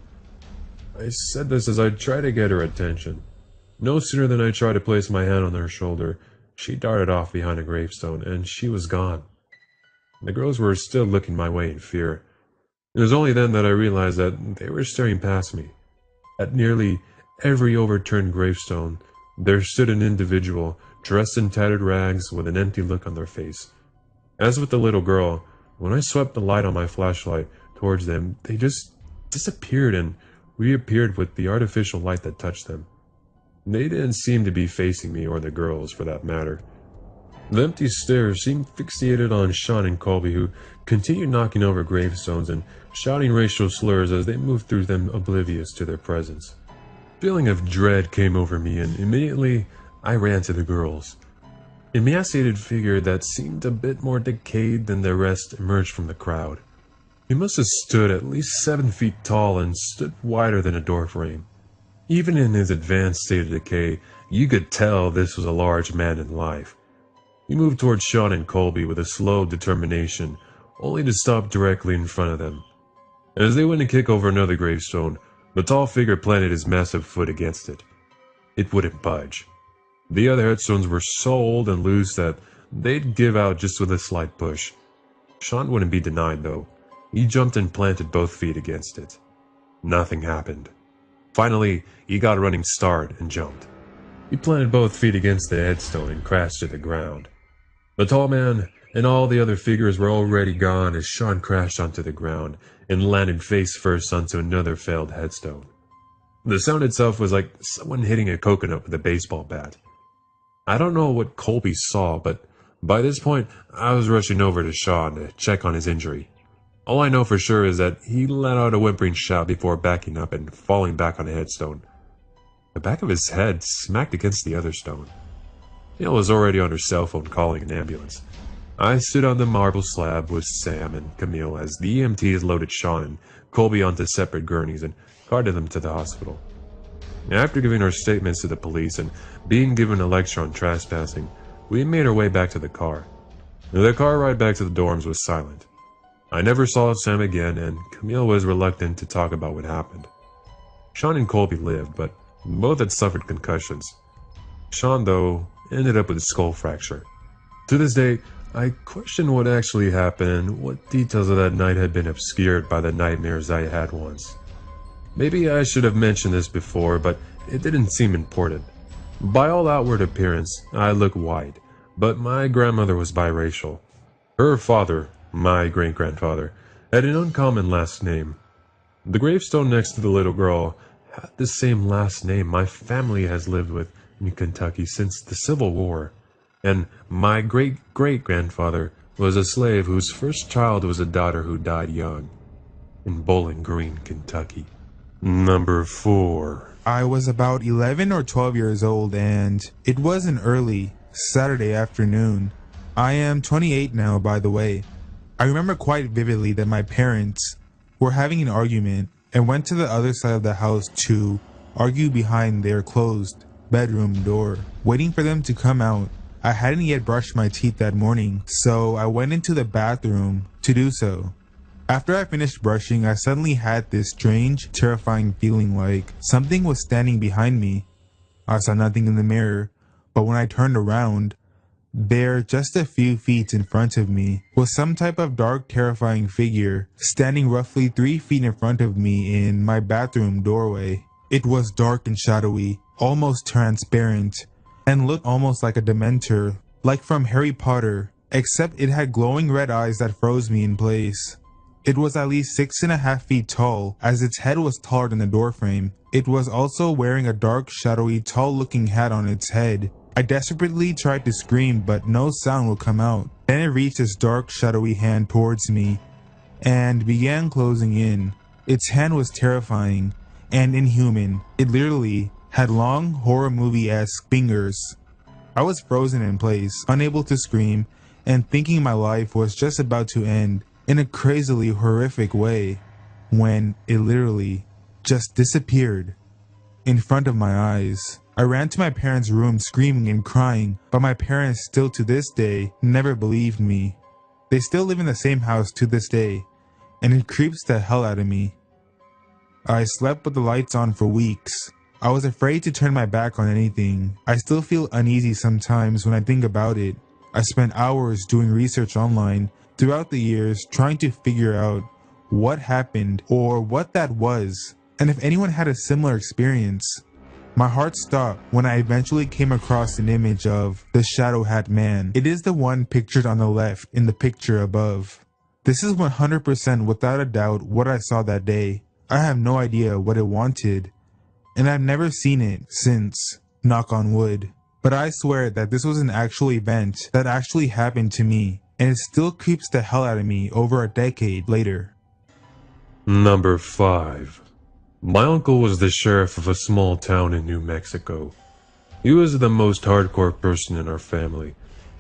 Speaker 2: I said this as I tried to get her attention. No sooner than I tried to place my hand on her shoulder, she darted off behind a gravestone, and she was gone. The girls were still looking my way in fear. It was only then that I realized that they were staring past me. At nearly every overturned gravestone, there stood an individual dressed in tattered rags with an empty look on their face. As with the little girl, when I swept the light on my flashlight towards them, they just disappeared and reappeared with the artificial light that touched them. They didn't seem to be facing me or the girls, for that matter. The empty stare seemed fixated on Sean and Colby, who continued knocking over gravestones and shouting racial slurs as they moved through them, oblivious to their presence. A feeling of dread came over me, and immediately I ran to the girls. An emaciated figure that seemed a bit more decayed than the rest emerged from the crowd. He must have stood at least 7 feet tall and stood wider than a door frame. Even in his advanced state of decay, you could tell this was a large man in life. He moved towards Sean and Colby with a slow determination, only to stop directly in front of them. As they went to kick over another gravestone, the tall figure planted his massive foot against it. It wouldn't budge. The other headstones were so old and loose that they'd give out just with a slight push. Sean wouldn't be denied, though. He jumped and planted both feet against it. Nothing happened. Finally, he got a running start and jumped. He planted both feet against the headstone and crashed to the ground. The tall man and all the other figures were already gone as Sean crashed onto the ground and landed face first onto another failed headstone. The sound itself was like someone hitting a coconut with a baseball bat. I don't know what Colby saw, but by this point, I was rushing over to Sean to check on his injury. All I know for sure is that he let out a whimpering shout before backing up and falling back on a headstone. The back of his head smacked against the other stone. Neil was already on her cell phone calling an ambulance. I stood on the marble slab with Sam and Camille as the EMTs loaded Sean and Colby onto separate gurneys and carted them to the hospital. After giving our statements to the police and being given a lecture on trespassing, we made our way back to the car. The car ride back to the dorms was silent. I never saw Sam again, and Camille was reluctant to talk about what happened. Sean and Colby lived, but both had suffered concussions. Sean, though, ended up with a skull fracture. To this day, I question what actually happened, what details of that night had been obscured by the nightmares I had once. Maybe I should have mentioned this before, but it didn't seem important. By all outward appearance, I look white, but my grandmother was biracial. Her father, my great-grandfather, had an uncommon last name. The gravestone next to the little girl had the same last name my family has lived with in Kentucky since the Civil War, and my great-great-grandfather was a slave whose first child was a daughter who died young in Bowling Green, Kentucky. Number 4.
Speaker 5: I was about 11 or 12 years old, and it was an early Saturday afternoon. I am 28 now, by the way. I remember quite vividly that my parents were having an argument and went to the other side of the house to argue behind their closed bedroom door, waiting for them to come out. I hadn't yet brushed my teeth that morning, so I went into the bathroom to do so. After I finished brushing, I suddenly had this strange, terrifying feeling like something was standing behind me. I saw nothing in the mirror, but when I turned around, there, just a few feet in front of me, was some type of dark, terrifying figure standing roughly 3 feet in front of me in my bathroom doorway. It was dark and shadowy, almost transparent, and looked almost like a Dementor, like from Harry Potter, except it had glowing red eyes that froze me in place. It was at least 6.5 feet tall, as its head was taller than the doorframe. It was also wearing a dark, shadowy, tall-looking hat on its head. I desperately tried to scream, but no sound would come out. Then it reached its dark, shadowy hand towards me, and began closing in. Its hand was terrifying and inhuman. It literally had long, horror movie-esque fingers. I was frozen in place, unable to scream, and thinking my life was just about to end in a crazily horrific way, when it literally just disappeared in front of my eyes. I ran to my parents' room screaming and crying, but my parents still to this day never believed me. They still live in the same house to this day, and it creeps the hell out of me. I slept with the lights on for weeks. I was afraid to turn my back on anything. I still feel uneasy sometimes when I think about it. I spent hours doing research online throughout the years trying to figure out what happened or what that was, and if anyone had a similar experience. My heart stopped when I eventually came across an image of the Shadow Hat Man. It is the one pictured on the left in the picture above. This is 100% without a doubt what I saw that day. I have no idea what it wanted, and I've never seen it since, knock on wood. But I swear that this was an actual event that actually happened to me, and it still creeps the hell out of me over a decade later.
Speaker 2: Number 5. My uncle was the sheriff of a small town in New Mexico. He was the most hardcore person in our family.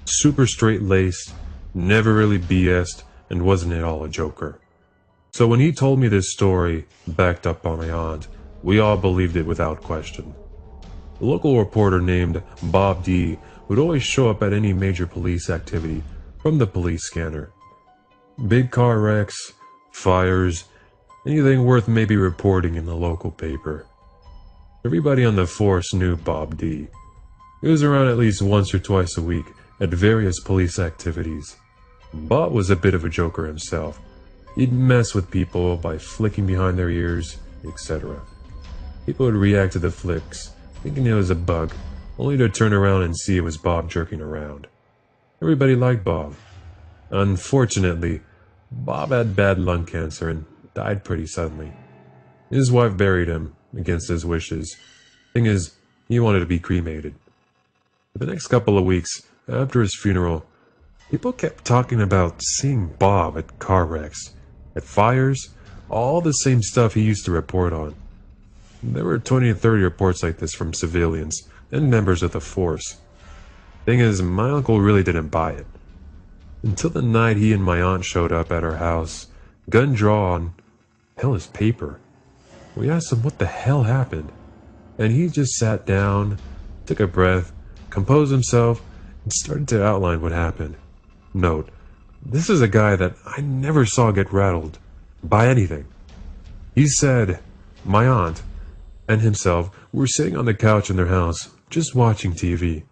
Speaker 2: Super straight-laced, never really BS'd, and wasn't at all a joker. So when he told me this story, backed up by my aunt, we all believed it without question. A local reporter named Bob D would always show up at any major police activity from the police scanner. Big car wrecks, fires, anything worth maybe reporting in the local paper. Everybody on the force knew Bob D. He was around at least once or twice a week at various police activities. Bob was a bit of a joker himself. He'd mess with people by flicking behind their ears, etc. People would react to the flicks, thinking it was a bug, only to turn around and see it was Bob jerking around. Everybody liked Bob. Unfortunately, Bob had bad lung cancer and died pretty suddenly. His wife buried him, against his wishes. Thing is, he wanted to be cremated. For the next couple of weeks, after his funeral, people kept talking about seeing Bob at car wrecks, at fires, all the same stuff he used to report on. There were 20 or 30 reports like this from civilians and members of the force. Thing is, my uncle really didn't buy it. Until the night he and my aunt showed up at our house, gun drawn, hell is paper. We asked him what the hell happened, and he just sat down, took a breath, composed himself, and started to outline what happened. Note, this is a guy that I never saw get rattled by anything. He said, my aunt and himself were sitting on the couch in their house, just watching TV.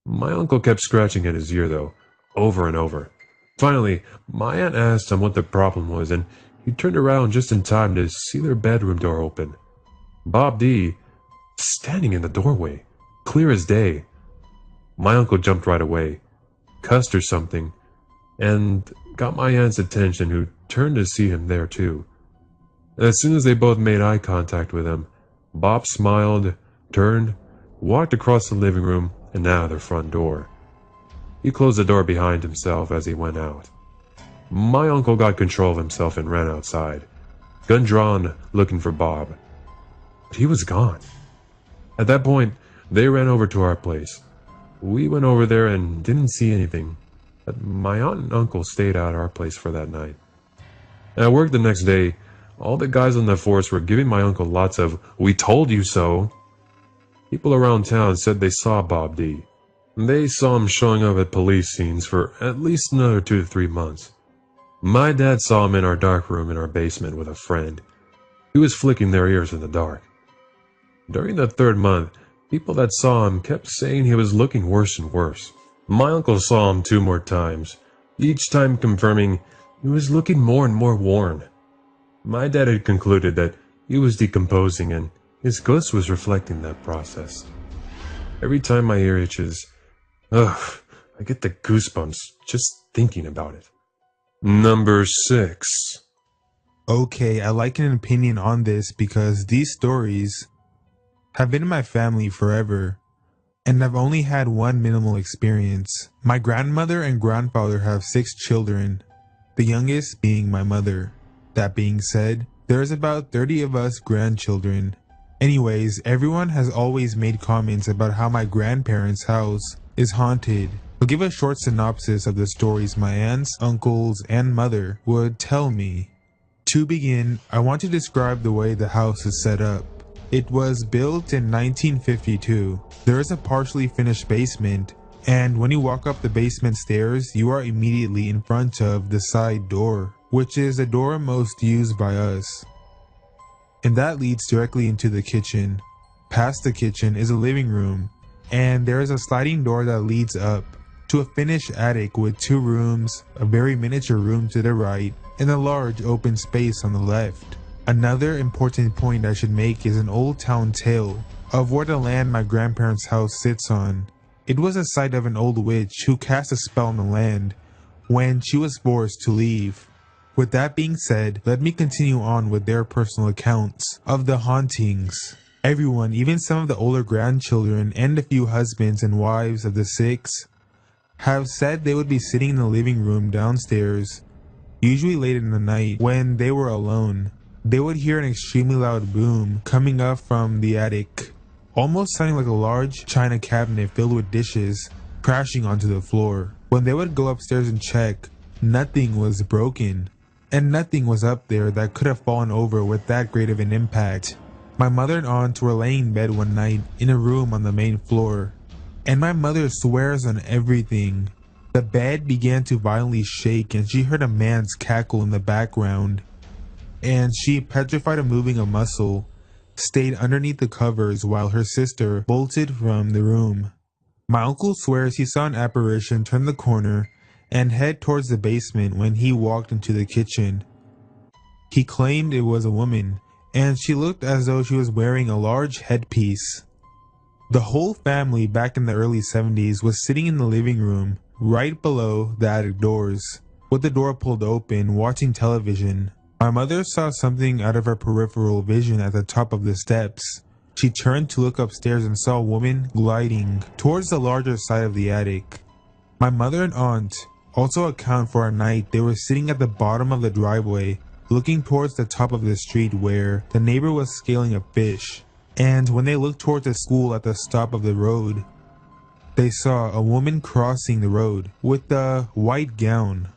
Speaker 2: My uncle kept scratching at his ear, though, over and over. Finally, my aunt asked him what the problem was, and he turned around just in time to see their bedroom door open. Bob D. standing in the doorway, clear as day. My uncle jumped right away, cussed or something, and got my aunt's attention, who turned to see him there too. As soon as they both made eye contact with him, Bob smiled, turned, walked across the living room and out of their front door. He closed the door behind himself as he went out. My uncle got control of himself and ran outside, gun drawn, looking for Bob. But he was gone. At that point, they ran over to our place. We went over there and didn't see anything, but my aunt and uncle stayed at our place for that night. At work the next day, all the guys on the force were giving my uncle lots of "we told you so." People around town said they saw Bob D. They saw him showing up at police scenes for at least another 2 to 3 months. My dad saw him in our dark room in our basement with a friend. He was flicking their ears in the dark. During the 3rd month, people that saw him kept saying he was looking worse and worse. My uncle saw him 2 more times, each time confirming he was looking more and more worn. My dad had concluded that he was decomposing, and his ghost was reflecting that process. Every time my ear itches, I get the goosebumps just thinking about it. Number 6.
Speaker 5: Okay, I like an opinion on this because these stories have been in my family forever, and I've only had one minimal experience. My grandmother and grandfather have 6 children, the youngest being my mother. That being said, there's about 30 of us grandchildren. Anyways, everyone has always made comments about how my grandparents' house is haunted. I'll give a short synopsis of the stories my aunts, uncles, and mother would tell me. To begin, I want to describe the way the house is set up. It was built in 1952. There is a partially finished basement, and when you walk up the basement stairs, you are immediately in front of the side door, which is the door most used by us. And that leads directly into the kitchen. Past the kitchen is a living room, and there is a sliding door that leads up to a finished attic with 2 rooms, a very miniature room to the right, and a large open space on the left. Another important point I should make is an old town tale of where the land my grandparents' house sits on. It was the site of an old witch who cast a spell on the land when she was forced to leave. With that being said, let me continue on with their personal accounts of the hauntings. Everyone, even some of the older grandchildren and a few husbands and wives of the 6, have said they would be sitting in the living room downstairs, usually late in the night when they were alone. They would hear an extremely loud boom coming up from the attic, almost sounding like a large china cabinet filled with dishes crashing onto the floor. When they would go upstairs and check, nothing was broken, and nothing was up there that could have fallen over with that great of an impact. My mother and aunt were laying in bed one night in a room on the main floor, and my mother swears on everything. The bed began to violently shake and she heard a man's cackle in the background, and she, petrified of moving a muscle, stayed underneath the covers while her sister bolted from the room. My uncle swears he saw an apparition turn the corner and head towards the basement when he walked into the kitchen. He claimed it was a woman, and she looked as though she was wearing a large headpiece. The whole family back in the early 70s was sitting in the living room right below the attic doors, with the door pulled open, watching television. My mother saw something out of her peripheral vision at the top of the steps. She turned to look upstairs and saw a woman gliding towards the larger side of the attic. My mother and aunt also account for a night they were sitting at the bottom of the driveway, looking towards the top of the street where the neighbor was scaling a fish. And when they looked towards the school at the stop of the road, they saw a woman crossing the road with a white gown.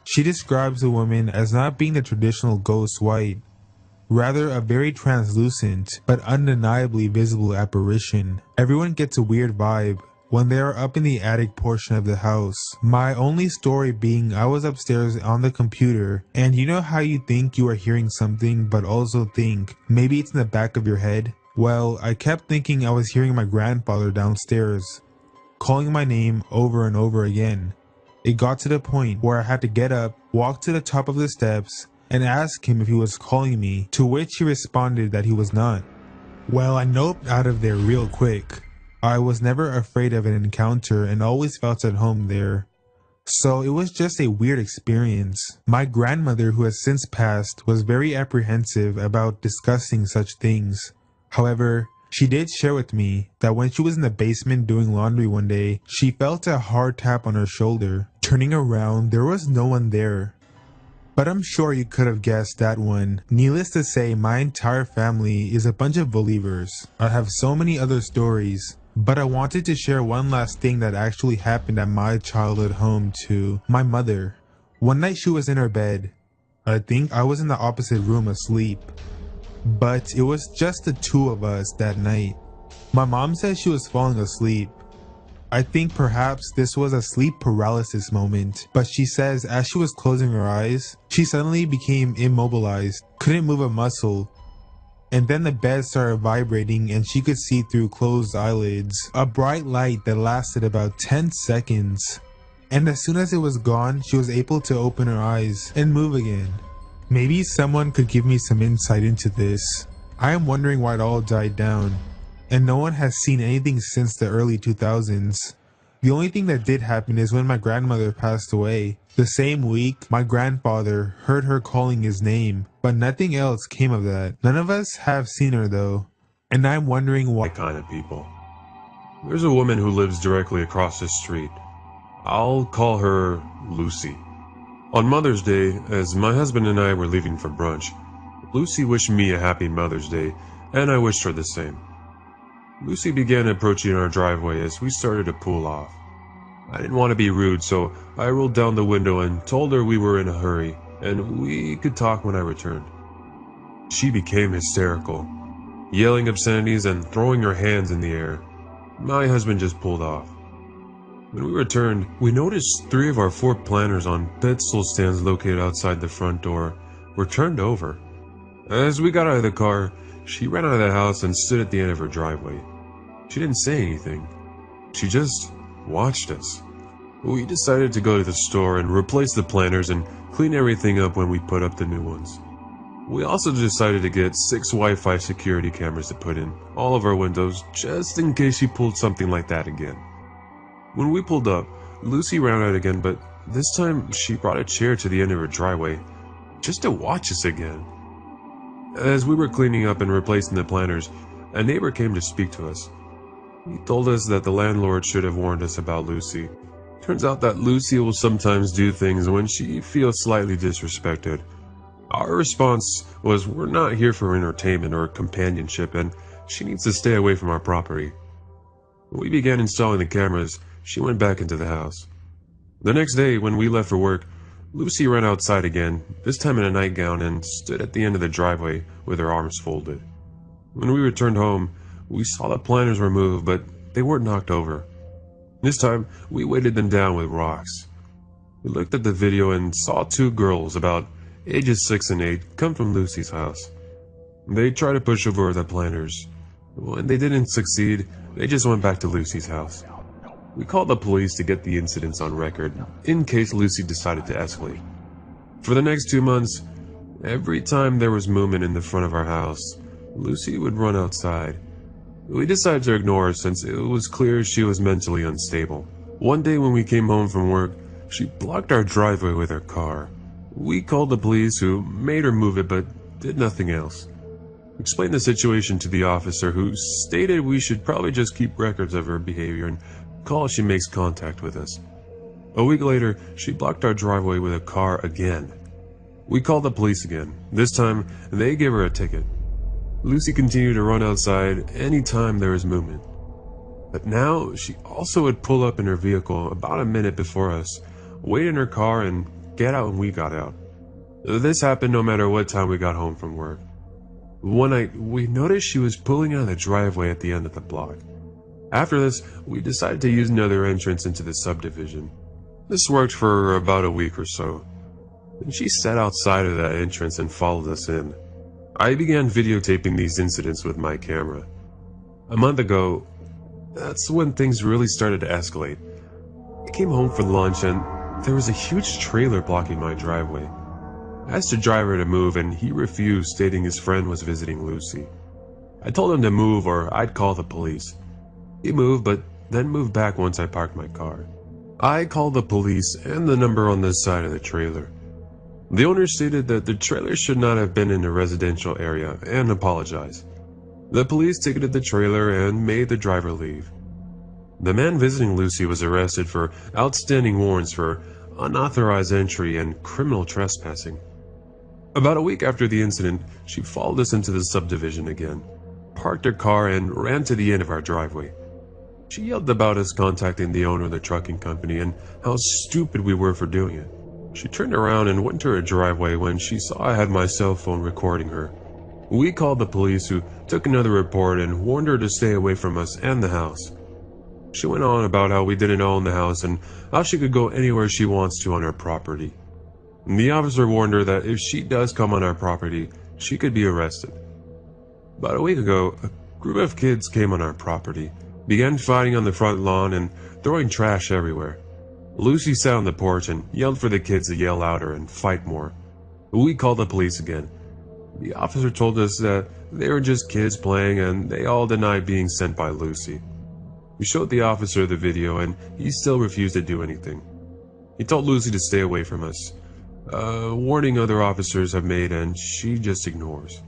Speaker 5: She describes the woman as not being the traditional ghost white, rather a very translucent but undeniably visible apparition. Everyone gets a weird vibe when they are up in the attic portion of the house. My only story being I was upstairs on the computer, and you know how you think you are hearing something but also think maybe it's in the back of your head? Well, I kept thinking I was hearing my grandfather downstairs, calling my name over and over again. It got to the point where I had to get up, walk to the top of the steps, and ask him if he was calling me, to which he responded that he was not. Well, I noped out of there real quick. I was never afraid of an encounter and always felt at home there. So it was just a weird experience. My grandmother, who has since passed, was very apprehensive about discussing such things. However, she did share with me that when she was in the basement doing laundry one day, she felt a hard tap on her shoulder. Turning around, there was no one there. But I'm sure you could have guessed that one. Needless to say, my entire family is a bunch of believers. I have so many other stories, but I wanted to share one last thing that actually happened at my childhood home to my mother. One night she was in her bed. I think I was in the opposite room asleep. But it was just the two of us that night. My mom said she was falling asleep. I think perhaps this was a sleep paralysis moment, but she says as she was closing her eyes, she suddenly became immobilized, couldn't move a muscle. And then the bed started vibrating and she could see through closed eyelids a bright light that lasted about 10 seconds. And as soon as it was gone, she was able to open her eyes and move again. Maybe someone could give me some insight into this. I am wondering why it all died down, and no one has seen anything since the early 2000s. The only thing that did happen is when my grandmother passed away. The same week, my grandfather heard her calling his name, but nothing else came of that. None of us have seen her though, and I'm wondering why.
Speaker 2: Kind of people. There's a woman who lives directly across the street. I'll call her Lucy. On Mother's Day, as my husband and I were leaving for brunch, Lucy wished me a happy Mother's Day, and I wished her the same. Lucy began approaching our driveway as we started to pull off. I didn't want to be rude, so I rolled down the window and told her we were in a hurry, and we could talk when I returned. She became hysterical, yelling obscenities and throwing her hands in the air. My husband just pulled off. When we returned, we noticed 3 of our 4 planters on pedestal stands located outside the front door were turned over. As we got out of the car, she ran out of the house and stood at the end of her driveway. She didn't say anything. She just watched us. We decided to go to the store and replace the planters and clean everything up when we put up the new ones. We also decided to get 6 Wi-Fi security cameras to put in all of our windows just in case she pulled something like that again. When we pulled up, Lucy ran out again, but this time she brought a chair to the end of her driveway just to watch us again. As we were cleaning up and replacing the planters, a neighbor came to speak to us. He told us that the landlord should have warned us about Lucy. Turns out that Lucy will sometimes do things when she feels slightly disrespected. Our response was, we're not here for entertainment or companionship, and she needs to stay away from our property. When we began installing the cameras, she went back into the house. The next day, when we left for work, Lucy ran outside again, this time in a nightgown, and stood at the end of the driveway with her arms folded. When we returned home, we saw the planters were moved, but they weren't knocked over. This time, we weighted them down with rocks. We looked at the video and saw 2 girls, about ages 6 and 8, come from Lucy's house. They tried to push over the planters. When they didn't succeed, they just went back to Lucy's house. We called the police to get the incidents on record, in case Lucy decided to escalate. For the next 2 months, every time there was movement in the front of our house, Lucy would run outside. We decided to ignore her since it was clear she was mentally unstable. One day when we came home from work, she blocked our driveway with her car. We called the police, who made her move it but did nothing else. We explained the situation to the officer, who stated we should probably just keep records of her behavior and call if she makes contact with us. A week later, she blocked our driveway with a car again. We called the police again. This time, they gave her a ticket. Lucy continued to run outside anytime there was movement. But now, she also would pull up in her vehicle about a minute before us, wait in her car, and get out when we got out. This happened no matter what time we got home from work. One night, we noticed she was pulling out of the driveway at the end of the block. After this, we decided to use another entrance into the subdivision. This worked for about a week or so. Then she sat outside of that entrance and followed us in. I began videotaping these incidents with my camera. A month ago, that's when things really started to escalate. I came home for lunch and there was a huge trailer blocking my driveway. I asked the driver to move and he refused, stating his friend was visiting Lucy. I told him to move or I'd call the police. He moved, but then moved back once I parked my car. I called the police and the number on the side of the trailer. The owner stated that the trailer should not have been in a residential area and apologized. The police ticketed the trailer and made the driver leave. The man visiting Lucy was arrested for outstanding warrants for unauthorized entry and criminal trespassing. About a week after the incident, she followed us into the subdivision again, parked her car, and ran to the end of our driveway. She yelled about us contacting the owner of the trucking company and how stupid we were for doing it. She turned around and went to her driveway when she saw I had my cell phone recording her. We called the police, who took another report and warned her to stay away from us and the house. She went on about how we didn't own the house and how she could go anywhere she wants to on our property. The officer warned her that if she does come on our property, she could be arrested. About a week ago, a group of kids came on our property, began fighting on the front lawn and throwing trash everywhere. Lucy sat on the porch and yelled for the kids to yell louder and fight more. We called the police again. The officer told us that they were just kids playing and they all denied being sent by Lucy. We showed the officer the video and he still refused to do anything. He told Lucy to stay away from us. Warning other officers have made and she just ignores.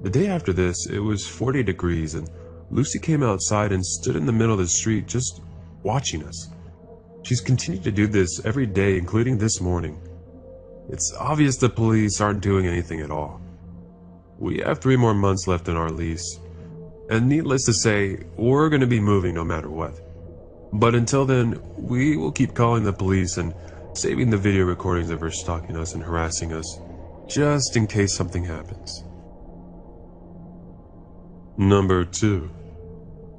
Speaker 2: The day after this, it was 40 degrees and Lucy came outside and stood in the middle of the street just watching us. She's continued to do this every day, including this morning. It's obvious the police aren't doing anything at all. We have 3 more months left in our lease, and needless to say, we're going to be moving no matter what. But until then, we will keep calling the police and saving the video recordings of her stalking us and harassing us, just in case something happens. Number 2.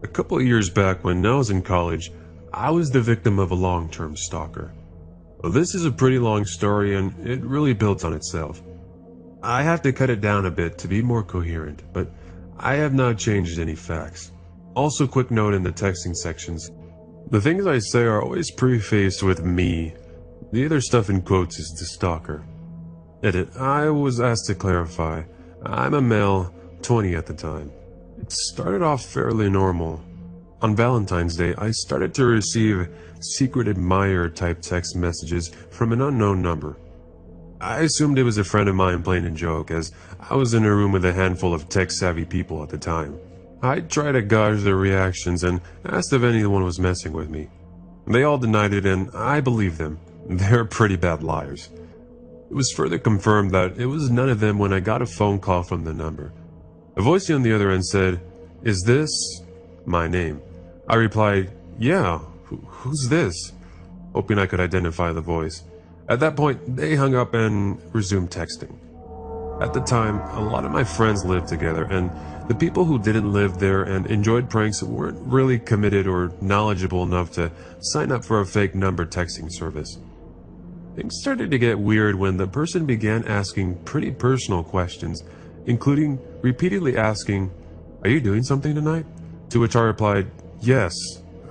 Speaker 2: A couple of years back when I was in college, I was the victim of a long-term stalker. This is a pretty long story and it really builds on itself. I have to cut it down a bit to be more coherent, but I have not changed any facts. Also, quick note in the texting sections. The things I say are always prefaced with me. The other stuff in quotes is the stalker. Edit. I was asked to clarify. I'm a male, 20 at the time. It started off fairly normal. On Valentine's Day, I started to receive secret admirer type text messages from an unknown number. I assumed it was a friend of mine playing a joke, as I was in a room with a handful of tech-savvy people at the time. I tried to gauge their reactions and asked if anyone was messing with me. They all denied it and I believed them. They're pretty bad liars. It was further confirmed that it was none of them when I got a phone call from the number. A voice on the other end said, "Is this my name?" I replied, "Yeah, who's this?" hoping I could identify the voice. At that point, they hung up and resumed texting. At the time, a lot of my friends lived together, and the people who didn't live there and enjoyed pranks weren't really committed or knowledgeable enough to sign up for a fake number texting service. Things started to get weird when the person began asking pretty personal questions, including repeatedly asking, "Are you doing something tonight?" To which I replied, "Yes,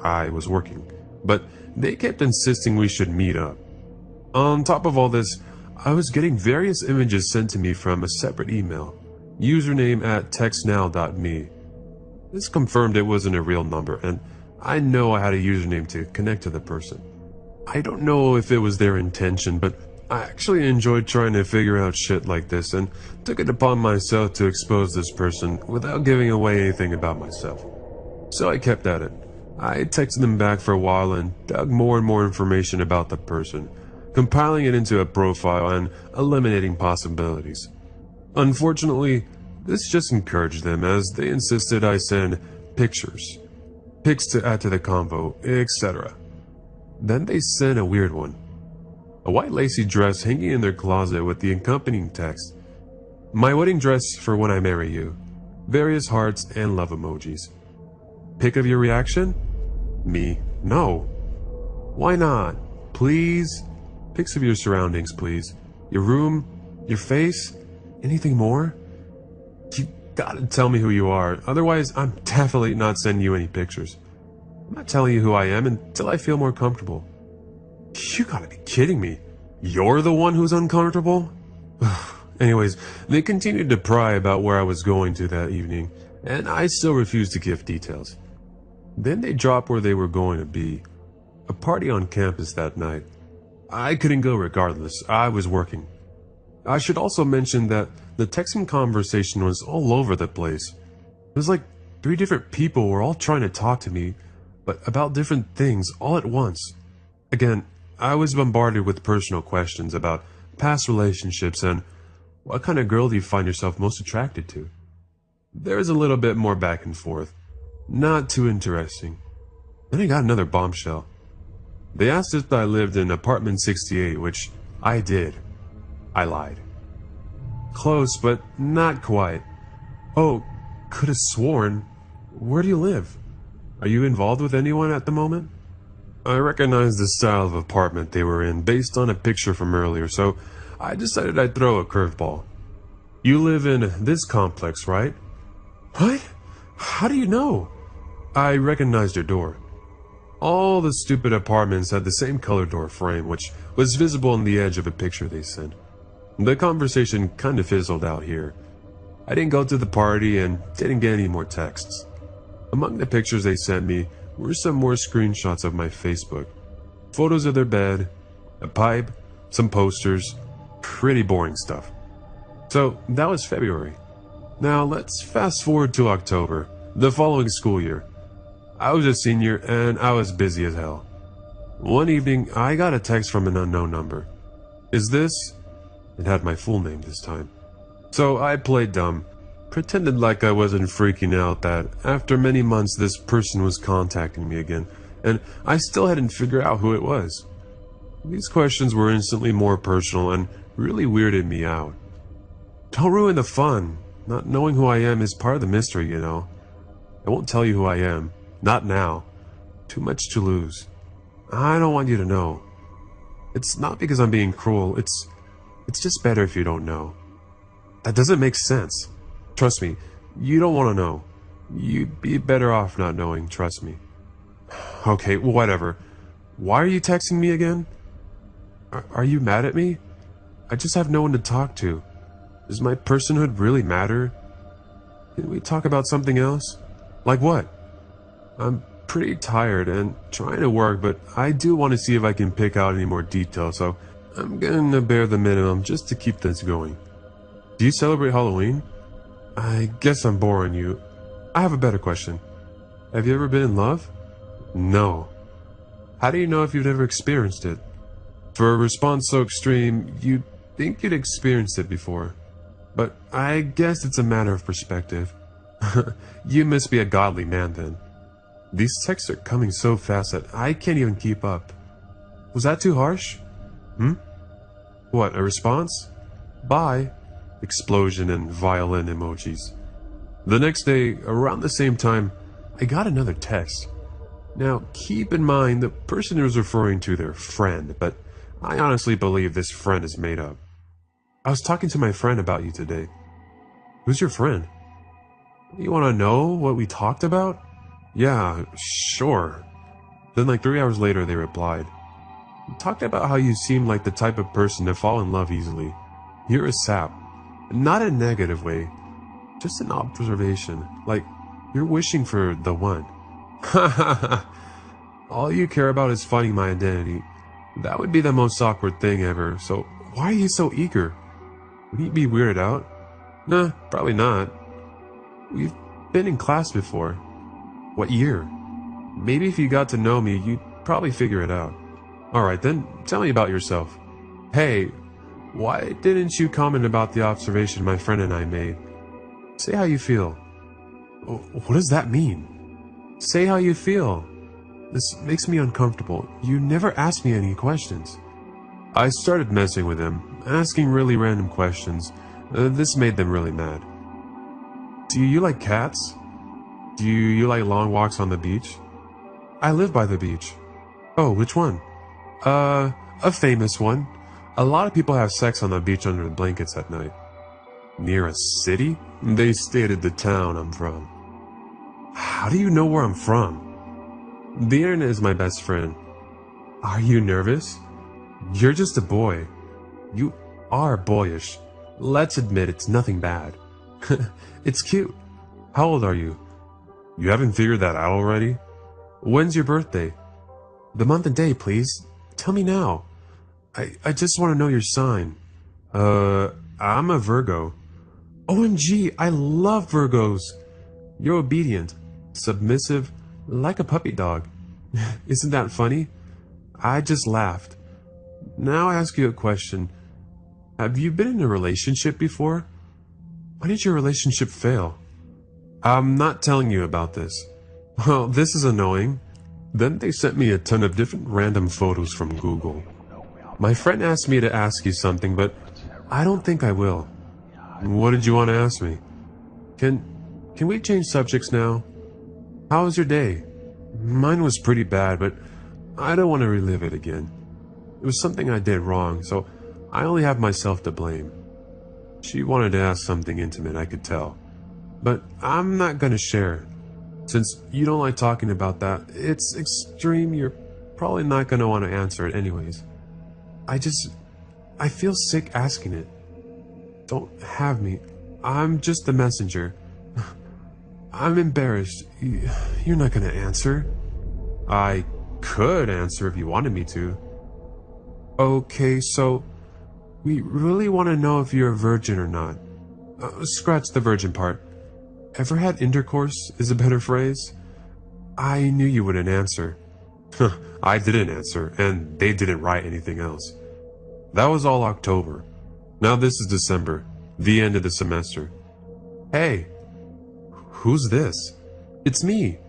Speaker 2: I was working." But they kept insisting we should meet up. On top of all this, I was getting various images sent to me from a separate email, username @textnow.me. This confirmed it wasn't a real number, and I know I had a username to connect to the person. I don't know if it was their intention, but I actually enjoyed trying to figure out shit like this and took it upon myself to expose this person without giving away anything about myself. So I kept at it. I texted them back for a while and dug more and more information about the person, compiling it into a profile and eliminating possibilities. Unfortunately, this just encouraged them, as they insisted I send pictures, pics to add to the convo, etc. Then they sent a weird one. A white lacy dress hanging in their closet with the accompanying text, My wedding dress for when I marry you. Various hearts and love emojis. Pic of your reaction? Me. No. Why not? Please? Pics of your surroundings, please. Your room? Your face? Anything more? You gotta tell me who you are, otherwise I'm definitely not sending you any pictures. I'm not telling you who I am until I feel more comfortable. You gotta be kidding me. You're the one who's uncomfortable? Anyways, they continued to pry about where I was going to that evening, and I still refused to give details. Then they dropped where they were going to be. A party on campus that night. I couldn't go regardless, I was working. I should also mention that the texting conversation was all over the place. It was like 3 different people were all trying to talk to me, but about different things all at once. Again, I was bombarded with personal questions about past relationships and what kind of girl do you find yourself most attracted to? There's a little bit more back and forth. Not too interesting. Then I got another bombshell. They asked if I lived in apartment 68, which I did. I lied. Close, but not quite. Oh, could have sworn. Where do you live? Are you involved with anyone at the moment? I recognized the style of apartment they were in based on a picture from earlier, so I decided I'd throw a curveball. You live in this complex, right? What? How do you know? I recognized your door. All the stupid apartments had the same color door frame, which was visible on the edge of a picture they sent. The conversation kind of fizzled out here. I didn't go to the party and didn't get any more texts. Among the pictures they sent me were some more screenshots of my Facebook. Photos of their bed, a pipe, some posters, pretty boring stuff. So that was February. Now let's fast forward to October, the following school year. I was a senior and I was busy as hell. One evening, I got a text from an unknown number. Is this? It had my full name this time. So I played dumb, pretended like I wasn't freaking out that after many months this person was contacting me again, and I still hadn't figured out who it was. These questions were instantly more personal and really weirded me out. Don't ruin the fun. Not knowing who I am is part of the mystery, you know. I won't tell you who I am. Not now. Too much to lose. I don't want you to know. It's not because I'm being cruel. It's just better if you don't know. That doesn't make sense. Trust me, you don't want to know. You'd be better off not knowing, trust me. Okay, whatever. Why are you texting me again? Are you mad at me? I just have no one to talk to. Does my personhood really matter? Can we talk about something else? Like what? I'm pretty tired and trying to work, but I do want to see if I can pick out any more details, so I'm gonna bear the minimum just to keep this going. Do you celebrate Halloween? I guess I'm boring you. I have a better question. Have you ever been in love? No. How do you know if you've ever experienced it? For a response so extreme, you'd think you'd experienced it before. But I guess it's a matter of perspective. You must be a godly man then. These texts are coming so fast that I can't even keep up. Was that too harsh? What, a response? Bye. Explosion and violin emojis. The next day, around the same time, I got another text. Now, keep in mind the person was referring to their friend, but I honestly believe this friend is made up. I was talking to my friend about you today. Who's your friend? You want to know what we talked about? Yeah, sure. Then like 3 hours later they replied. We talked about how you seem like the type of person to fall in love easily. You're a sap. Not in a negative way. Just an observation. Like, you're wishing for the one. All you care about is finding my identity. That would be the most awkward thing ever, so why are you so eager? Would you be weirded out? Nah, probably not. We've been in class before. What year? Maybe if you got to know me, you'd probably figure it out. Alright then, tell me about yourself. Hey, why didn't you comment about the observation my friend and I made? Say how you feel. What does that mean? Say how you feel. This makes me uncomfortable. You never asked me any questions. I started messing with him, asking really random questions, This made them really mad. Do you like cats? Do you like long walks on the beach? I live by the beach. Oh, which one? A famous one. A lot of people have sex on the beach under the blankets at night. Near a city? They stated the town I'm from. How do you know where I'm from? The internet is my best friend. Are you nervous? You're just a boy. You are boyish. Let's admit it's nothing bad. It's cute. How old are you? You haven't figured that out already? When's your birthday? The month and day, please. Tell me now. I just want to know your sign. I'm a Virgo. OMG, I love Virgos. You're obedient, submissive, like a puppy dog. Isn't that funny? I just laughed. Now I ask you a question. Have you been in a relationship before? Why did your relationship fail? I'm not telling you about this. Well, this is annoying. Then they sent me a ton of different random photos from Google. My friend asked me to ask you something, but I don't think I will. What did you want to ask me? Can we change subjects now? How was your day? Mine was pretty bad, but I don't want to relive it again. It was something I did wrong, so I only have myself to blame. She wanted to ask something intimate, I could tell. But I'm not going to share. Since you don't like talking about that, it's extreme, you're probably not going to want to answer it anyways. I feel sick asking it. Don't have me. I'm just the messenger. I'm embarrassed. You're not going to answer. I could answer if you wanted me to. Okay, so we really want to know if you're a virgin or not. Scratch the virgin part. Ever had intercourse is a better phrase. I knew you wouldn't answer. I didn't answer, and they didn't write anything else. That was all October. Now this is December, the end of the semester. Hey, who's this? It's me.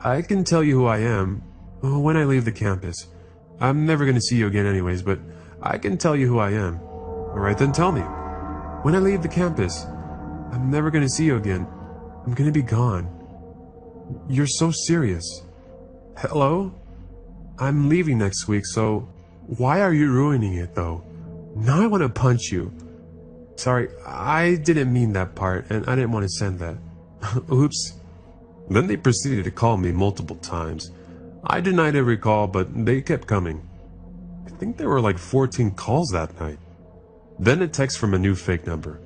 Speaker 2: I can tell you who I am when I leave the campus. I'm never going to see you again anyways, but I can tell you who I am. Alright then, tell me. When I leave the campus, I'm never going to see you again. I'm going to be gone. You're so serious. Hello? I'm leaving next week, so why are you ruining it though? Now I want to punch you. Sorry, I didn't mean that part, and I didn't want to send that. Oops. Then they proceeded to call me multiple times. I denied every call, but they kept coming. I think there were like 14 calls that night. Then a text from a new fake number.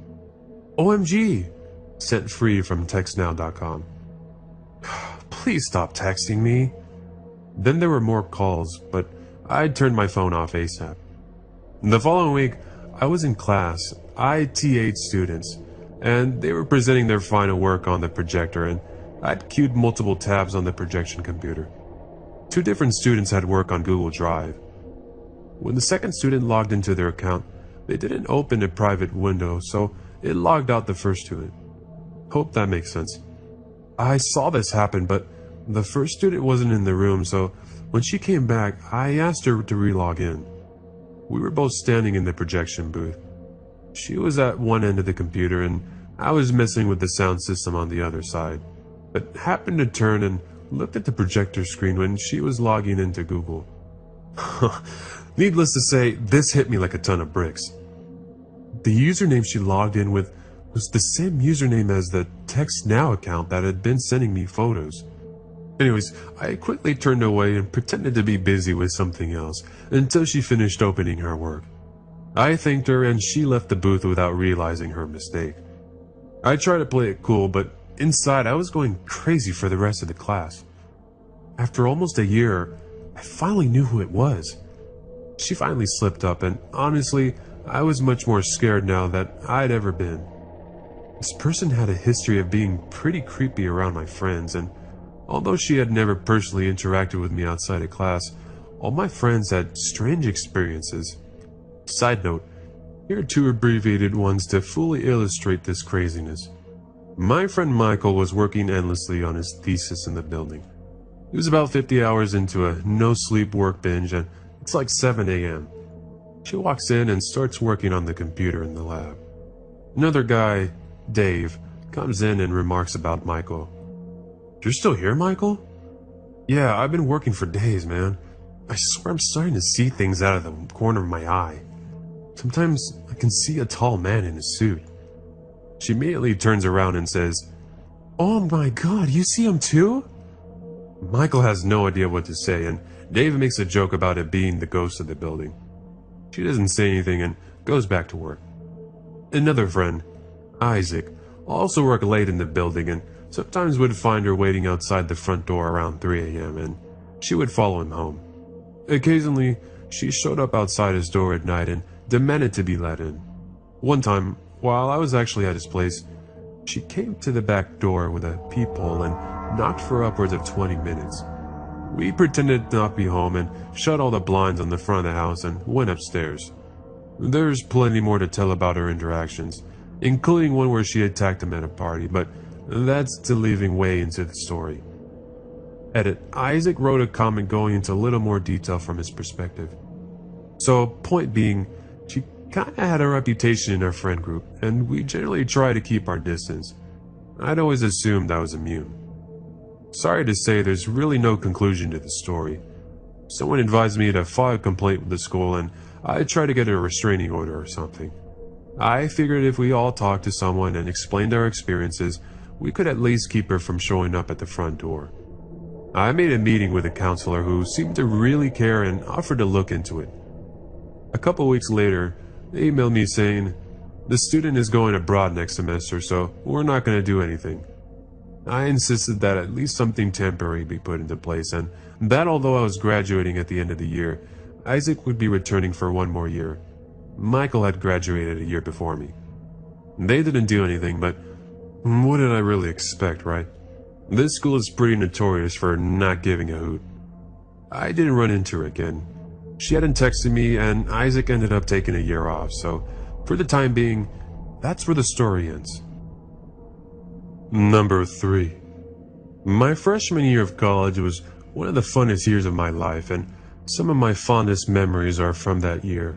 Speaker 2: OMG! Sent free from textnow.com. Please stop texting me. Then there were more calls, but I turned my phone off ASAP. The following week, I was in class. I TA'd students, and they were presenting their final work on the projector, and I'd queued multiple tabs on the projection computer. 2 different students had work on Google Drive. When the second student logged into their account, they didn't open a private window, so it logged out the first student. Hope that makes sense. I saw this happen, but the first student wasn't in the room, so when she came back, I asked her to re-log in. We were both standing in the projection booth. She was at one end of the computer, and I was messing with the sound system on the other side, but happened to turn and looked at the projector screen when she was logging into Google. Needless to say, this hit me like a ton of bricks. The username she logged in with was the same username as the TextNow account that had been sending me photos. Anyways, I quickly turned away and pretended to be busy with something else until she finished opening her work. I thanked her and she left the booth without realizing her mistake. I tried to play it cool, but inside I was going crazy for the rest of the class. After almost a year, I finally knew who it was. She finally slipped up, and honestly, I was much more scared now than I'd ever been. This person had a history of being pretty creepy around my friends, and although she had never personally interacted with me outside of class, all my friends had strange experiences. Side note, here are 2 abbreviated ones to fully illustrate this craziness. My friend Michael was working endlessly on his thesis in the building. He was about 50 hours into a no-sleep work binge, and it's like 7 a.m. She walks in and starts working on the computer in the lab. Another guy, Dave, comes in and remarks about Michael. "You're still here, Michael?" "Yeah, I've been working for days, man. I swear I'm starting to see things out of the corner of my eye. Sometimes I can see a tall man in a suit." She immediately turns around and says, "Oh my god, you see him too?" Michael has no idea what to say, and Dave makes a joke about it being the ghost of the building. She doesn't say anything and goes back to work. Another friend, Isaac, also worked late in the building and sometimes would find her waiting outside the front door around 3 a.m. and she would follow him home. Occasionally, she showed up outside his door at night and demanded to be let in. One time, while I was actually at his place, she came to the back door with a peephole and knocked for upwards of 20 minutes. We pretended to not be home and shut all the blinds on the front of the house and went upstairs. There's plenty more to tell about her interactions, including one where she attacked him at a party, but that's leaving way into the story. Edit. Isaac wrote a comment going into a little more detail from his perspective. So, point being, she kinda had a reputation in our friend group, and we generally try to keep our distance. I'd always assumed I was immune. Sorry to say, there's really no conclusion to the story. Someone advised me to file a complaint with the school, and I tried to get a restraining order or something. I figured if we all talked to someone and explained our experiences, we could at least keep her from showing up at the front door. I made a meeting with a counselor who seemed to really care and offered to look into it. A couple weeks later, they emailed me saying, "The student is going abroad next semester, so we're not going to do anything." I insisted that at least something temporary be put into place, and that although I was graduating at the end of the year, Isaac would be returning for one more year. Michael had graduated a year before me. They didn't do anything, but what did I really expect, right? This school is pretty notorious for not giving a hoot. I didn't run into her again. She hadn't texted me, and Isaac ended up taking a year off, so for the time being, that's where the story ends. Number 3. My freshman year of college was one of the funnest years of my life, and some of my fondest memories are from that year.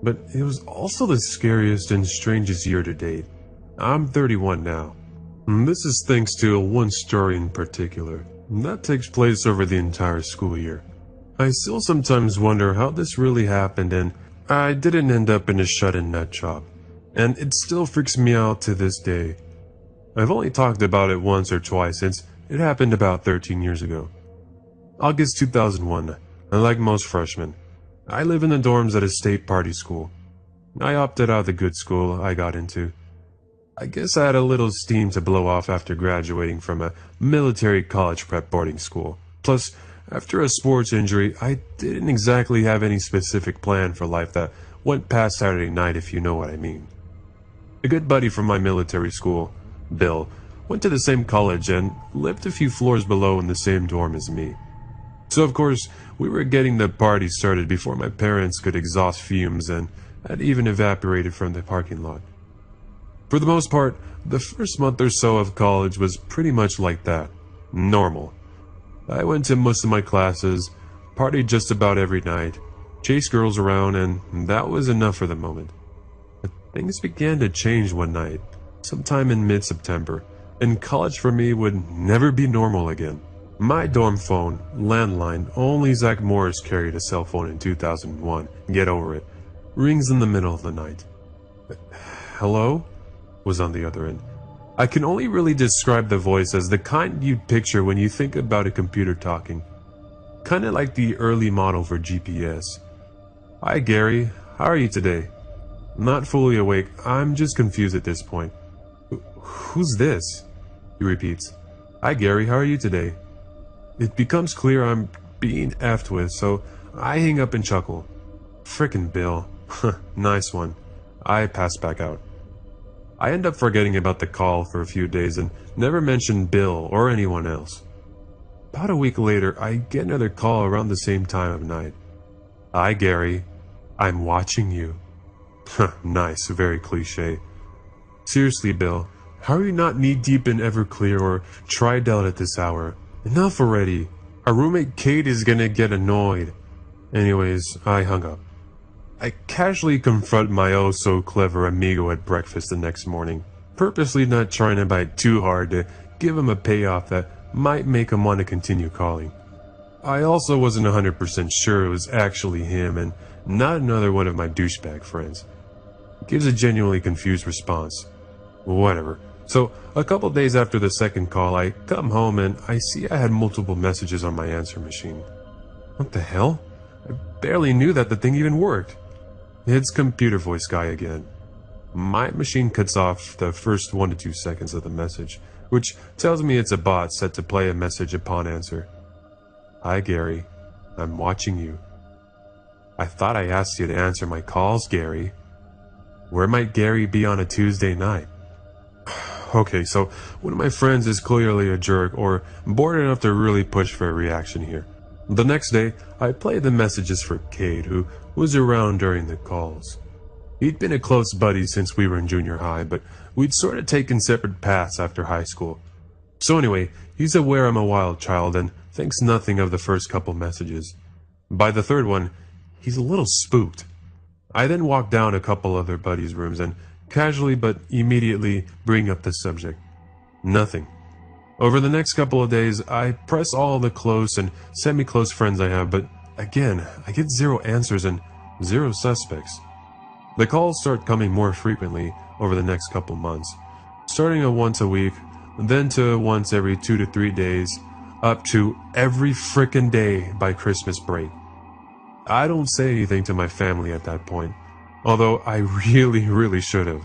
Speaker 2: But it was also the scariest and strangest year to date. I'm 31 now. This is thanks to one story in particular. That takes place over the entire school year. I still sometimes wonder how this really happened, and I didn't end up in a shut-in nut job. And it still freaks me out to this day. I've only talked about it once or twice since it happened about 13 years ago. August 2001, like most freshmen, I live in the dorms at a state party school. I opted out of the good school I got into. I guess I had a little steam to blow off after graduating from a military college prep boarding school. Plus, after a sports injury, I didn't exactly have any specific plan for life that went past Saturday night, if you know what I mean. A good buddy from my military school, Bill, went to the same college and lived a few floors below in the same dorm as me. So of course, we were getting the party started before my parents could exhaust fumes and had even evaporated from the parking lot. For the most part, the first month or so of college was pretty much like that. Normal. I went to most of my classes, partied just about every night, chased girls around, and that was enough for the moment. But things began to change one night, sometime in mid-September, and college for me would never be normal again. My dorm phone, landline, only Zach Morris carried a cell phone in 2001, get over it, rings in the middle of the night. "Hello?" was on the other end. I can only really describe the voice as the kind you'd picture when you think about a computer talking. Kinda like the early model for GPS. "Hi Gary, how are you today?" Not fully awake, I'm just confused at this point. "Who's this?" he repeats. "Hi Gary, how are you today?" It becomes clear I'm being effed with, so I hang up and chuckle. Frickin' Bill. Nice one. I pass back out. I end up forgetting about the call for a few days and never mention Bill or anyone else. About a week later, I get another call around the same time of night. "Hi Gary, I'm watching you." Nice, very cliche. "Seriously Bill, how are you not knee-deep in Everclear or Tridel at this hour? Enough already. Our roommate Kate is gonna get annoyed." Anyways, I hung up. I casually confront my oh-so-clever amigo at breakfast the next morning, purposely not trying to bite too hard to give him a payoff that might make him want to continue calling. I also wasn't 100% sure it was actually him and not another one of my douchebag friends. Gives a genuinely confused response. Whatever. So, a couple days after the second call, I come home and I see I had multiple messages on my answer machine. What the hell? I barely knew that the thing even worked. It's computer voice guy again. My machine cuts off the first 1 to 2 seconds of the message, which tells me it's a bot set to play a message upon answer. Hi Gary, I'm watching you. I thought I asked you to answer my calls, Gary. Where might Gary be on a Tuesday night? Okay, so one of my friends is clearly a jerk or bored enough to really push for a reaction here. The next day, I played the messages for Cade, who was around during the calls. He'd been a close buddy since we were in junior high, but we'd sort of taken separate paths after high school. So anyway, he's aware I'm a wild child and thinks nothing of the first couple messages. By the third one, he's a little spooked. I then walk down a couple other buddies' rooms and casually but immediately bring up the subject. Nothing. Over the next couple of days, I press all the close and semi-close friends I have, but again, I get zero answers and zero suspects. The calls start coming more frequently over the next couple months, starting at once a week, then to once every 2 to 3 days, up to every frickin' day by Christmas break. I don't say anything to my family at that point, although I really should have.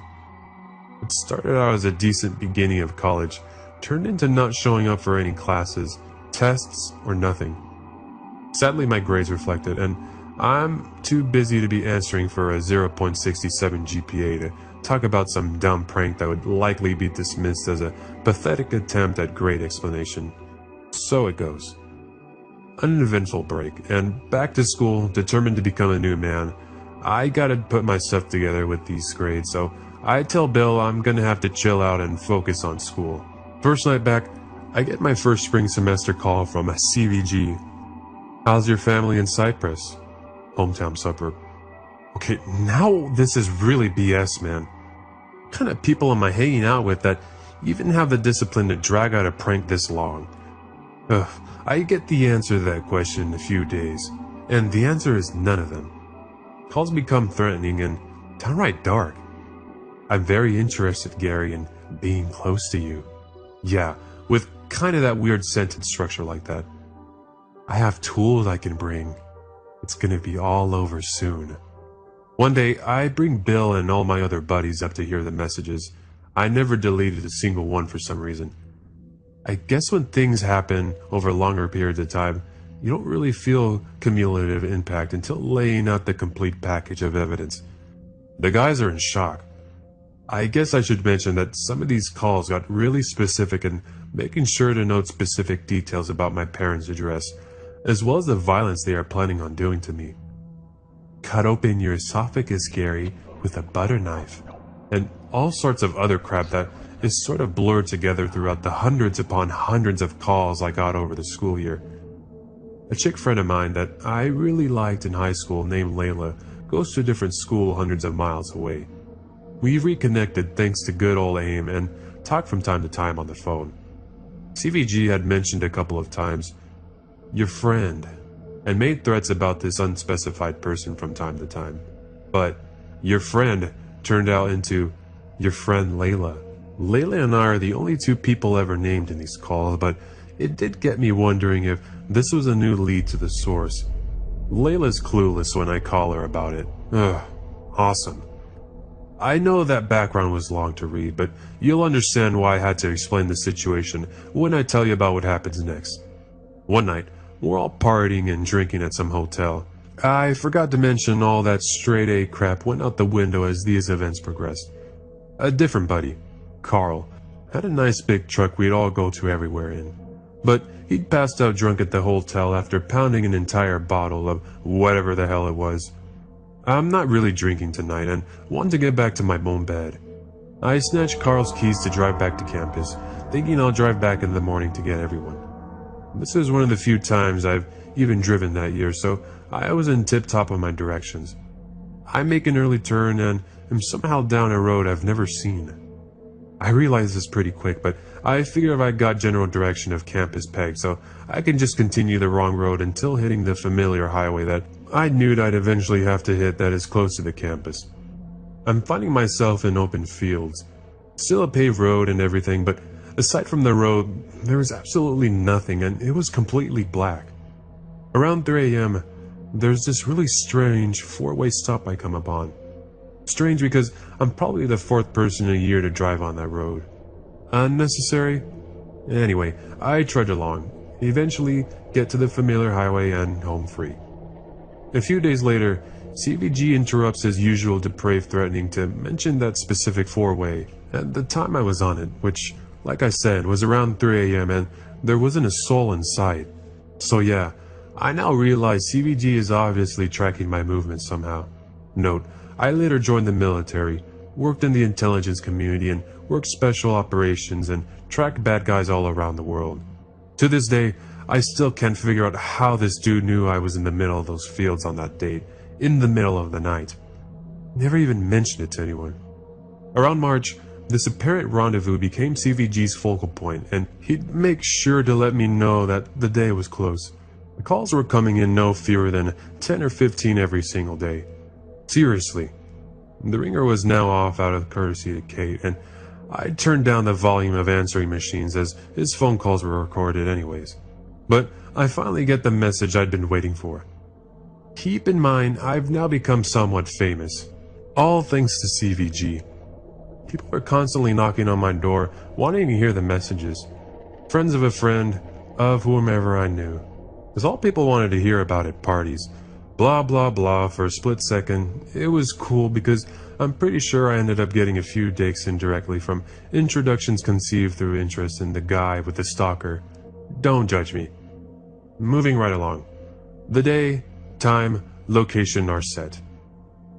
Speaker 2: It started out as a decent beginning of college, turned into not showing up for any classes, tests, or nothing. Sadly, my grades reflected, and I'm too busy to be answering for a 0.67 GPA to talk about some dumb prank that would likely be dismissed as a pathetic attempt at grade explanation. So it goes. Uneventful break, and back to school, determined to become a new man. I gotta put my stuff together with these grades, so I tell Bill I'm gonna have to chill out and focus on school. First night back, I get my first spring semester call from a CVG. How's your family in Cyprus? Hometown suburb. Okay, now this is really BS, man. What kind of people am I hanging out with that even have the discipline to drag out a prank this long? Ugh, I get the answer to that question in a few days, and the answer is none of them. Calls become threatening and downright dark. I'm very interested, Gary, in being close to you. Yeah, with kind of that weird sentence structure like that. I have tools I can bring. It's gonna be all over soon. One day, I bring Bill and all my other buddies up to hear the messages. I never deleted a single one for some reason. I guess when things happen over longer periods of time, you don't really feel cumulative impact until laying out the complete package of evidence. The guys are in shock. I guess I should mention that some of these calls got really specific in making sure to note specific details about my parents' address, as well as the violence they are planning on doing to me. Cut open your esophagus, Gary, with a butter knife, and all sorts of other crap that is sort of blurred together throughout the hundreds upon hundreds of calls I got over the school year. A chick friend of mine that I really liked in high school named Layla goes to a different school hundreds of miles away. We reconnected thanks to good old AIM and talk from time to time on the phone. CVG had mentioned a couple of times, your friend, and made threats about this unspecified person from time to time. But your friend turned out into your friend Layla. Layla and I are the only two people ever named in these calls, but it did get me wondering if this was a new lead to the source. Layla's clueless when I call her about it. Ugh, awesome. I know that background was long to read, but you'll understand why I had to explain the situation when I tell you about what happens next. One night, we're all partying and drinking at some hotel. I forgot to mention all that straight A crap went out the window as these events progressed. A different buddy, Carl, had a nice big truck we'd all go to everywhere in. But he'd passed out drunk at the hotel after pounding an entire bottle of whatever the hell it was. I'm not really drinking tonight and want to get back to my own bed. I snatched Carl's keys to drive back to campus, thinking I'll drive back in the morning to get everyone. This is one of the few times I've even driven that year, so I was in tip-top of my directions. I make an early turn and am somehow down a road I've never seen. I realize this pretty quick, but I figure I got general direction of campus pegged, so I can just continue the wrong road until hitting the familiar highway that I knew I'd eventually have to hit that is close to the campus. I'm finding myself in open fields. Still a paved road and everything, but aside from the road, there was absolutely nothing, and it was completely black. Around 3 a.m., there's this really strange four-way stop I come upon. Strange because I'm probably the fourth person in a year to drive on that road. Unnecessary? Anyway, I trudge along, eventually get to the familiar highway and home free. A few days later, CVG interrupts his usual depraved threatening to mention that specific four-way at the time I was on it, which, like I said, was around 3 a.m. and there wasn't a soul in sight. So yeah, I now realize CVG is obviously tracking my movements somehow. Note, I later joined the military, worked in the intelligence community, and worked special operations and tracked bad guys all around the world. To this day, I still can't figure out how this dude knew I was in the middle of those fields on that date, in the middle of the night. Never even mentioned it to anyone. Around March, this apparent rendezvous became CVG's focal point, and he'd make sure to let me know that the day was close. The calls were coming in no fewer than 10 or 15 every single day. Seriously. The ringer was now off out of courtesy to Kate, and I turned down the volume of answering machines as his phone calls were recorded anyways. But I finally get the message I'd been waiting for. Keep in mind, I've now become somewhat famous. All thanks to CVG. People are constantly knocking on my door, wanting to hear the messages. Friends of a friend, of whomever I knew. Because all people wanted to hear about at parties. Blah blah blah. For a split second, it was cool because I'm pretty sure I ended up getting a few dicks indirectly from introductions conceived through interest in the guy with the stalker. Don't judge me. Moving right along. The day, time, location are set.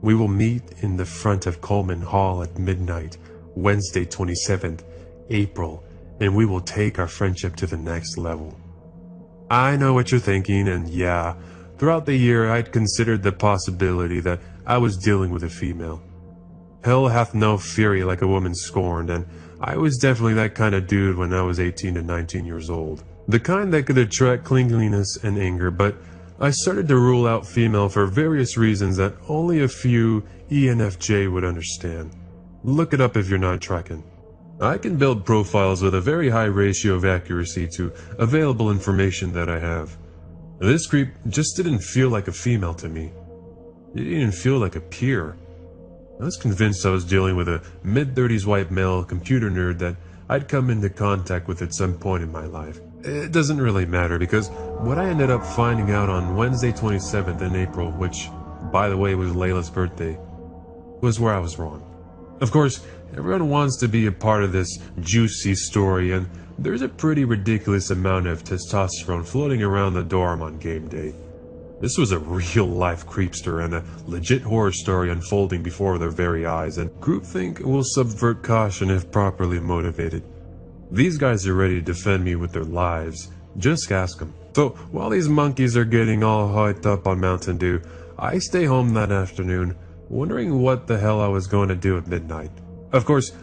Speaker 2: We will meet in the front of Coleman Hall at midnight, Wednesday 27th, April, and we will take our friendship to the next level. I know what you're thinking, and yeah, throughout the year I'd considered the possibility that I was dealing with a female. Hell hath no fury like a woman scorned, and I was definitely that kind of dude when I was 18 to 19 years old. The kind that could attract clinginess and anger, but I started to rule out female for various reasons that only a few ENFJ would understand. Look it up if you're not tracking. I can build profiles with a very high ratio of accuracy to available information that I have. This creep just didn't feel like a female to me. It didn't feel like a peer. I was convinced I was dealing with a mid-30s white male computer nerd that I'd come into contact with at some point in my life. It doesn't really matter because what I ended up finding out on Wednesday 27th in April, which, by the way, was Layla's birthday, was where I was wrong. Of course, everyone wants to be a part of this juicy story, and there's a pretty ridiculous amount of testosterone floating around the dorm on game day. This was a real-life creepster and a legit horror story unfolding before their very eyes, and groupthink will subvert caution if properly motivated. These guys are ready to defend me with their lives. Just ask them. So, while these monkeys are getting all hyped up on Mountain Dew, I stay home that afternoon, wondering what the hell I was going to do at midnight. Of course,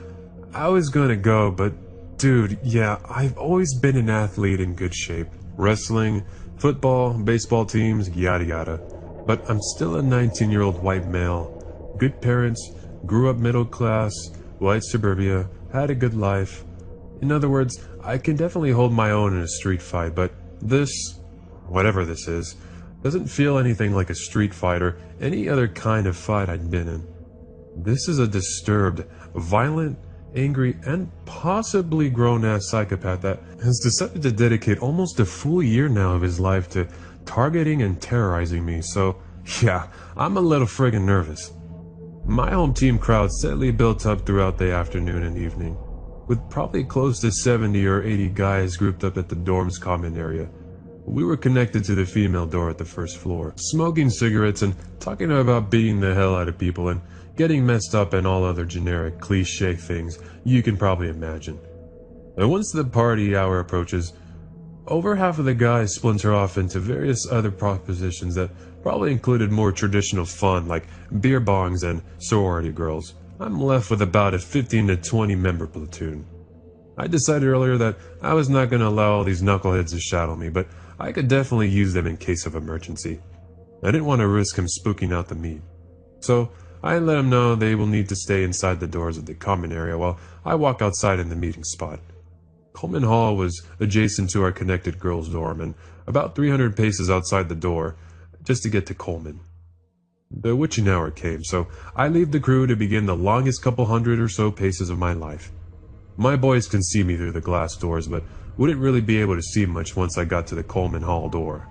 Speaker 2: I was going to go, but dude, yeah, I've always been an athlete in good shape. Wrestling, football, baseball teams, yada yada. But I'm still a 19-year-old white male. Good parents, grew up middle class, white suburbia, had a good life. In other words, I can definitely hold my own in a street fight, but this, whatever this is, doesn't feel anything like a street fight or any other kind of fight I'd been in. This is a disturbed, violent, angry, and possibly grown-ass psychopath that has decided to dedicate almost a full year now of his life to targeting and terrorizing me, so yeah, I'm a little friggin' nervous. My home team crowd steadily built up throughout the afternoon and evening, with probably close to 70 or 80 guys grouped up at the dorm's common area. We were connected to the female door at the first floor, smoking cigarettes and talking about beating the hell out of people and getting messed up and all other generic cliche things you can probably imagine. And once the party hour approaches, over half of the guys splinter off into various other propositions that probably included more traditional fun like beer bongs and sorority girls, I'm left with about a 15 to 20 member platoon. I decided earlier that I was not going to allow all these knuckleheads to shadow me, but I could definitely use them in case of emergency. I didn't want to risk him spooking out the meat. So I let him know they will need to stay inside the doors of the common area while I walk outside in the meeting spot. Coleman Hall was adjacent to our connected girls' dorm and about 300 paces outside the door just to get to Coleman. The witching hour came, so I leave the crew to begin the longest couple hundred or so paces of my life. My boys can see me through the glass doors, but wouldn't really be able to see much once I got to the Coleman Hall door.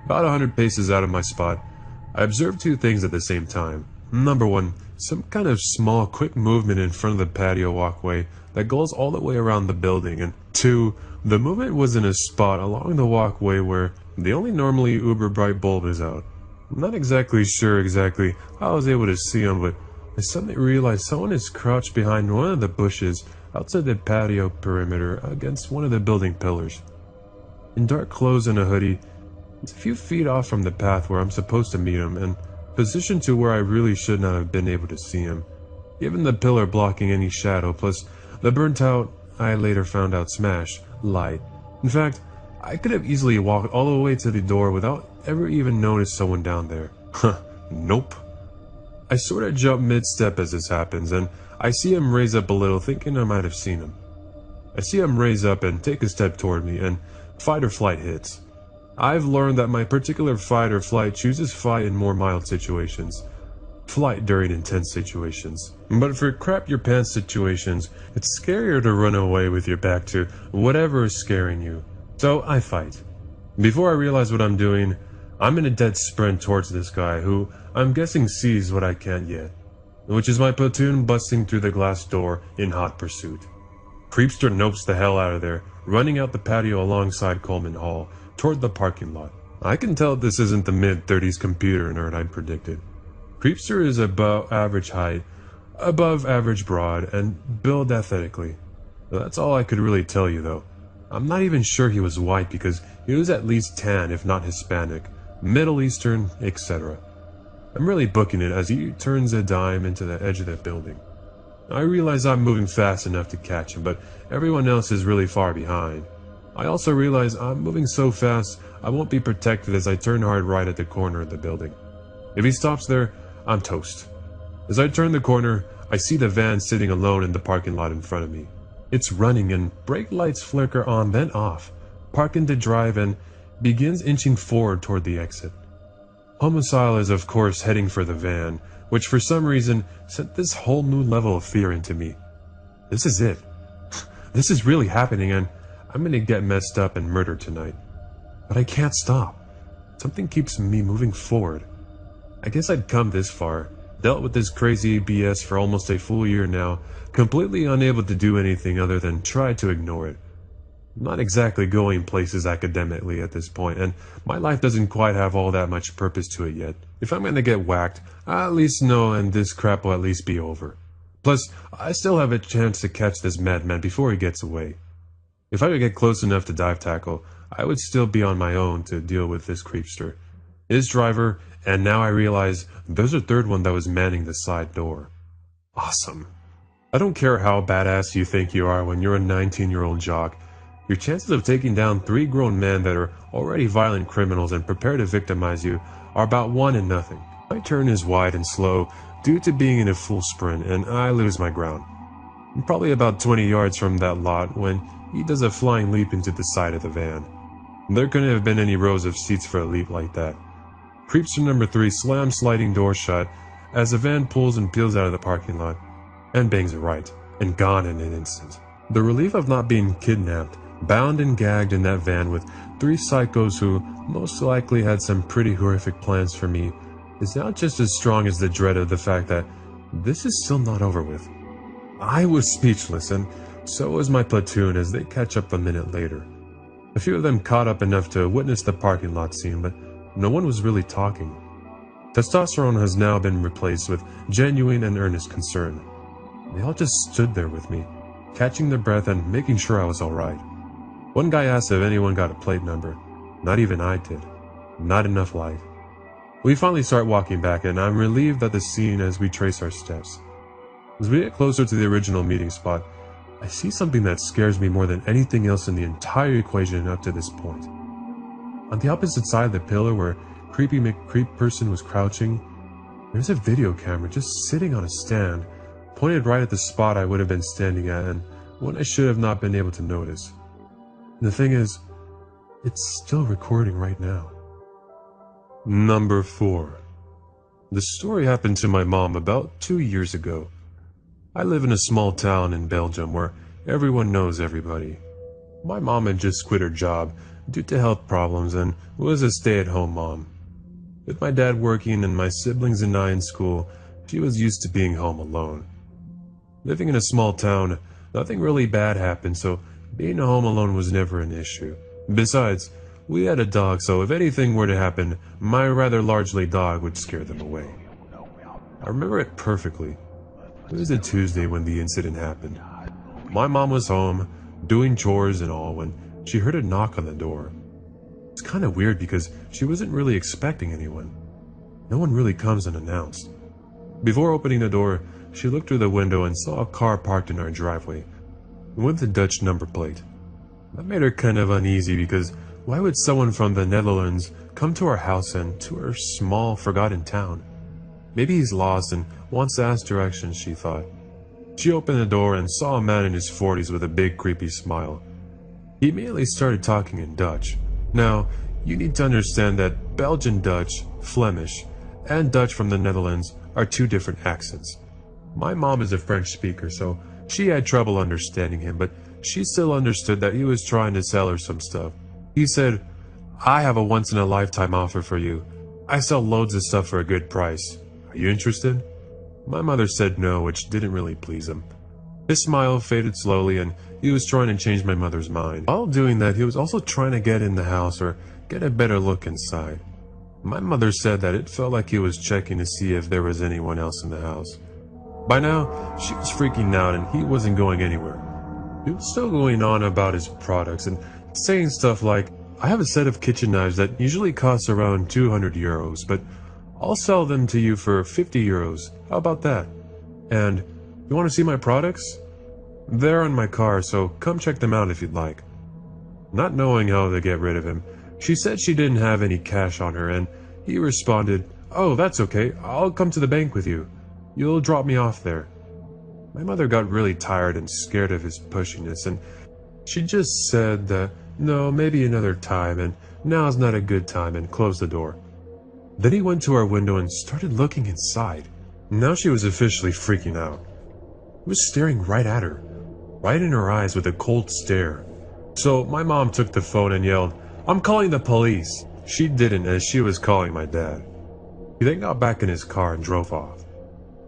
Speaker 2: About 100 paces out of my spot, I observed two things at the same time. Number one, some kind of small, quick movement in front of the patio walkway that goes all the way around the building, and two, the movement was in a spot along the walkway where the only normally uber bright bulb is out. I'm not exactly sure how I was able to see them, but I suddenly realized someone is crouched behind one of the bushes outside the patio perimeter against one of the building pillars. In dark clothes and a hoodie, he's a few feet off from the path where I'm supposed to meet him, and positioned to where I really should not have been able to see him, given the pillar blocking any shadow, plus the burnt out, I later found out smash, light. In fact, I could have easily walked all the way to the door without ever even noticed someone down there. Huh, nope. I sort of jump mid-step as this happens, and I see him raise up a little, thinking I might have seen him. I see him raise up and take a step toward me, and fight or flight hits. I've learned that my particular fight or flight chooses fight in more mild situations, flight during intense situations. But for crap your pants situations, it's scarier to run away with your back to whatever is scaring you. So I fight. Before I realize what I'm doing, I'm in a dead sprint towards this guy who I'm guessing sees what I can't yet, which is my platoon busting through the glass door in hot pursuit. Creepster nopes the hell out of there, running out the patio alongside Coleman Hall, toward the parking lot. I can tell this isn't the mid-30s computer nerd I predicted. Creepster is about average height, above average broad, and built athletically. That's all I could really tell you though. I'm not even sure he was white because he was at least tan if not Hispanic, Middle Eastern, etc. I'm really booking it as he turns a dime into the edge of the building. I realize I'm moving fast enough to catch him, but everyone else is really far behind. I also realize I'm moving so fast I won't be protected as I turn hard right at the corner of the building. If he stops there, I'm toast. As I turn the corner, I see the van sitting alone in the parking lot in front of me. It's running and brake lights flicker on then off, parking the drive and begins inching forward toward the exit. Homicide is of course heading for the van, which for some reason sent this whole new level of fear into me. This is it. This is really happening and I'm gonna get messed up and murdered tonight. But I can't stop. Something keeps me moving forward. I guess I'd come this far, dealt with this crazy BS for almost a full year now, completely unable to do anything other than try to ignore it. I'm not exactly going places academically at this point, and my life doesn't quite have all that much purpose to it yet. If I'm gonna get whacked, I at least know and this crap will at least be over. Plus, I still have a chance to catch this madman before he gets away. If I could get close enough to dive tackle, I would still be on my own to deal with this creepster, his driver, and now I realize there's a third one that was manning the side door. Awesome. I don't care how badass you think you are when you're a 19-year-old jock, your chances of taking down 3 grown men that are already violent criminals and prepare to victimize you are about 1 in nothing. My turn is wide and slow due to being in a full sprint, and I lose my ground. I'm probably about 20 yards from that lot when he does a flying leap into the side of the van. There couldn't have been any rows of seats for a leap like that. Creepster number 3 slams sliding door shut as the van pulls and peels out of the parking lot, and bangs it right, and gone in an instant. The relief of not being kidnapped, bound and gagged in that van with 3 psychos who most likely had some pretty horrific plans for me is now just as strong as the dread of the fact that this is still not over with. I was speechless, and so was my platoon as they catch up a minute later. A few of them caught up enough to witness the parking lot scene, but no one was really talking. Testosterone has now been replaced with genuine and earnest concern. They all just stood there with me, catching their breath and making sure I was alright. One guy asked if anyone got a plate number. Not even I did. Not enough light. We finally start walking back, and I'm relieved at the scene as we trace our steps. As we get closer to the original meeting spot, I see something that scares me more than anything else in the entire equation up to this point. On the opposite side of the pillar where Creepy McCreep person was crouching, there's a video camera just sitting on a stand, pointed right at the spot I would have been standing at and one I should have not been able to notice. And the thing is, it's still recording right now. Number 4. The story happened to my mom about 2 years ago. I live in a small town in Belgium where everyone knows everybody. My mom had just quit her job due to health problems and was a stay-at-home mom. With my dad working and my siblings and I in school, she was used to being home alone. Living in a small town, nothing really bad happened, so being home alone was never an issue. Besides, we had a dog, so if anything were to happen, my rather largely dog would scare them away. I remember it perfectly. It was a Tuesday when the incident happened. My mom was home, doing chores and all, when she heard a knock on the door. It's kind of weird because she wasn't really expecting anyone. No one really comes unannounced. Before opening the door, she looked through the window and saw a car parked in our driveway, with a Dutch number plate. That made her kind of uneasy because why would someone from the Netherlands come to our house and to our small, forgotten town? Maybe he's lost and wants to ask directions, she thought. She opened the door and saw a man in his 40s with a big, creepy smile. He immediately started talking in Dutch. Now, you need to understand that Belgian Dutch, Flemish, and Dutch from the Netherlands are two different accents. My mom is a French speaker, so she had trouble understanding him, but she still understood that he was trying to sell her some stuff. He said, "I have a once-in-a-lifetime offer for you. I sell loads of stuff for a good price. Are you interested?" My mother said no, which didn't really please him. His smile faded slowly, and he was trying to change my mother's mind. While doing that, he was also trying to get in the house or get a better look inside. My mother said that it felt like he was checking to see if there was anyone else in the house. By now, she was freaking out and he wasn't going anywhere. He was still going on about his products and saying stuff like, "I have a set of kitchen knives that usually costs around 200 euros, but I'll sell them to you for 50 euros. How about that? And you want to see my products? They're in my car, so come check them out if you'd like." Not knowing how to get rid of him, she said she didn't have any cash on her, and he responded, "Oh, that's okay. I'll come to the bank with you. You'll drop me off there." My mother got really tired and scared of his pushiness, and she just said that, "No, maybe another time, and now's not a good time," and closed the door. Then he went to our window and started looking inside. Now she was officially freaking out. He was staring right at her, right in her eyes with a cold stare. So my mom took the phone and yelled, "I'm calling the police." She didn't, as she was calling my dad. He then got back in his car and drove off.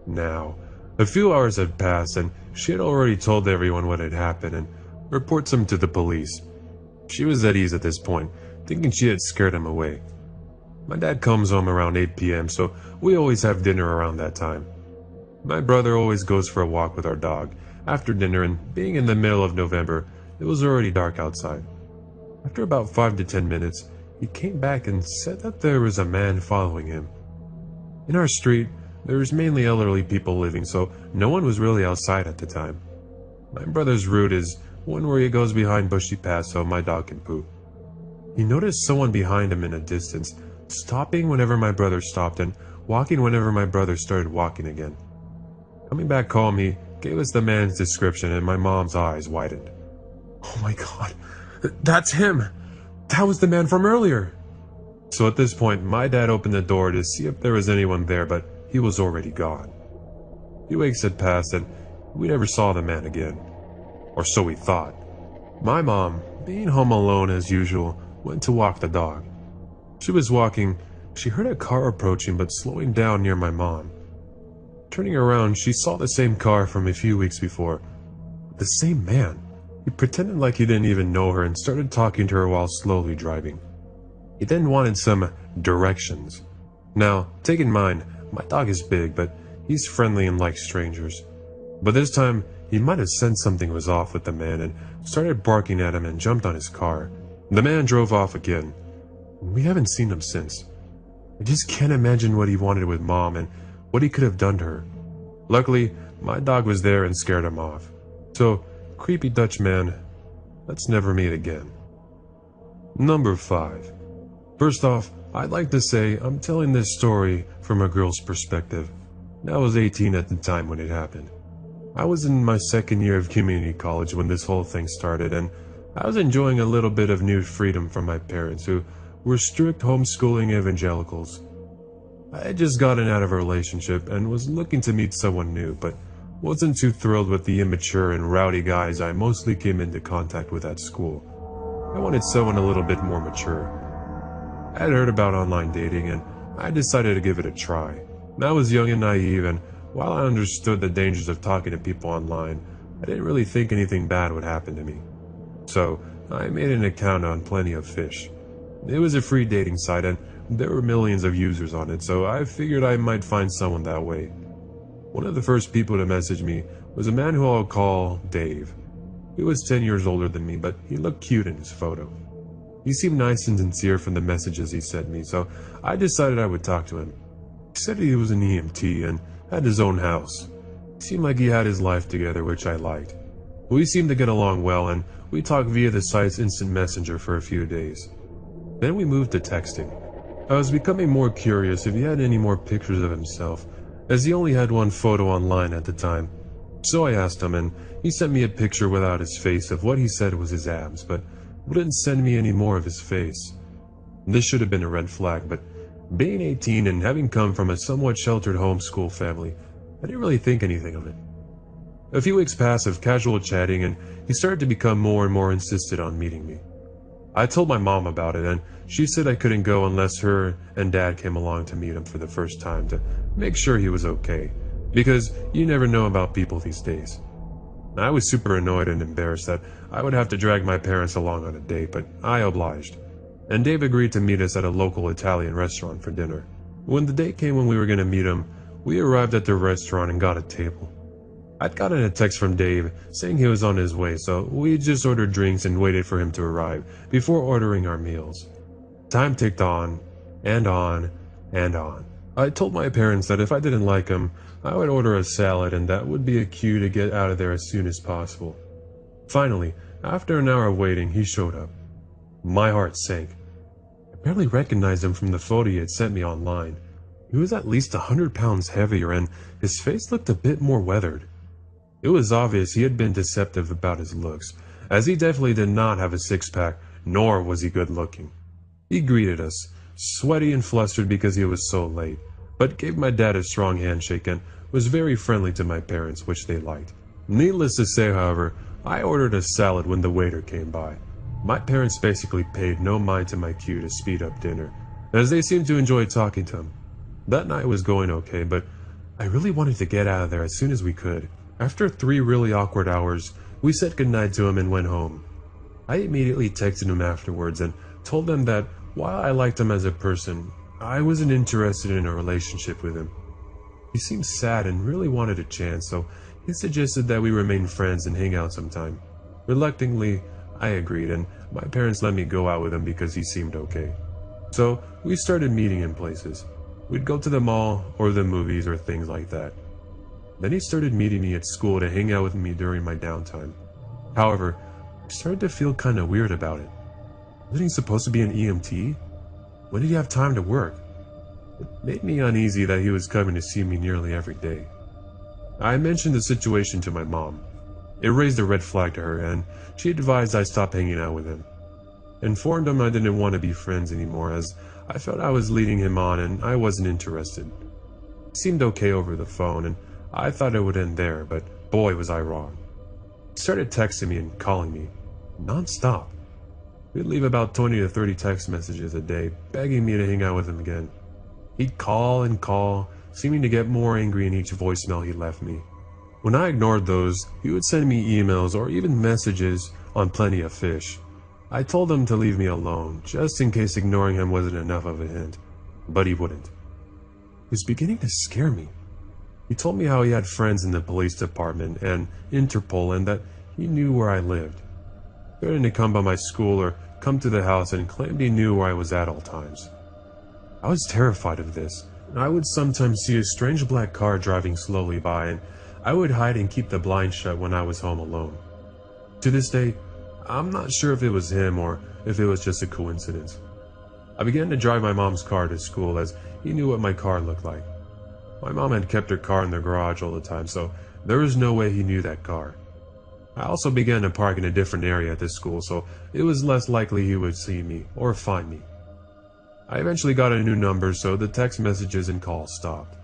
Speaker 2: Now, a few hours had passed and she had already told everyone what had happened and reports him to the police. She was at ease at this point, thinking she had scared him away. My dad comes home around 8 p.m., so we always have dinner around that time. My brother always goes for a walk with our dog after dinner, and being in the middle of November, it was already dark outside. After about 5 to 10 minutes, he came back and said that there was a man following him. In our street, there's mainly elderly people living, so no one was really outside at the time. My brother's route is one where he goes behind bushy paths so my dog can poop. He noticed someone behind him in a distance, stopping whenever my brother stopped and walking whenever my brother started walking again. Coming back home, he gave us the man's description and my mom's eyes widened. "Oh my god, that's him! That was the man from earlier!" So at this point, my dad opened the door to see if there was anyone there, but he was already gone. A few weeks had passed and we never saw the man again. Or so we thought. My mom, being home alone as usual, went to walk the dog. She was walking, she heard a car approaching but slowing down near my mom. Turning around, she saw the same car from a few weeks before. The same man. He pretended like he didn't even know her and started talking to her while slowly driving. He then wanted some directions. Now, take in mind, my dog is big, but he's friendly and likes strangers. But this time, he might have sensed something was off with the man and started barking at him and jumped on his car. The man drove off again. We haven't seen him since. I just can't imagine what he wanted with Mom and what he could have done to her. Luckily, my dog was there and scared him off. So, creepy Dutch man, let's never meet again. Number 5. First off, I'd like to say I'm telling this story from a girl's perspective. I was 18 at the time when it happened. I was in my second year of community college when this whole thing started, and I was enjoying a little bit of new freedom from my parents, who were strict homeschooling evangelicals. I had just gotten out of a relationship and was looking to meet someone new, but wasn't too thrilled with the immature and rowdy guys I mostly came into contact with at school. I wanted someone a little bit more mature. I had heard about online dating, and I decided to give it a try. I was young and naive, and while I understood the dangers of talking to people online, I didn't really think anything bad would happen to me. So, I made an account on Plenty of Fish. It was a free dating site, and there were millions of users on it, so I figured I might find someone that way. One of the first people to message me was a man who I'll call Dave. He was 10 years older than me, but he looked cute in his photo. He seemed nice and sincere from the messages he sent me, so I decided I would talk to him. He said he was an EMT and had his own house. He seemed like he had his life together, which I liked. We seemed to get along well, and we talked via the site's instant messenger for a few days. Then we moved to texting. I was becoming more curious if he had any more pictures of himself, as he only had one photo online at the time. So I asked him, and he sent me a picture without his face of what he said was his abs, but wouldn't send me any more of his face. This should have been a red flag, but being 18 and having come from a somewhat sheltered homeschool family, I didn't really think anything of it. A few weeks passed of casual chatting, and he started to become more and more insistent on meeting me. I told my mom about it, and she said I couldn't go unless her and Dad came along to meet him for the first time to make sure he was okay, because you never know about people these days. I was super annoyed and embarrassed that I would have to drag my parents along on a date, but I obliged, and Dave agreed to meet us at a local Italian restaurant for dinner. When the date came when we were going to meet him, we arrived at the restaurant and got a table. I'd gotten a text from Dave saying he was on his way, so we just ordered drinks and waited for him to arrive before ordering our meals. Time ticked on, and on, and on. I told my parents that if I didn't like him, I would order a salad, and that would be a cue to get out of there as soon as possible. Finally, after an hour of waiting, he showed up. My heart sank. I barely recognized him from the photo he had sent me online. He was at least 100 pounds heavier, and his face looked a bit more weathered. It was obvious he had been deceptive about his looks, as he definitely did not have a six-pack, nor was he good-looking. He greeted us, sweaty and flustered because he was so late, but gave my dad a strong handshake and was very friendly to my parents, which they liked. Needless to say, however, I ordered a salad when the waiter came by. My parents basically paid no mind to my cue to speed up dinner, as they seemed to enjoy talking to him. That night was going okay, but I really wanted to get out of there as soon as we could. After 3 really awkward hours, we said goodnight to him and went home. I immediately texted him afterwards and told him that while I liked him as a person, I wasn't interested in a relationship with him. He seemed sad and really wanted a chance, so he suggested that we remain friends and hang out sometime. Reluctantly, I agreed, and my parents let me go out with him because he seemed okay. So we started meeting in places. We'd go to the mall or the movies or things like that. Then he started meeting me at school to hang out with me during my downtime. However, I started to feel kinda weird about it. Wasn't he supposed to be an EMT? When did he have time to work? It made me uneasy that he was coming to see me nearly every day. I mentioned the situation to my mom. It raised a red flag to her, and she advised I stop hanging out with him. Informed him I didn't want to be friends anymore, as I felt I was leading him on and I wasn't interested. It seemed okay over the phone, and I thought it would end there, but boy was I wrong. He started texting me and calling me, non-stop. We'd leave about 20 to 30 text messages a day, begging me to hang out with him again. He'd call and call, seeming to get more angry in each voicemail he left me. When I ignored those, he would send me emails or even messages on Plenty of Fish. I told him to leave me alone, just in case ignoring him wasn't enough of a hint, but he wouldn't. He was beginning to scare me. He told me how he had friends in the police department and Interpol and that he knew where I lived. Threatened to come by my school or come to the house and claimed he knew where I was at all times. I was terrified of this. I would sometimes see a strange black car driving slowly by, and I would hide and keep the blind shut when I was home alone. To this day, I'm not sure if it was him or if it was just a coincidence. I began to drive my mom's car to school as he knew what my car looked like. My mom had kept her car in the garage all the time, so there was no way he knew that car. I also began to park in a different area at the school, so it was less likely he would see me or find me. I eventually got a new number, so the text messages and calls stopped.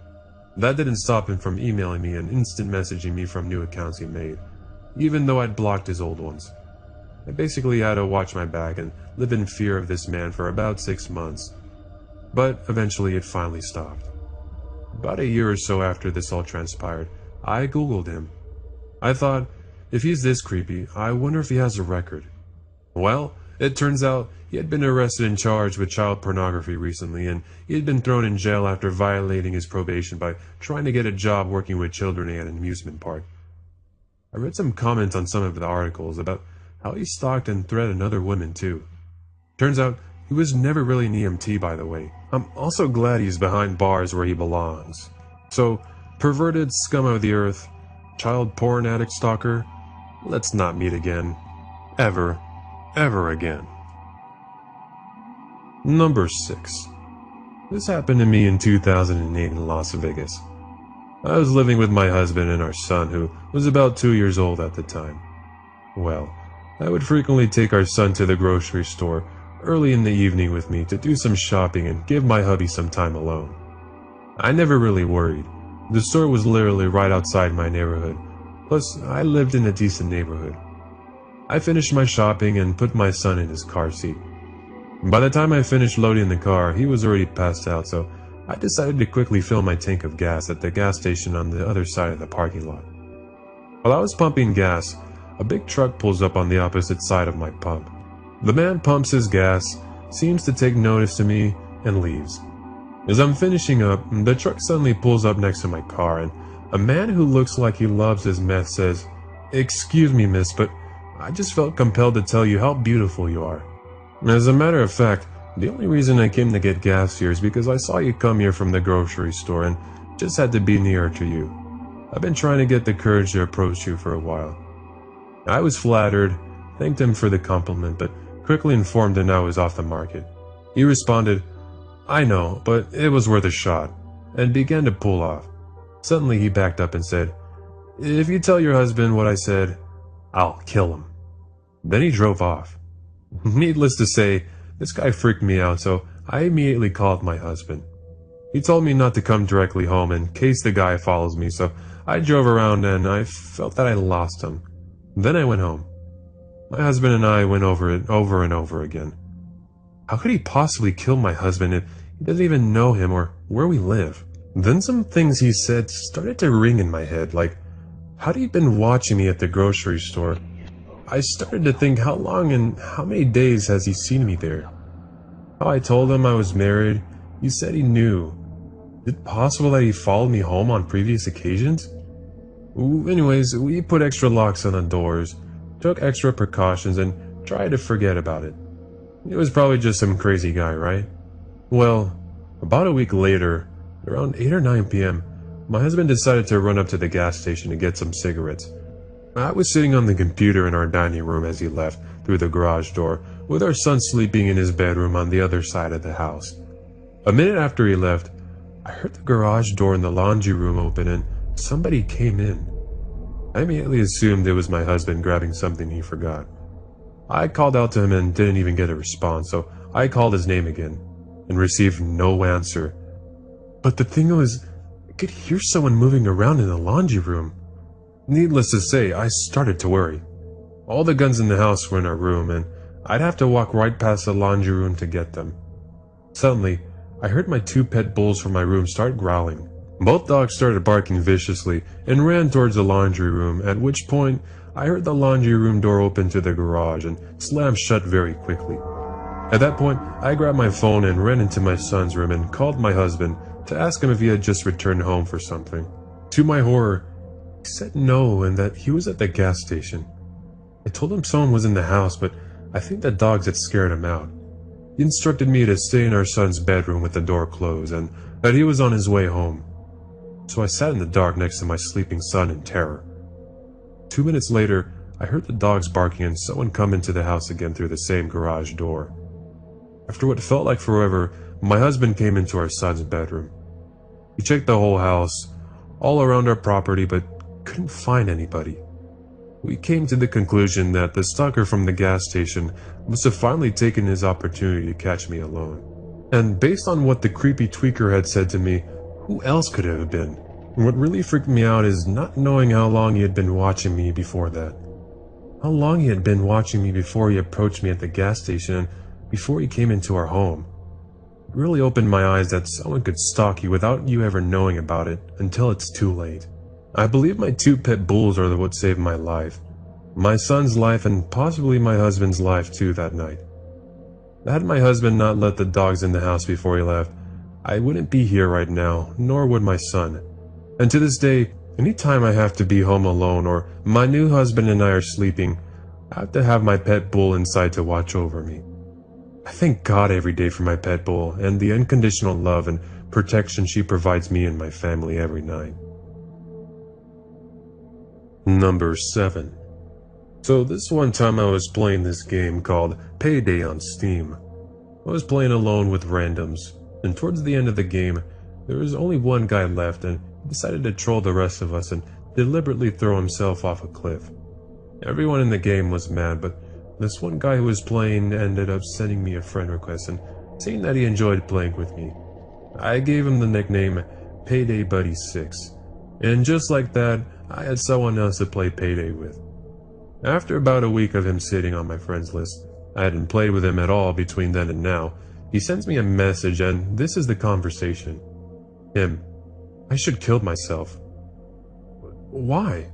Speaker 2: That didn't stop him from emailing me and instant messaging me from new accounts he made, even though I'd blocked his old ones. I basically had to watch my back and live in fear of this man for about 6 months. But eventually it finally stopped. About a year or so after this all transpired, I Googled him. I thought, if he's this creepy, I wonder if he has a record. Well, it turns out he had been arrested and charged with child pornography recently, and he had been thrown in jail after violating his probation by trying to get a job working with children at an amusement park. I read some comments on some of the articles about how he stalked and threatened other women too. Turns out he was never really an EMT, by the way. I'm also glad he's behind bars where he belongs. So, perverted scum of the earth, child porn addict stalker, let's not meet again. Ever again. Number 6. This happened to me in 2008 in Las Vegas. I was living with my husband and our son, who was about 2 years old at the time. Well, I would frequently take our son to the grocery store early in the evening with me to do some shopping and give my hubby some time alone. I never really worried. The store was literally right outside my neighborhood, plus I lived in a decent neighborhood. I finished my shopping and put my son in his car seat. By the time I finished loading the car, he was already passed out, so I decided to quickly fill my tank of gas at the gas station on the other side of the parking lot. While I was pumping gas, a big truck pulls up on the opposite side of my pump. The man pumps his gas, seems to take notice to me, and leaves. As I'm finishing up, the truck suddenly pulls up next to my car, and a man who looks like he loves his meth says, "Excuse me, miss, but I just felt compelled to tell you how beautiful you are. As a matter of fact, the only reason I came to get gas here is because I saw you come here from the grocery store and just had to be nearer to you. I've been trying to get the courage to approach you for a while." I was flattered, thanked him for the compliment, but quickly informed him I was off the market. He responded, "I know, but it was worth a shot," and began to pull off. Suddenly he backed up and said, "If you tell your husband what I said, I'll kill him." Then he drove off. Needless to say, this guy freaked me out, so I immediately called my husband. He told me not to come directly home in case the guy follows me, so I drove around and I felt that I lost him. Then I went home. My husband and I went over it over and over again. How could he possibly kill my husband if he doesn't even know him or where we live? Then some things he said started to ring in my head, like, had he been watching me at the grocery store? I started to think, how long and how many days has he seen me there? How I told him I was married, he said he knew. Is it possible that he followed me home on previous occasions? Anyways, we put extra locks on the doors, took extra precautions, and tried to forget about it. It was probably just some crazy guy, right? Well, about a week later, around 8 or 9 p.m., my husband decided to run up to the gas station to get some cigarettes. I was sitting on the computer in our dining room as he left through the garage door, with our son sleeping in his bedroom on the other side of the house. A minute after he left, I heard the garage door in the laundry room open and somebody came in. I immediately assumed it was my husband grabbing something he forgot. I called out to him and didn't even get a response, so I called his name again and received no answer. But the thing was, I could hear someone moving around in the laundry room. Needless to say, I started to worry. All the guns in the house were in our room, and I'd have to walk right past the laundry room to get them. Suddenly, I heard my 2 pet bulls from my room start growling. Both dogs started barking viciously and ran towards the laundry room, at which point I heard the laundry room door open to the garage and slam shut very quickly. At that point, I grabbed my phone and ran into my son's room and called my husband to ask him if he had just returned home for something. To my horror, he said no and that he was at the gas station. I told him someone was in the house, but I think the dogs had scared him out. He instructed me to stay in our son's bedroom with the door closed and that he was on his way home. So I sat in the dark next to my sleeping son in terror. 2 minutes later, I heard the dogs barking and someone come into the house again through the same garage door. After what felt like forever, my husband came into our son's bedroom. He checked the whole house, all around our property, but couldn't find anybody. We came to the conclusion that the stalker from the gas station must have finally taken his opportunity to catch me alone. And based on what the creepy tweaker had said to me, who else could it have been? What really freaked me out is not knowing how long he had been watching me before that. How long he had been watching me before he approached me at the gas station and before he came into our home. It really opened my eyes that someone could stalk you without you ever knowing about it until it's too late. I believe my 2 pit bulls are what saved my life. My son's life and possibly my husband's life too that night. Had my husband not let the dogs in the house before he left, I wouldn't be here right now, nor would my son. And to this day, anytime I have to be home alone or my new husband and I are sleeping, I have to have my pet bull inside to watch over me. I thank God every day for my pet bull and the unconditional love and protection she provides me and my family every night. Number 7. So this one time I was playing this game called Payday on Steam. I was playing alone with randoms, and towards the end of the game, there was only one guy left and he decided to troll the rest of us and deliberately throw himself off a cliff. Everyone in the game was mad, but this one guy who was playing ended up sending me a friend request and saying that he enjoyed playing with me. I gave him the nickname Payday Buddy 6, and just like that, I had someone else to play Payday with. After about a week of him sitting on my friends list, I hadn't played with him at all between then and now, he sends me a message and this is the conversation. Him: I should kill myself. Why?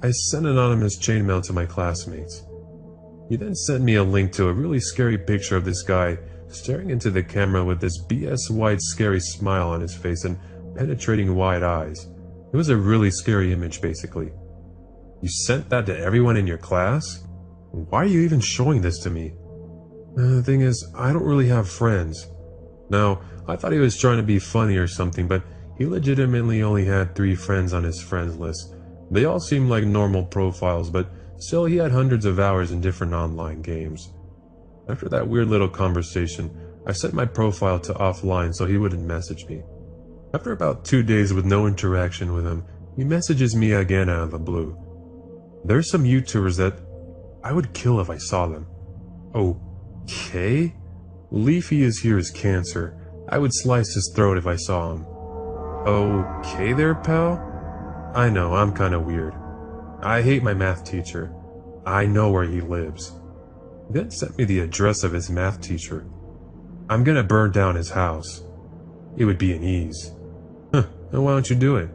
Speaker 2: I sent anonymous chainmail to my classmates. He then sent me a link to a really scary picture of this guy staring into the camera with this BS white scary smile on his face and penetrating wide eyes. It was a really scary image basically. You sent that to everyone in your class? Why are you even showing this to me? The thing is, I don't really have friends. Now, I thought he was trying to be funny or something, but he legitimately only had 3 friends on his friends list. They all seemed like normal profiles, but still he had hundreds of hours in different online games. After that weird little conversation, I set my profile to offline so he wouldn't message me. After about 2 days with no interaction with him, he messages me again out of the blue. There's some YouTubers that I would kill if I saw them. Okay? Leafy is here as cancer. I would slice his throat if I saw him. Okay there, pal? I know, I'm kinda weird. I hate my math teacher. I know where he lives. He then sent me the address of his math teacher. I'm gonna burn down his house. It would be an ease. Huh, and why don't you do it?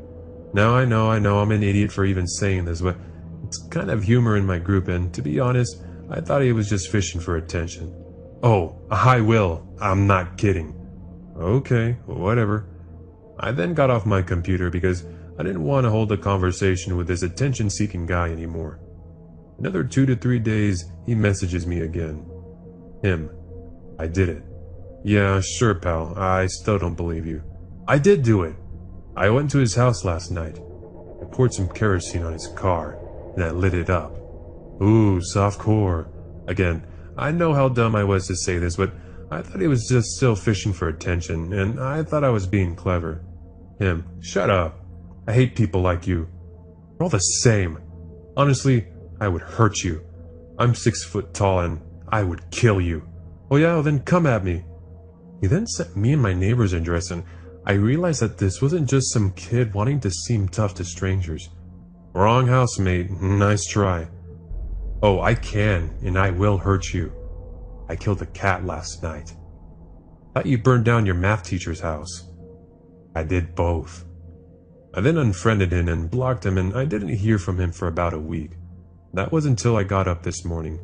Speaker 2: Now I know I'm an idiot for even saying this, but it's kind of humor in my group, and to be honest, I thought he was just fishing for attention. Oh, I will. I'm not kidding. Okay, whatever. I then got off my computer because I didn't want to hold a conversation with this attention-seeking guy anymore. Another 2 to 3 days, he messages me again. Him: I did it. Yeah, sure, pal. I still don't believe you. I did do it. I went to his house last night. I poured some kerosene on his car, and I lit it up. Ooh, softcore. Again, I know how dumb I was to say this, but I thought he was just still fishing for attention, and I thought I was being clever. Him: shut up. I hate people like you. We're all the same. Honestly, I would hurt you. I'm 6 foot tall and I would kill you. Oh yeah, well then come at me. He then sent me and my neighbor's address, and I realized that this wasn't just some kid wanting to seem tough to strangers. Wrong house, mate. Nice try. Oh, I can, and I will hurt you. I killed a cat last night. Thought you burned down your math teacher's house. I did both. I then unfriended him and blocked him, and I didn't hear from him for about a week. That was until I got up this morning,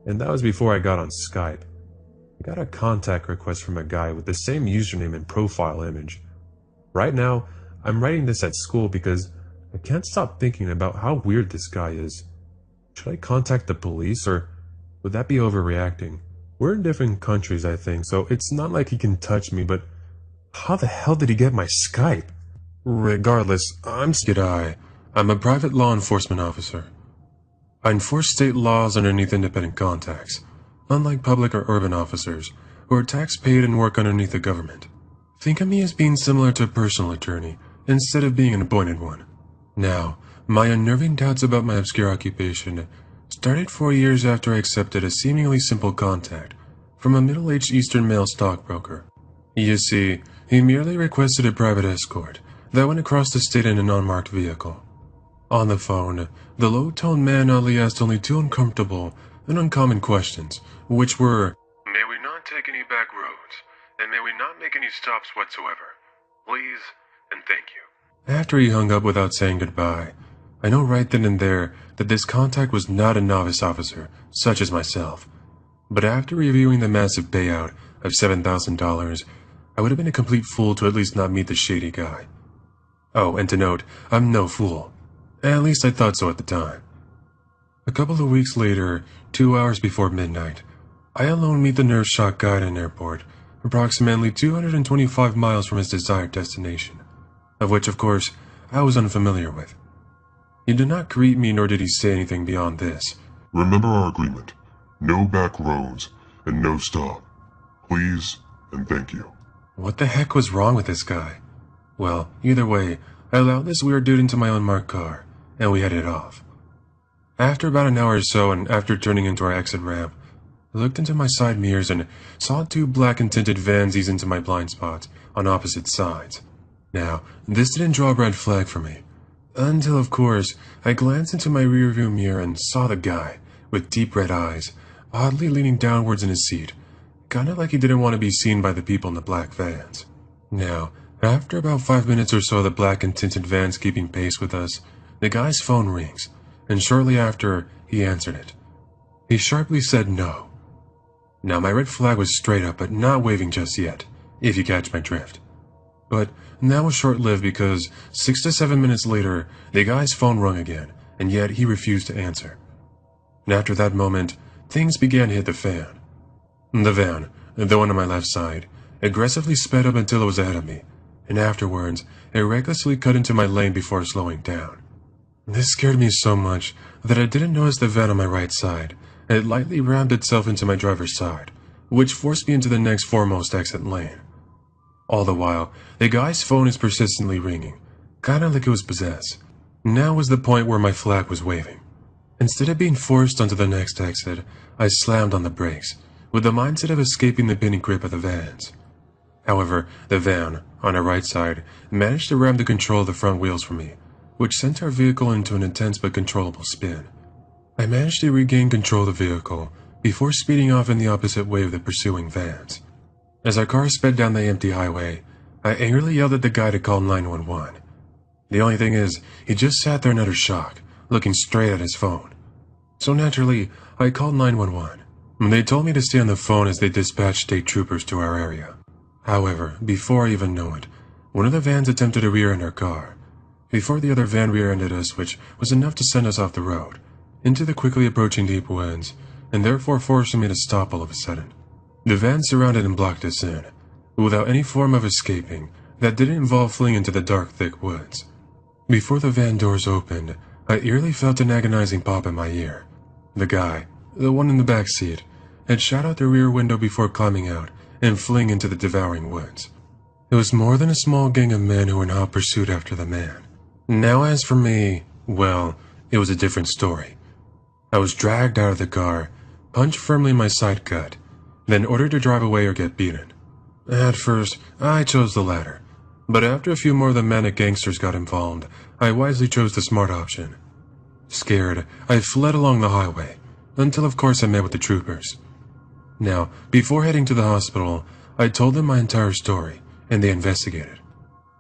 Speaker 2: and that was before I got on Skype. I got a contact request from a guy with the same username and profile image. Right now, I'm writing this at school because I can't stop thinking about how weird this guy is. Should I contact the police, or would that be overreacting?
Speaker 1: We're in different countries, I think, so it's not like he can touch me, but how the hell did he get my Skype? Regardless, I'm Skidai. I'm a private law enforcement officer. I enforce state laws underneath independent contacts, unlike public or urban officers, who are tax-paid and work underneath the government. Think of me as being similar to a personal attorney, instead of being an appointed one. Now, my unnerving doubts about my obscure occupation started 4 years after I accepted a seemingly simple contact from a middle-aged Eastern male stockbroker. You see, he merely requested a private escort that went across the state in an unmarked vehicle. On the phone, the low-toned man oddly asked only two uncomfortable and uncommon questions, which were, "May we not take any back roads, and may we not make any stops whatsoever. Please, and thank you." After he hung up without saying goodbye, I know right then and there that this contact was not a novice officer, such as myself. But after reviewing the massive payout of $7,000, I would have been a complete fool to at least not meet the shady guy. Oh, and to note, I'm no fool. At least I thought so at the time. A couple of weeks later, 2 hours before midnight, I alone meet the nerve shock guy at an airport, approximately 225 miles from his desired destination, of which, of course, I was unfamiliar with. He did not greet me, nor did he say anything beyond this.
Speaker 6: Remember our agreement. No back roads and no stop. Please and thank you.
Speaker 1: What the heck was wrong with this guy? Well, either way, I allowed this weird dude into my unmarked car, and we headed off. After about an hour or so, and after turning into our exit ramp, I looked into my side mirrors and saw two black and tinted vans ease into my blind spots on opposite sides. Now, this didn't draw a red flag for me. Until, of course, I glanced into my rearview mirror and saw the guy, with deep red eyes, oddly leaning downwards in his seat, kinda like he didn't want to be seen by the people in the black vans. Now, after about 5 minutes or so of the black and tinted vans keeping pace with us, the guy's phone rings, and shortly after, he answered it. He sharply said no. Now, my red flag was straight up, but not waving just yet, if you catch my drift. But that was short-lived because 6 to 7 minutes later, the guy's phone rung again, and yet he refused to answer. And after that moment, things began to hit the fan. The van, the one on my left side, aggressively sped up until it was ahead of me, and afterwards, it recklessly cut into my lane before slowing down. This scared me so much that I didn't notice the van on my right side. It lightly rammed itself into my driver's side, which forced me into the next foremost exit lane. All the while, the guy's phone is persistently ringing, kinda like it was possessed. Now was the point where my flag was waving. Instead of being forced onto the next exit, I slammed on the brakes, with the mindset of escaping the pinning grip of the vans. However, the van, on our right side, managed to ram the control of the front wheels for me, which sent our vehicle into an intense but controllable spin. I managed to regain control of the vehicle before speeding off in the opposite way of the pursuing vans. As our car sped down the empty highway, I angrily yelled at the guy to call 911. The only thing is, he just sat there in utter shock, looking straight at his phone. So naturally, I called 911. They told me to stay on the phone as they dispatched state troopers to our area. However, before I even knew it, one of the vans attempted to rear-end our car, before the other van rear-ended us, which was enough to send us off the road, into the quickly approaching deep woods, and therefore forcing me to stop all of a sudden. The van surrounded and blocked us in, without any form of escaping that didn't involve fleeing into the dark, thick woods. Before the van doors opened, I eerily felt an agonizing pop in my ear. The guy, the one in the back seat, had shot out the rear window before climbing out and fleeing into the devouring woods. It was more than a small gang of men who were in hot pursuit after the man. Now as for me, well, it was a different story. I was dragged out of the car, punched firmly in my side gut, then ordered to drive away or get beaten. At first, I chose the latter, but after a few more of the manic gangsters got involved, I wisely chose the smart option. Scared, I fled along the highway, until of course I met with the troopers. Now, before heading to the hospital, I told them my entire story, and they investigated.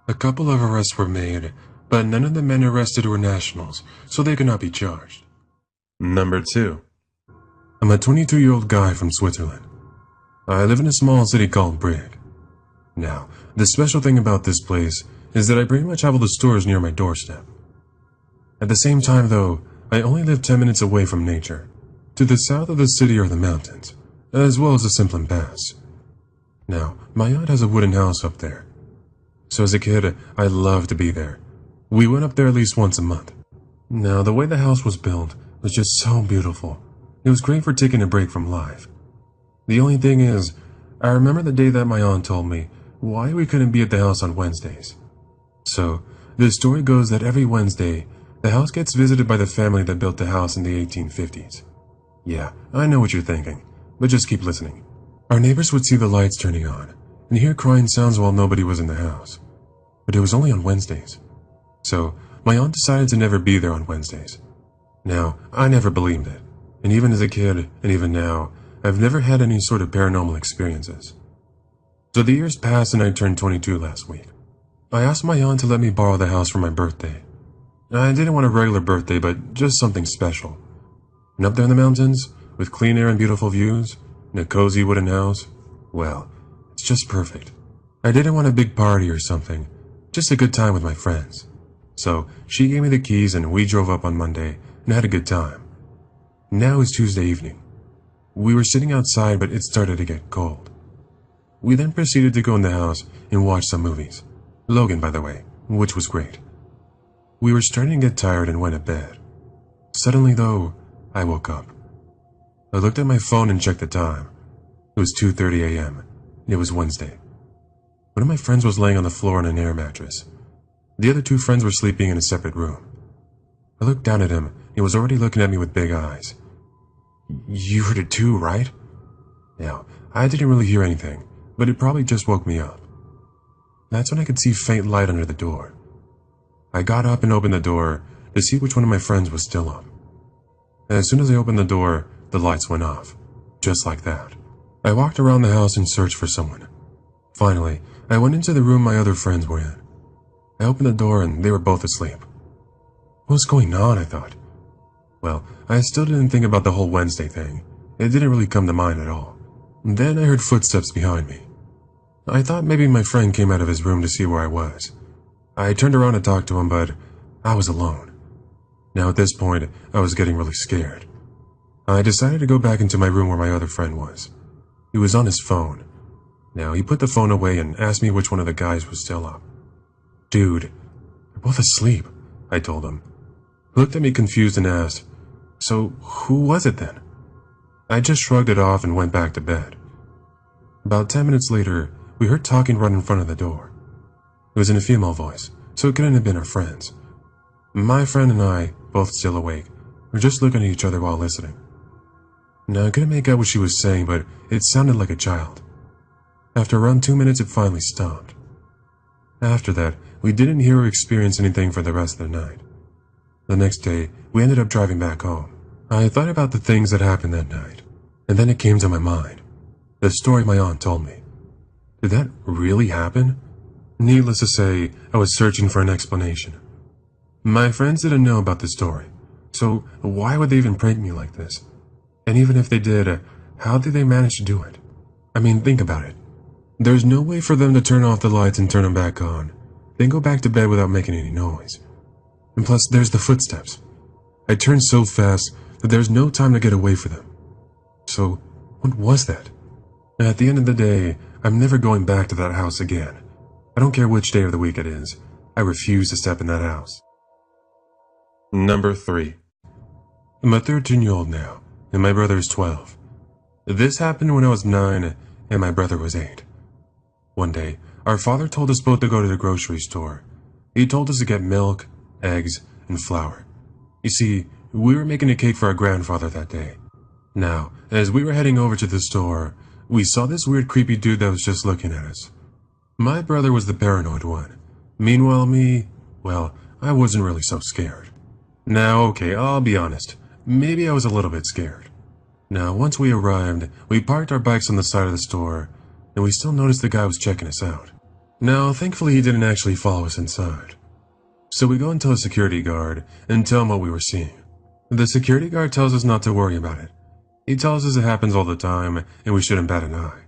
Speaker 1: A couple of arrests were made, but none of the men arrested were nationals, so they could not be charged. Number 2. I'm a 22-year-old guy from Switzerland. I live in a small city called Brig. Now, the special thing about this place is that I pretty much have all the stores near my doorstep. At the same time, though, I only live 10 minutes away from nature. To the south of the city are the mountains, as well as a Simplon Pass. Now, my aunt has a wooden house up there. So as a kid, I loved to be there. We went up there at least once a month. Now, the way the house was built was just so beautiful. It was great for taking a break from life. The only thing is, I remember the day that my aunt told me why we couldn't be at the house on Wednesdays. So, the story goes that every Wednesday, the house gets visited by the family that built the house in the 1850s. Yeah, I know what you're thinking, but just keep listening. Our neighbors would see the lights turning on and hear crying sounds while nobody was in the house. But it was only on Wednesdays. So, my aunt decided to never be there on Wednesdays. Now, I never believed it, and even as a kid, and even now, I've never had any sort of paranormal experiences. So the years passed and I turned 22 last week. I asked my aunt to let me borrow the house for my birthday. I didn't want a regular birthday, but just something special. And up there in the mountains, with clean air and beautiful views, and a cozy wooden house, well, it's just perfect. I didn't want a big party or something, just a good time with my friends. So she gave me the keys and we drove up on Monday and had a good time. Now is Tuesday evening. We were sitting outside, but it started to get cold. We then proceeded to go in the house and watch some movies. Logan, by the way, which was great. We were starting to get tired and went to bed. Suddenly, though, I woke up. I looked at my phone and checked the time. It was 2:30 a.m. It was Wednesday. One of my friends was laying on the floor on an air mattress. The other two friends were sleeping in a separate room. I looked down at him. He was already looking at me with big eyes. You heard it too, right? Now, I didn't really hear anything, but it probably just woke me up. That's when I could see faint light under the door. I got up and opened the door to see which one of my friends was still up. And as soon as I opened the door, the lights went off. Just like that. I walked around the house and searched for someone. Finally, I went into the room my other friends were in. I opened the door and they were both asleep. What's going on, I thought. Well, I still didn't think about the whole Wednesday thing. It didn't really come to mind at all. Then I heard footsteps behind me. I thought maybe my friend came out of his room to see where I was. I turned around to talk to him, but I was alone. Now at this point, I was getting really scared. I decided to go back into my room where my other friend was. He was on his phone. Now he put the phone away and asked me which one of the guys was still up. Dude, they're both asleep, I told him. He looked at me confused and asked, so who was it then? I just shrugged it off and went back to bed. About 10 minutes later, we heard talking right in front of the door. It was in a female voice, so it couldn't have been our friends. My friend and I, both still awake, were just looking at each other while listening. Now I couldn't make out what she was saying, but it sounded like a child. After around 2 minutes, it finally stopped. After that, we didn't hear or experience anything for the rest of the night. The next day, we ended up driving back home. I thought about the things that happened that night, and then it came to my mind. The story my aunt told me. Did that really happen? Needless to say, I was searching for an explanation. My friends didn't know about the story, so why would they even prank me like this? And even if they did, how did they manage to do it? I mean, think about it. There's no way for them to turn off the lights and turn them back on, then go back to bed without making any noise. And plus, there's the footsteps. I turned so fast that there's no time to get away from them. So, what was that? At the end of the day, I'm never going back to that house again. I don't care which day of the week it is. I refuse to step in that house. Number 3. I'm a 13-year-old now, and my brother is 12. This happened when I was 9, and my brother was 8. One day, our father told us both to go to the grocery store. He told us to get milk, eggs, and flour. You see, we were making a cake for our grandfather that day. Now, as we were heading over to the store, we saw this weird creepy dude that was just looking at us. My brother was the paranoid one. Meanwhile, me, well, I wasn't really so scared. Now, okay, I'll be honest. Maybe I was a little bit scared. Now, once we arrived, we parked our bikes on the side of the store, and we still noticed the guy was checking us out. Now, thankfully he didn't actually follow us inside. So we go and tell the security guard and tell him what we were seeing. The security guard tells us not to worry about it. He tells us it happens all the time and we shouldn't bat an eye.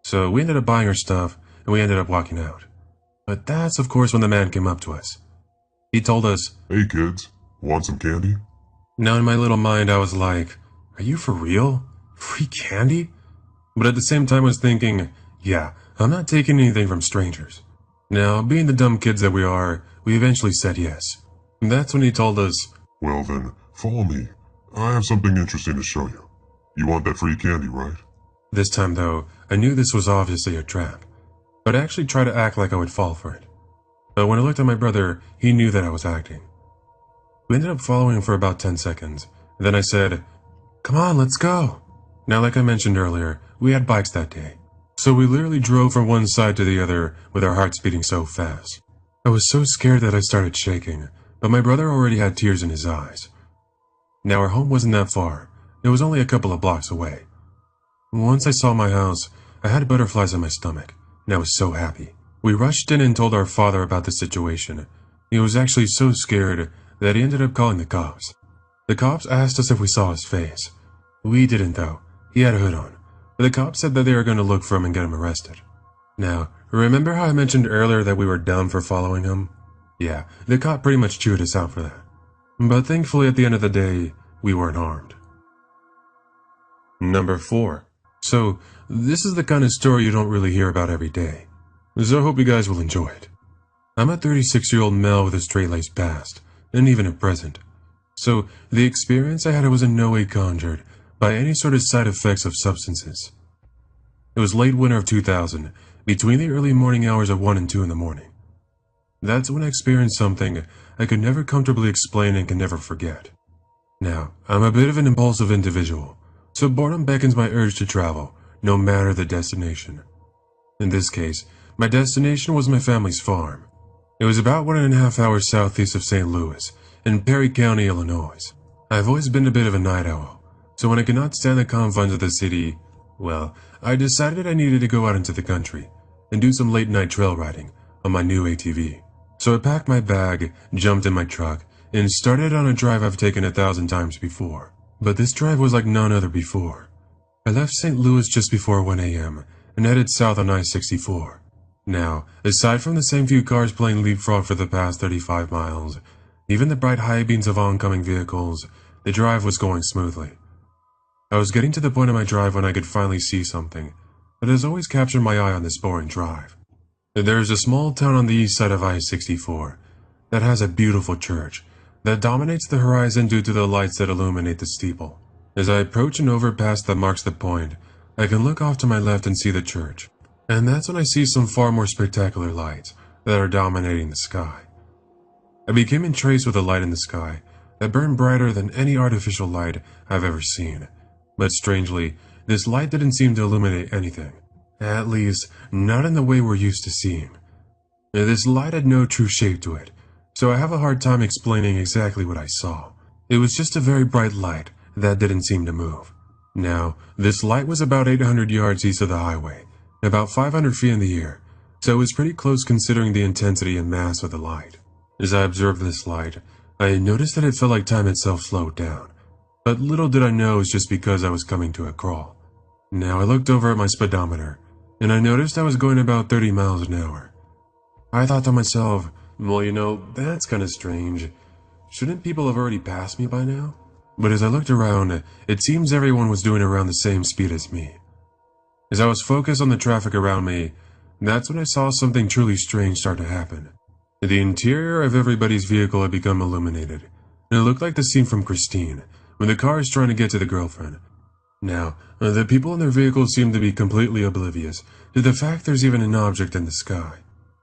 Speaker 1: So we ended up buying our stuff and we ended up walking out. But that's of course when the man came up to us. He told us,
Speaker 6: Hey kids, want some candy?
Speaker 1: Now in my little mind I was like, are you for real? Free candy? But at the same time I was thinking, yeah, I'm not taking anything from strangers. Now, being the dumb kids that we are, we eventually said yes. And that's when he told us,
Speaker 6: Well then, follow me. I have something interesting to show you. You want that free candy, right?
Speaker 1: This time though, I knew this was obviously a trap, but I actually tried to act like I would fall for it. But when I looked at my brother, he knew that I was acting. We ended up following for about 10 seconds, and then I said, "Come on, let's go." Now, like I mentioned earlier, we had bikes that day, so we literally drove from one side to the other with our hearts beating so fast. I was so scared that I started shaking, but my brother already had tears in his eyes. Now, our home wasn't that far. It was only a couple of blocks away. Once I saw my house, I had butterflies in my stomach, and I was so happy. We rushed in and told our father about the situation. He was actually so scared that he ended up calling the cops. The cops asked us if we saw his face. We didn't though. He had a hood on. The cops said that they were going to look for him and get him arrested. Now, remember how I mentioned earlier that we were dumb for following him? Yeah, the cop pretty much chewed us out for that. But thankfully at the end of the day, we weren't harmed. Number 4. So, this is the kind of story you don't really hear about every day. So I hope you guys will enjoy it. I'm a 36-year-old male with a straight-laced past, and even a present. So, the experience I had was in no way conjured by any sort of side effects of substances. It was late winter of 2000, between the early morning hours of 1 and 2 in the morning. That's when I experienced something I could never comfortably explain and can never forget. Now, I'm a bit of an impulsive individual, so boredom beckons my urge to travel, no matter the destination. In this case, my destination was my family's farm. It was about 1.5 hours southeast of St. Louis, in Perry County, Illinois. I've always been a bit of a night owl, so when I could not stand the confines of the city, well, I decided I needed to go out into the country and do some late-night trail riding on my new ATV. So I packed my bag, jumped in my truck, and started on a drive I've taken 1,000 times before. But this drive was like none other before. I left St. Louis just before 1 a.m. and headed south on I-64. Now, aside from the same few cars playing leapfrog for the past 35 miles, even the bright high beams of oncoming vehicles, the drive was going smoothly. I was getting to the point of my drive when I could finally see something that has always captured my eye on this boring drive. There is a small town on the east side of I-64 that has a beautiful church that dominates the horizon due to the lights that illuminate the steeple. As I approach an overpass that marks the point, I can look off to my left and see the church, and that's when I see some far more spectacular lights that are dominating the sky. I became entranced with a light in the sky that burned brighter than any artificial light I've ever seen. But strangely, this light didn't seem to illuminate anything. At least, not in the way we're used to seeing. This light had no true shape to it, so I have a hard time explaining exactly what I saw. It was just a very bright light that didn't seem to move. Now, this light was about 800 yards east of the highway, about 500 feet in the air, so it was pretty close considering the intensity and mass of the light. As I observed this light, I noticed that it felt like time itself slowed down, but little did I know it was just because I was coming to a crawl. Now I looked over at my speedometer, and I noticed I was going about 30 miles an hour. I thought to myself, well, you know, that's kind of strange. Shouldn't people have already passed me by now? But as I looked around, it seems everyone was doing around the same speed as me. As I was focused on the traffic around me, that's when I saw something truly strange start to happen. The interior of everybody's vehicle had become illuminated, and it looked like the scene from Christine, when the car is trying to get to the girlfriend. Now, the people in their vehicles seemed to be completely oblivious to the fact there's even an object in the sky.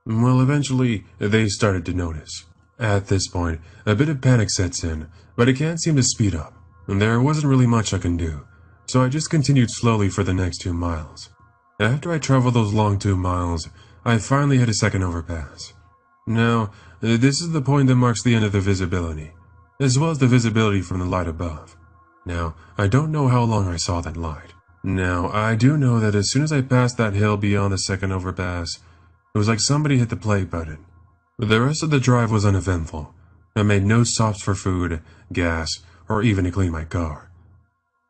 Speaker 1: Well, eventually, they started to notice. At this point, a bit of panic sets in, but I can't seem to speed up, and there wasn't really much I can do, so I just continued slowly for the next 2 miles. After I traveled those long 2 miles, I finally hit a second overpass. Now, this is the point that marks the end of the visibility, as well as the visibility from the light above. Now, I don't know how long I saw that light. Now, I do know that as soon as I passed that hill beyond the second overpass, it was like somebody hit the play button. The rest of the drive was uneventful. I made no stops for food, gas, or even to clean my car.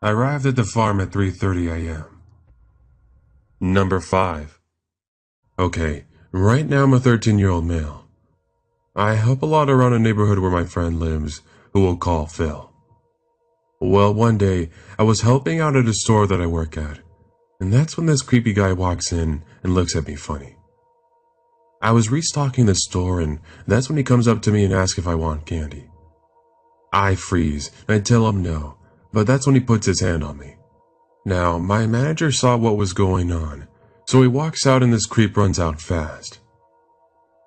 Speaker 1: I arrived at the farm at 3:30 a.m. Number 5. Okay, right now I'm a 13-year-old male. I help a lot around a neighborhood where my friend lives, who we'll call Phil. Well, one day, I was helping out at a store that I work at. And that's when this creepy guy walks in and looks at me funny. I was restocking the store, and that's when he comes up to me and asks if I want candy. I freeze, and I tell him no, but that's when he puts his hand on me. Now, my manager saw what was going on, so he walks out and this creep runs out fast.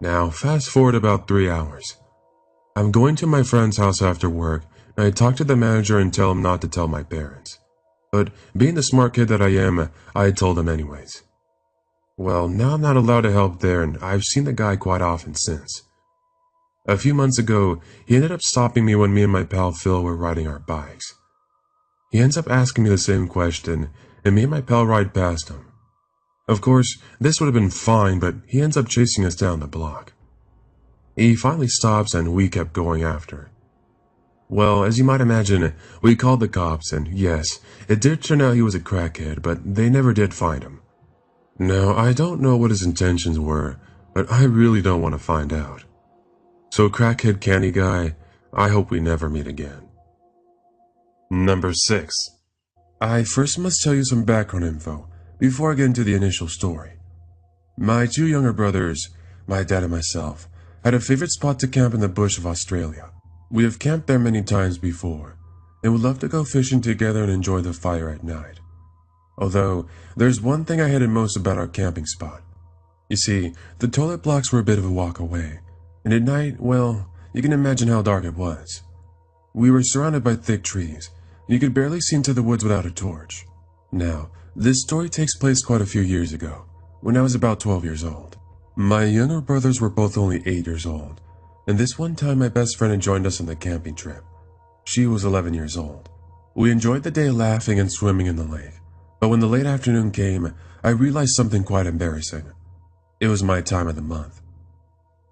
Speaker 1: Now, fast forward about 3 hours. I'm going to my friend's house after work, and I talk to the manager and tell him not to tell my parents. But being the smart kid that I am, I told him anyways. Well, now I'm not allowed to help there, and I've seen the guy quite often since. A few months ago, he ended up stopping me when me and my pal Phil were riding our bikes. He ends up asking me the same question, and me and my pal ride past him. Of course, this would have been fine, but he ends up chasing us down the block. He finally stops, and we kept going after. Well, as you might imagine, we called the cops, and yes, it did turn out he was a crackhead, but they never did find him. Now, I don't know what his intentions were, but I really don't want to find out. So, crackhead candy guy, I hope we never meet again. Number 6. I first must tell you some background info before I get into the initial story. My 2 younger brothers, my dad and myself, had a favorite spot to camp in the bush of Australia. We have camped there many times before, and would love to go fishing together and enjoy the fire at night. Although, there's one thing I hated most about our camping spot. You see, the toilet blocks were a bit of a walk away, and at night, well, you can imagine how dark it was. We were surrounded by thick trees, and you could barely see into the woods without a torch. Now, this story takes place quite a few years ago, when I was about 12 years old. My younger brothers were both only 8 years old, and this one time my best friend had joined us on the camping trip. She was 11 years old. We enjoyed the day laughing and swimming in the lake, but when the late afternoon came, I realized something quite embarrassing. It was my time of the month.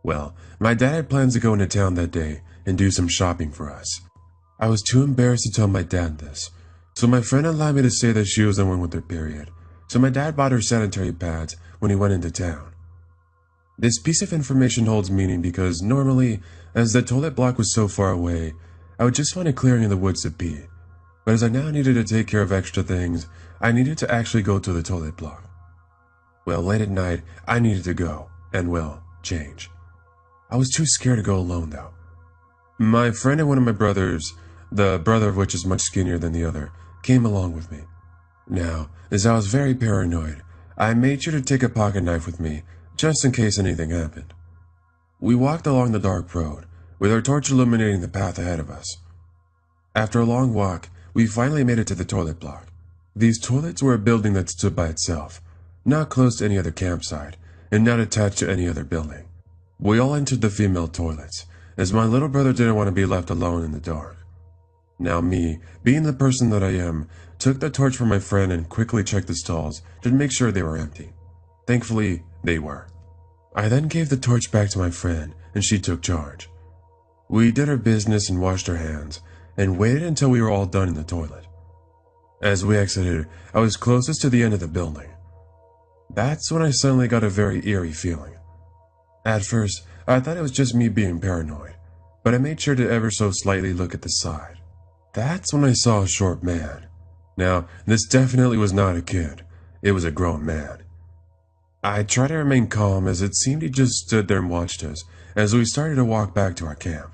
Speaker 1: Well, my dad had plans to go into town that day and do some shopping for us. I was too embarrassed to tell my dad this, so my friend allowed me to say that she was the one with her period, so my dad bought her sanitary pads when he went into town. This piece of information holds meaning because normally, as the toilet block was so far away, I would just find a clearing in the woods to pee. But as I now needed to take care of extra things, I needed to actually go to the toilet block. Well, late at night, I needed to go, and well, change. I was too scared to go alone though. My friend and one of my brothers, the brother of which is much skinnier than the other, came along with me. Now, as I was very paranoid, I made sure to take a pocket knife with me, just in case anything happened. We walked along the dark road, with our torch illuminating the path ahead of us. After a long walk, we finally made it to the toilet block. These toilets were a building that stood by itself, not close to any other campsite, and not attached to any other building. We all entered the female toilets, as my little brother didn't want to be left alone in the dark. Now me, being the person that I am, took the torch from my friend and quickly checked the stalls to make sure they were empty. Thankfully, they were. I then gave the torch back to my friend, and she took charge. We did our business and washed our hands, and waited until we were all done in the toilet. As we exited, I was closest to the end of the building. That's when I suddenly got a very eerie feeling. At first, I thought it was just me being paranoid, but I made sure to ever so slightly look at the side. That's when I saw a short man. Now, this definitely was not a kid. It was a grown man. I tried to remain calm as it seemed he just stood there and watched us as we started to walk back to our camp.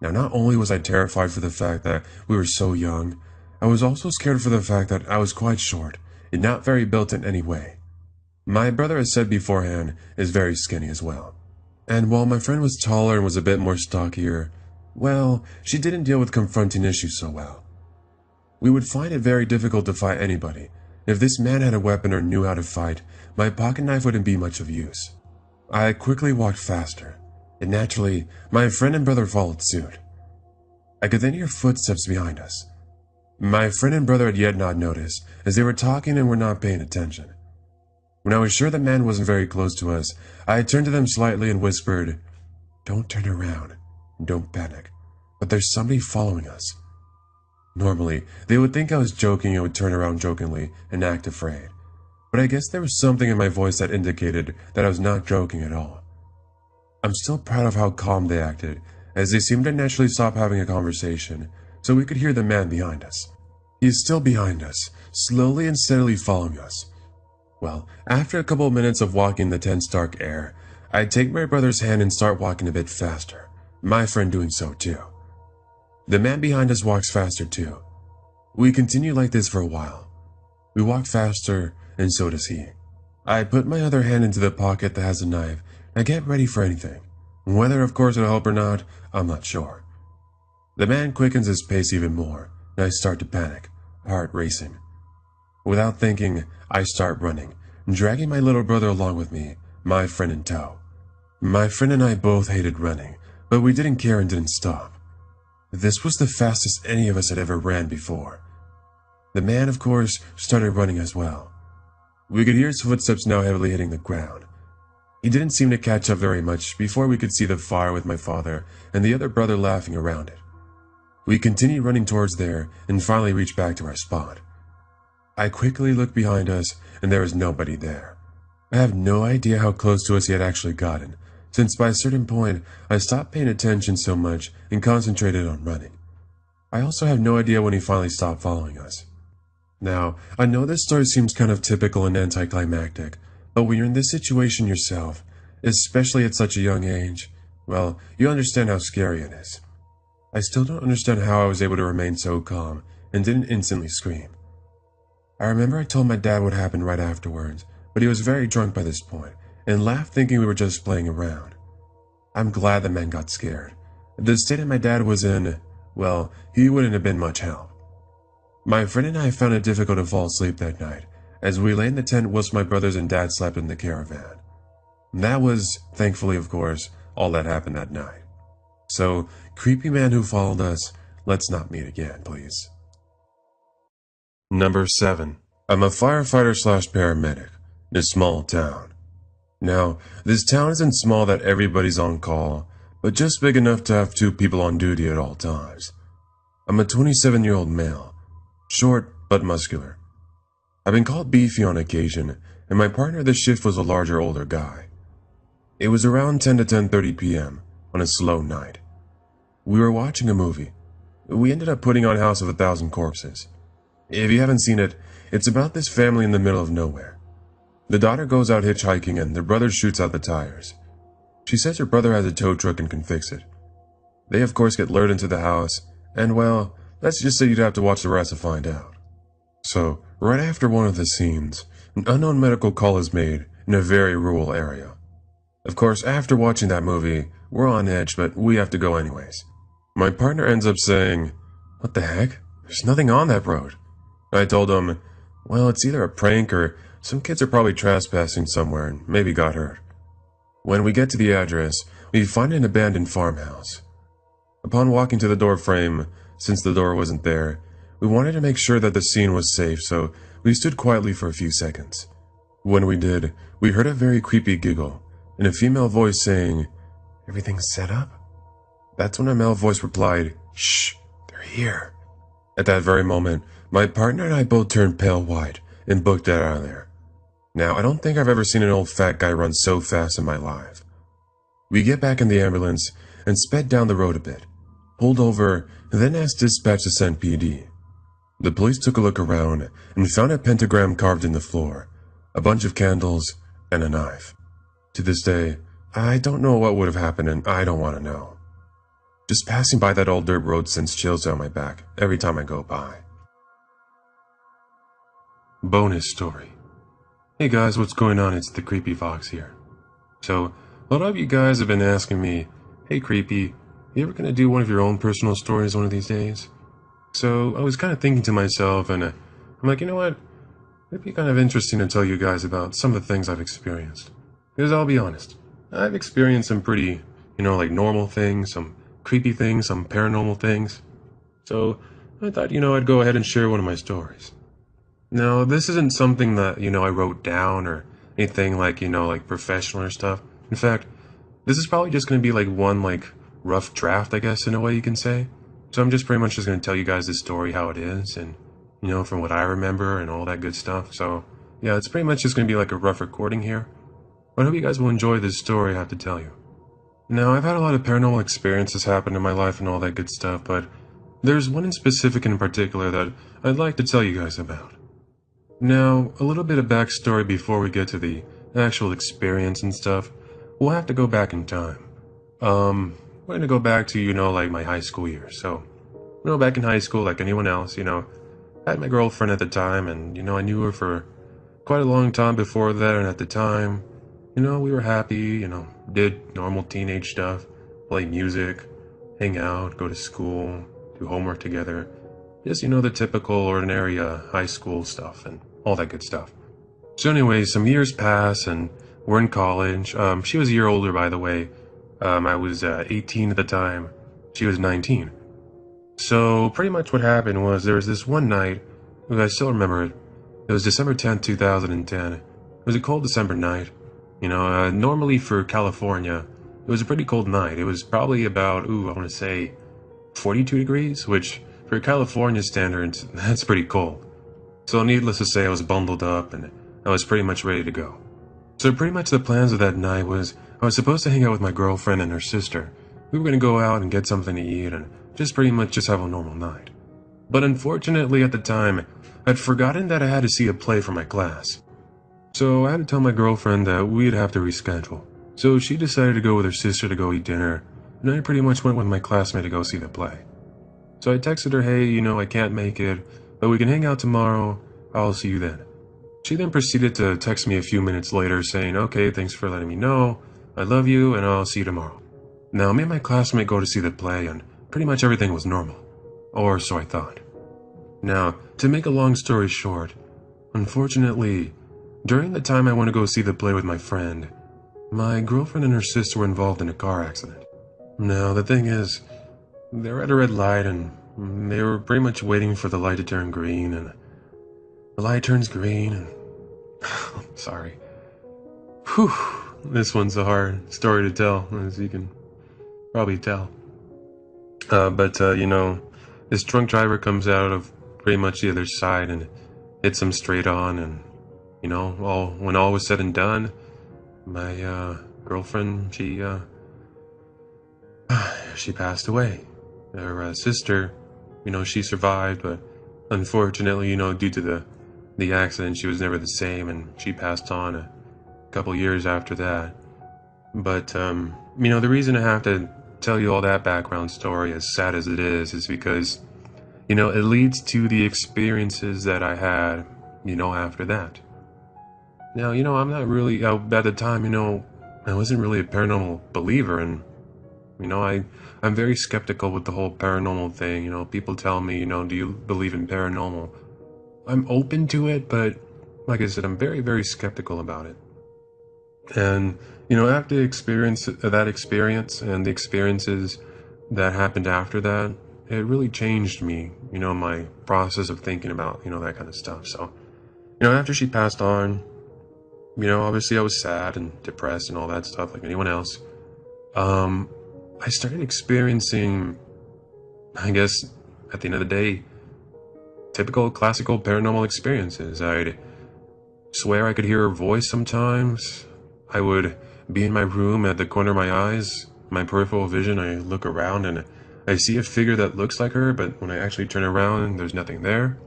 Speaker 1: Now, not only was I terrified for the fact that we were so young, I was also scared for the fact that I was quite short and not very built in any way. My brother, as said beforehand, is very skinny as well. And while my friend was taller and was a bit more stockier, well, she didn't deal with confronting issues so well. We would find it very difficult to fight anybody. If this man had a weapon or knew how to fight, my pocket knife wouldn't be much of use. I quickly walked faster, and naturally, my friend and brother followed suit. I could then hear footsteps behind us. My friend and brother had yet not noticed, as they were talking and were not paying attention. When I was sure the man wasn't very close to us, I turned to them slightly and whispered, "Don't turn around, and don't panic, but there's somebody following us." Normally, they would think I was joking and would turn around jokingly and act afraid, but I guess there was something in my voice that indicated that I was not joking at all. I'm still proud of how calm they acted, as they seemed to naturally stop having a conversation, so we could hear the man behind us. He is still behind us, slowly and steadily following us. Well, after a couple of minutes of walking the tense dark air, I take my brother's hand and start walking a bit faster, my friend doing so too. The man behind us walks faster too. We continue like this for a while. We walk faster, and so does he. I put my other hand into the pocket that has a knife, and I get ready for anything. Whether of course it'll help or not, I'm not sure. The man quickens his pace even more, and I start to panic, heart racing. Without thinking, I start running, dragging my little brother along with me, my friend in tow. My friend and I both hated running, but we didn't care and didn't stop. This was the fastest any of us had ever ran before. The man, of course, started running as well. We could hear his footsteps now heavily hitting the ground. He didn't seem to catch up very much before we could see the fire with my father and the other brother laughing around it. We continued running towards there and finally reached back to our spot. I quickly looked behind us and there was nobody there. I have no idea how close to us he had actually gotten, since by a certain point I stopped paying attention so much and concentrated on running. I also have no idea when he finally stopped following us. Now, I know this story seems kind of typical and anticlimactic, but when you're in this situation yourself, especially at such a young age, well, you understand how scary it is. I still don't understand how I was able to remain so calm and didn't instantly scream. I remember I told my dad what happened right afterwards, but he was very drunk by this point and laughed thinking we were just playing around. I'm glad the man got scared. The state that my dad was in, well, he wouldn't have been much help. My friend and I found it difficult to fall asleep that night, as we lay in the tent whilst my brothers and dad slept in the caravan. That was, thankfully of course, all that happened that night. So, creepy man who followed us, let's not meet again, please. Number 7. I'm a firefighter/paramedic in a small town. Now, this town isn't small that everybody's on call, but just big enough to have 2 people on duty at all times. I'm a 27-year-old male, short but muscular. I've been called beefy on occasion, and my partner this shift was a larger, older guy. It was around 10 to 10:30 p.m. on a slow night. We were watching a movie. We ended up putting on House of a Thousand Corpses. If you haven't seen it, it's about this family in the middle of nowhere. The daughter goes out hitchhiking and the brother shoots out the tires. She says her brother has a tow truck and can fix it. They of course get lured into the house, and well, let's just say you'd have to watch the rest to find out. So, right after one of the scenes, an unknown medical call is made in a very rural area. Of course, after watching that movie, we're on edge, but we have to go anyways. My partner ends up saying, "What the heck? There's nothing on that road." I told him, well, it's either a prank or some kids are probably trespassing somewhere and maybe got hurt. When we get to the address, we find an abandoned farmhouse. Upon walking to the door frame, since the door wasn't there, we wanted to make sure that the scene was safe, so we stood quietly for a few seconds. When we did, we heard a very creepy giggle, and a female voice saying, "Everything's set up?" That's when a male voice replied, "Shh, they're here." At that very moment, my partner and I both turned pale white and booked it out of there. Now, I don't think I've ever seen an old fat guy run so fast in my life. We get back in the ambulance and sped down the road a bit, pulled over, and then asked dispatch to send PD. The police took a look around and found a pentagram carved in the floor, a bunch of candles, and a knife. To this day, I don't know what would have happened and I don't want to know. Just passing by that old dirt road sends chills down my back every time I go by. Bonus story. Hey guys, what's going on? It's the Creepy Fox here. So, a lot of you guys have been asking me, "Hey Creepy, you ever gonna do one of your own personal stories one of these days?" So, I was kind of thinking to myself, and I'm like, you know what? It'd be kind of interesting to tell you guys about some of the things I've experienced. Because I'll be honest, I've experienced some pretty, like normal things, some creepy things, some paranormal things. So, I thought, I'd go ahead and share one of my stories. Now, this isn't something that, I wrote down or anything like, like professional or stuff. In fact, this is probably just going to be like one, rough draft, I guess, in a way you can say. So I'm just pretty much just going to tell you guys this story, how it is, and, from what I remember and all that good stuff. So, yeah, it's pretty much just going to be like a rough recording here. But I hope you guys will enjoy this story I have to tell you. Now, I've had a lot of paranormal experiences happen in my life and all that good stuff, but there's one in specific in particular that I'd like to tell you guys about. Now, a little bit of backstory before we get to the actual experience and stuff. We'll have to go back in time. We're gonna go back to, like my high school years. So, back in high school, like anyone else, I had my girlfriend at the time, and, I knew her for quite a long time before that, and at the time, we were happy, did normal teenage stuff, play music, hang out, go to school, do homework together. Just, the typical ordinary high school stuff and all that good stuff. So anyway, some years pass and we're in college. She was a year older, by the way. I was 18 at the time. She was 19. So pretty much what happened was there was this one night, I still remember it. It was December 10th, 2010. It was a cold December night. Normally for California, it was a pretty cold night. It was probably about, I want to say 42 degrees, which for California standards, that's pretty cold. So needless to say, I was bundled up and I was pretty much ready to go. So pretty much the plans of that night was I was supposed to hang out with my girlfriend and her sister. We were going to go out and get something to eat and just pretty much just have a normal night. But unfortunately at the time, I'd forgotten that I had to see a play for my class. So I had to tell my girlfriend that we'd have to reschedule. So she decided to go with her sister to go eat dinner, and I pretty much went with my classmate to go see the play. So I texted her, hey, I can't make it, but we can hang out tomorrow, I'll see you then. She then proceeded to text me a few minutes later saying, okay, thanks for letting me know, I love you, and I'll see you tomorrow. Now, me and my classmate go to see the play, and pretty much everything was normal. Or so I thought. Now, to make a long story short, unfortunately, during the time I went to go see the play with my friend, my girlfriend and her sister were involved in a car accident. Now, the thing is, they were at a red light and they were pretty much waiting for the light to turn green, and the light turns green and... sorry. Whew, this one's a hard story to tell, as you can probably tell. This drunk driver comes out of pretty much the other side and hits him straight on, and, when all was said and done, my girlfriend, she passed away. Her sister, she survived, but unfortunately, due to the accident, she was never the same, and she passed on a couple years after that. But, the reason I have to tell you all that background story, as sad as it is because, it leads to the experiences that I had, after that. Now, I'm not really, at the time, I wasn't really a paranormal believer, and, I'm very skeptical with the whole paranormal thing. People tell me, do you believe in paranormal? I'm open to it, but like I said, I'm very, very skeptical about it. And, after that experience and the experiences that happened after that, it really changed me, my process of thinking about, that kind of stuff. So, after she passed on, obviously I was sad and depressed and all that stuff like anyone else. I started experiencing, I guess, at the end of the day, typical classical paranormal experiences. I'd swear I could hear her voice sometimes. I would be in my room at the corner of my eyes, my peripheral vision, I look around and I see a figure that looks like her, but when I actually turn around, there's nothing there.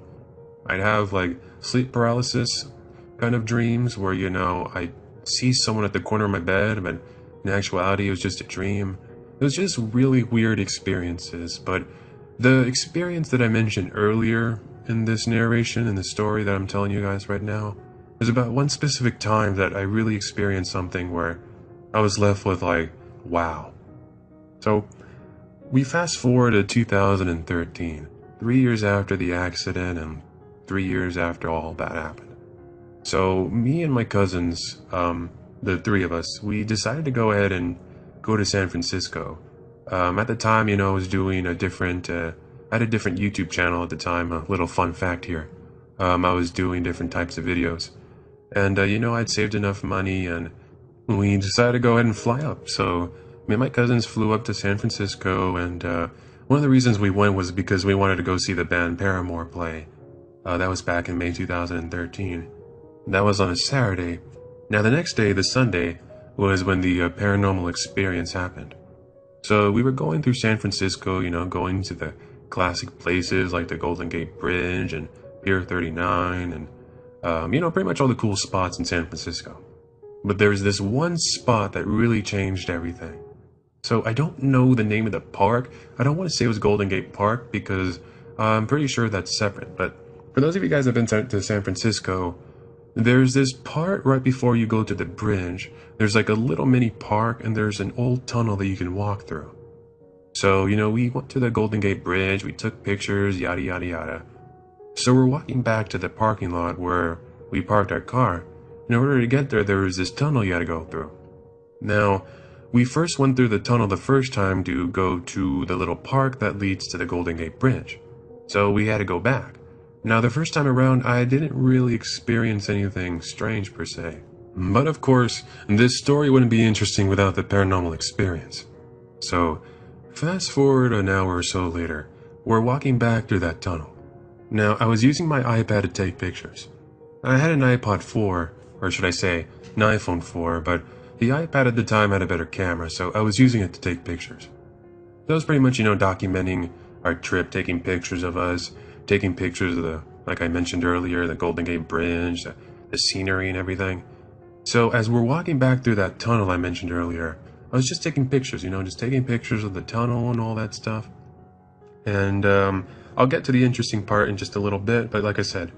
Speaker 1: I'd have sleep paralysis kind of dreams where, I see someone at the corner of my bed, but in actuality it was just a dream. It was just really weird experiences, but the experience that I mentioned earlier in this narration, in the story that I'm telling you guys right now, is about one specific time that I really experienced something where I was left with wow. So, we fast forward to 2013, 3 years after the accident and 3 years after all that happened. So, me and my cousins, the three of us, we decided to go ahead and go to San Francisco. At the time, I was doing I had a different YouTube channel at the time. A little fun fact here. I was doing different types of videos. And, I'd saved enough money and we decided to go ahead and fly up. So, me and my cousins flew up to San Francisco, and one of the reasons we went was because we wanted to go see the band Paramore play. That was back in May 2013. That was on a Saturday. Now, the next day, the Sunday, was when the paranormal experience happened. So we were going through San Francisco, going to the
Speaker 2: classic places like the Golden Gate Bridge and Pier 39 and, pretty much all the cool spots in San Francisco. But there's this one spot that really changed everything. So I don't know the name of the park. I don't want to say it was Golden Gate Park because I'm pretty sure that's separate. But for those of you guys that have been to San Francisco, there's this part right before you go to the bridge. There's like a little mini park and there's an old tunnel that you can walk through. So, we went to the Golden Gate Bridge, we took pictures, yada yada yada. So we're walking back to the parking lot where we parked our car. In order to get there, there was this tunnel you had to go through. Now, we first went through the tunnel the first time to go to the little park that leads to the Golden Gate Bridge. So we had to go back. Now, the first time around, I didn't really experience anything strange per se. But of course, this story wouldn't be interesting without the paranormal experience. So, fast forward an hour or so later, we're walking back through that tunnel. Now, I was using my iPad to take pictures. I had an iPod 4, or should I say, an iPhone 4, but the iPad at the time had a better camera, so I was using it to take pictures. That was pretty much, documenting our trip, taking pictures of us, taking pictures of like I mentioned earlier, the Golden Gate Bridge, the scenery and everything. So as we're walking back through that tunnel I mentioned earlier, I was just taking pictures, just taking pictures of the tunnel and all that stuff. And I'll get to the interesting part in just a little bit, but like I said,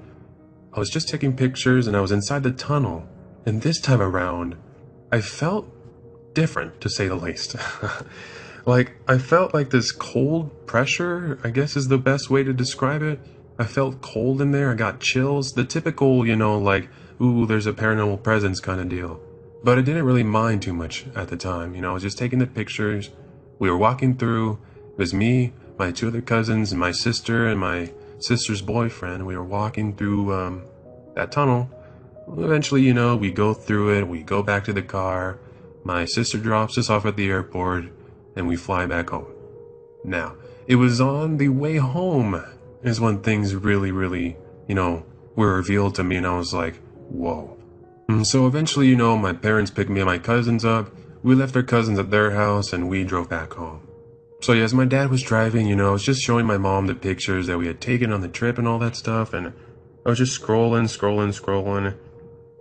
Speaker 2: I was just taking pictures and I was inside the tunnel. And this time around, I felt different, to say the least. Like, I felt like this cold pressure, I guess is the best way to describe it. I felt cold in there, I got chills, the typical, like, ooh, there's a paranormal presence kind of deal. But I didn't really mind too much at the time, I was just taking the pictures. We were walking through, it was me, my 2 other cousins, and my sister, and my sister's boyfriend. We were walking through that tunnel. Eventually, we go through it, we go back to the car, my sister drops us off at the airport, and we fly back home. Now, it was on the way home is when things really, really, were revealed to me, and I was like, whoa. And so eventually, my parents picked me and my cousins up, we left our cousins at their house, and we drove back home. So yeah, as my dad was driving, I was just showing my mom the pictures that we had taken on the trip and all that stuff, and I was just scrolling,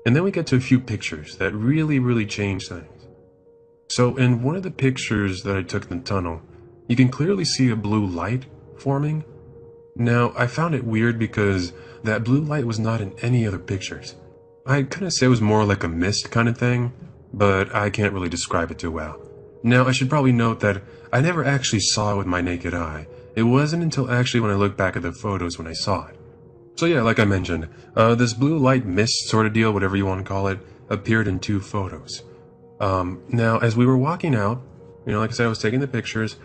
Speaker 2: and then we get to a few pictures that really, really changed things. So in one of the pictures that I took in the tunnel, you can clearly see a blue light forming. Now, I found it weird because that blue light was not in any other pictures. I'd kind of say it was more like a mist kind of thing, but I can't really describe it too well. Now, I should probably note that I never actually saw it with my naked eye. It wasn't until actually when I looked back at the photos when I saw it. So yeah, like I mentioned, this blue light mist sort of deal, whatever you want to call it, appeared in 2 photos. Now, as we were walking out, like I said, I was taking the pictures.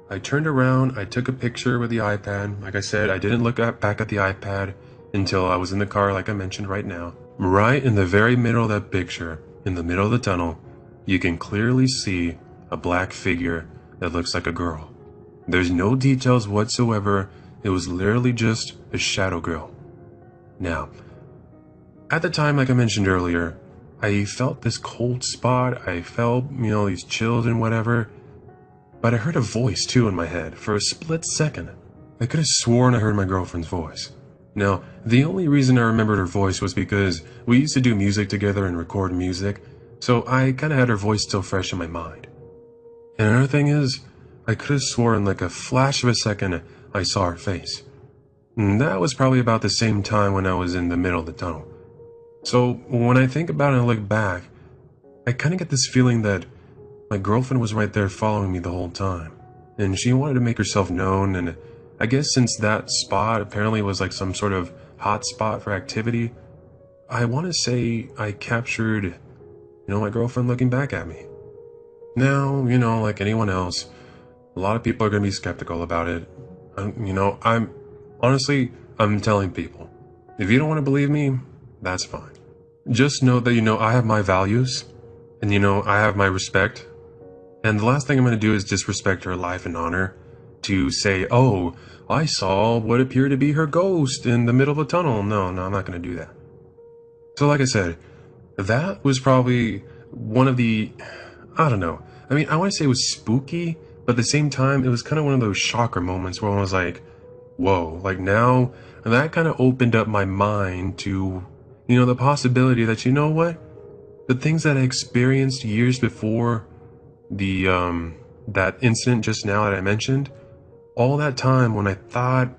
Speaker 2: I turned around, I took a picture with the iPad. Like I said, I didn't look back at the iPad until I was in the car, like I mentioned right now. Right in the very middle of that picture, in the middle of the tunnel, you can clearly see a black figure that looks like a girl. There's no details whatsoever. It was literally just a shadow girl. Now, at the time, like I mentioned earlier, I felt this cold spot, I felt, these chills and whatever, but I heard a voice too in my head for a split second. I could have sworn I heard my girlfriend's voice. Now, the only reason I remembered her voice was because we used to do music together and record music, so I kind of had her voice still fresh in my mind. And another thing is, I could have sworn like a flash of a second I saw her face. And that was probably about the same time when I was in the middle of the tunnel. So when I think about it and look back, I kind of get this feeling that my girlfriend was right there following me the whole time. And she wanted to make herself known, and I guess since that spot apparently was like some sort of hot spot for activity, I want to say I captured, my girlfriend looking back at me. Now, like anyone else, a lot of people are going to be skeptical about it. I'm telling people, if you don't want to believe me, that's fine. Just know that, I have my values, and, I have my respect. And the last thing I'm going to do is disrespect her life and honor to say, oh, I saw what appeared to be her ghost in the middle of a tunnel. No, I'm not going to do that. So like I said, that was probably one of the, I don't know. I mean, I want to say it was spooky, but at the same time, it was kind of one of those shocker moments where I was like,
Speaker 1: whoa, like now that kind of opened up my mind to, the possibility that, what? The things that I experienced years before the, that incident just now that I mentioned, all that time when I thought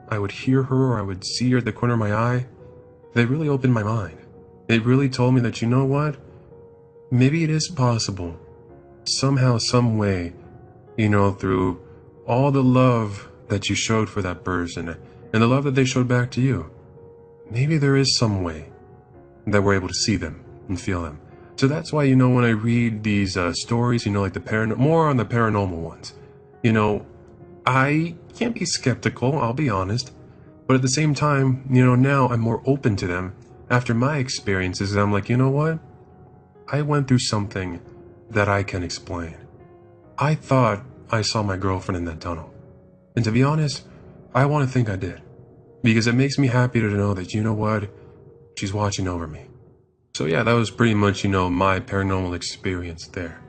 Speaker 1: I would hear her or I would see her at the corner of my eye, they really opened my mind. It really told me that, what? Maybe it is possible. Somehow, some way, through all the love that you showed for that person and the love that they showed back to you. Maybe there is some way that we're able to see them and feel them. So that's why, when I read these stories, like the more on the paranormal ones, I can't be skeptical, I'll be honest. But at the same time, now I'm more open to them after my experiences. And I'm like, what? I went through something that I can explain. I thought I saw my girlfriend in that tunnel. And to be honest, I want to think I did. Because it makes me happy to know that, what? She's watching over me. So yeah, that was pretty much, my paranormal experience there.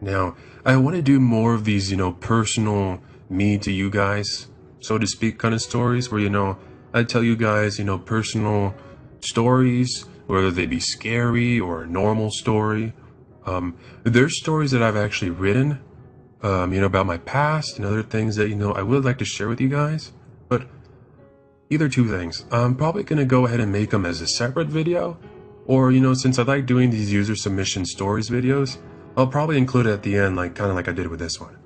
Speaker 1: Now, I want to do more of these, personal me to you guys, so to speak, kind of stories where, I tell you guys, personal stories, whether they be scary or a normal story. There's stories that I've actually written, about my past and other things that, I would like to share with you guys. But either two things. I'm probably going to go ahead and make them as a separate video. Or, since I like doing these user submission stories videos, I'll probably include it at the end, kind of like I did with this one.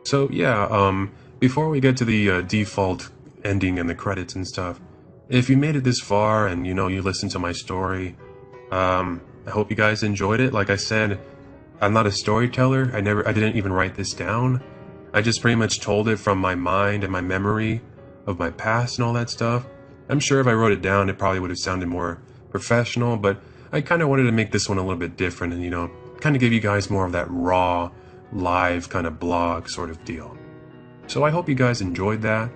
Speaker 1: So yeah, before we get to the default ending and the credits and stuff, if you made it this far and, you listened to my story, I hope you guys enjoyed it. Like I said, I'm not a storyteller. I didn't even write this down. I just pretty much told it from my mind and my memory of my past and all that stuff. I'm sure if I wrote it down, it probably would have sounded more professional, but I kind of wanted to make this one a little bit different and, kind of give you guys more of that raw, live kind of blog sort of deal. So I hope you guys enjoyed that.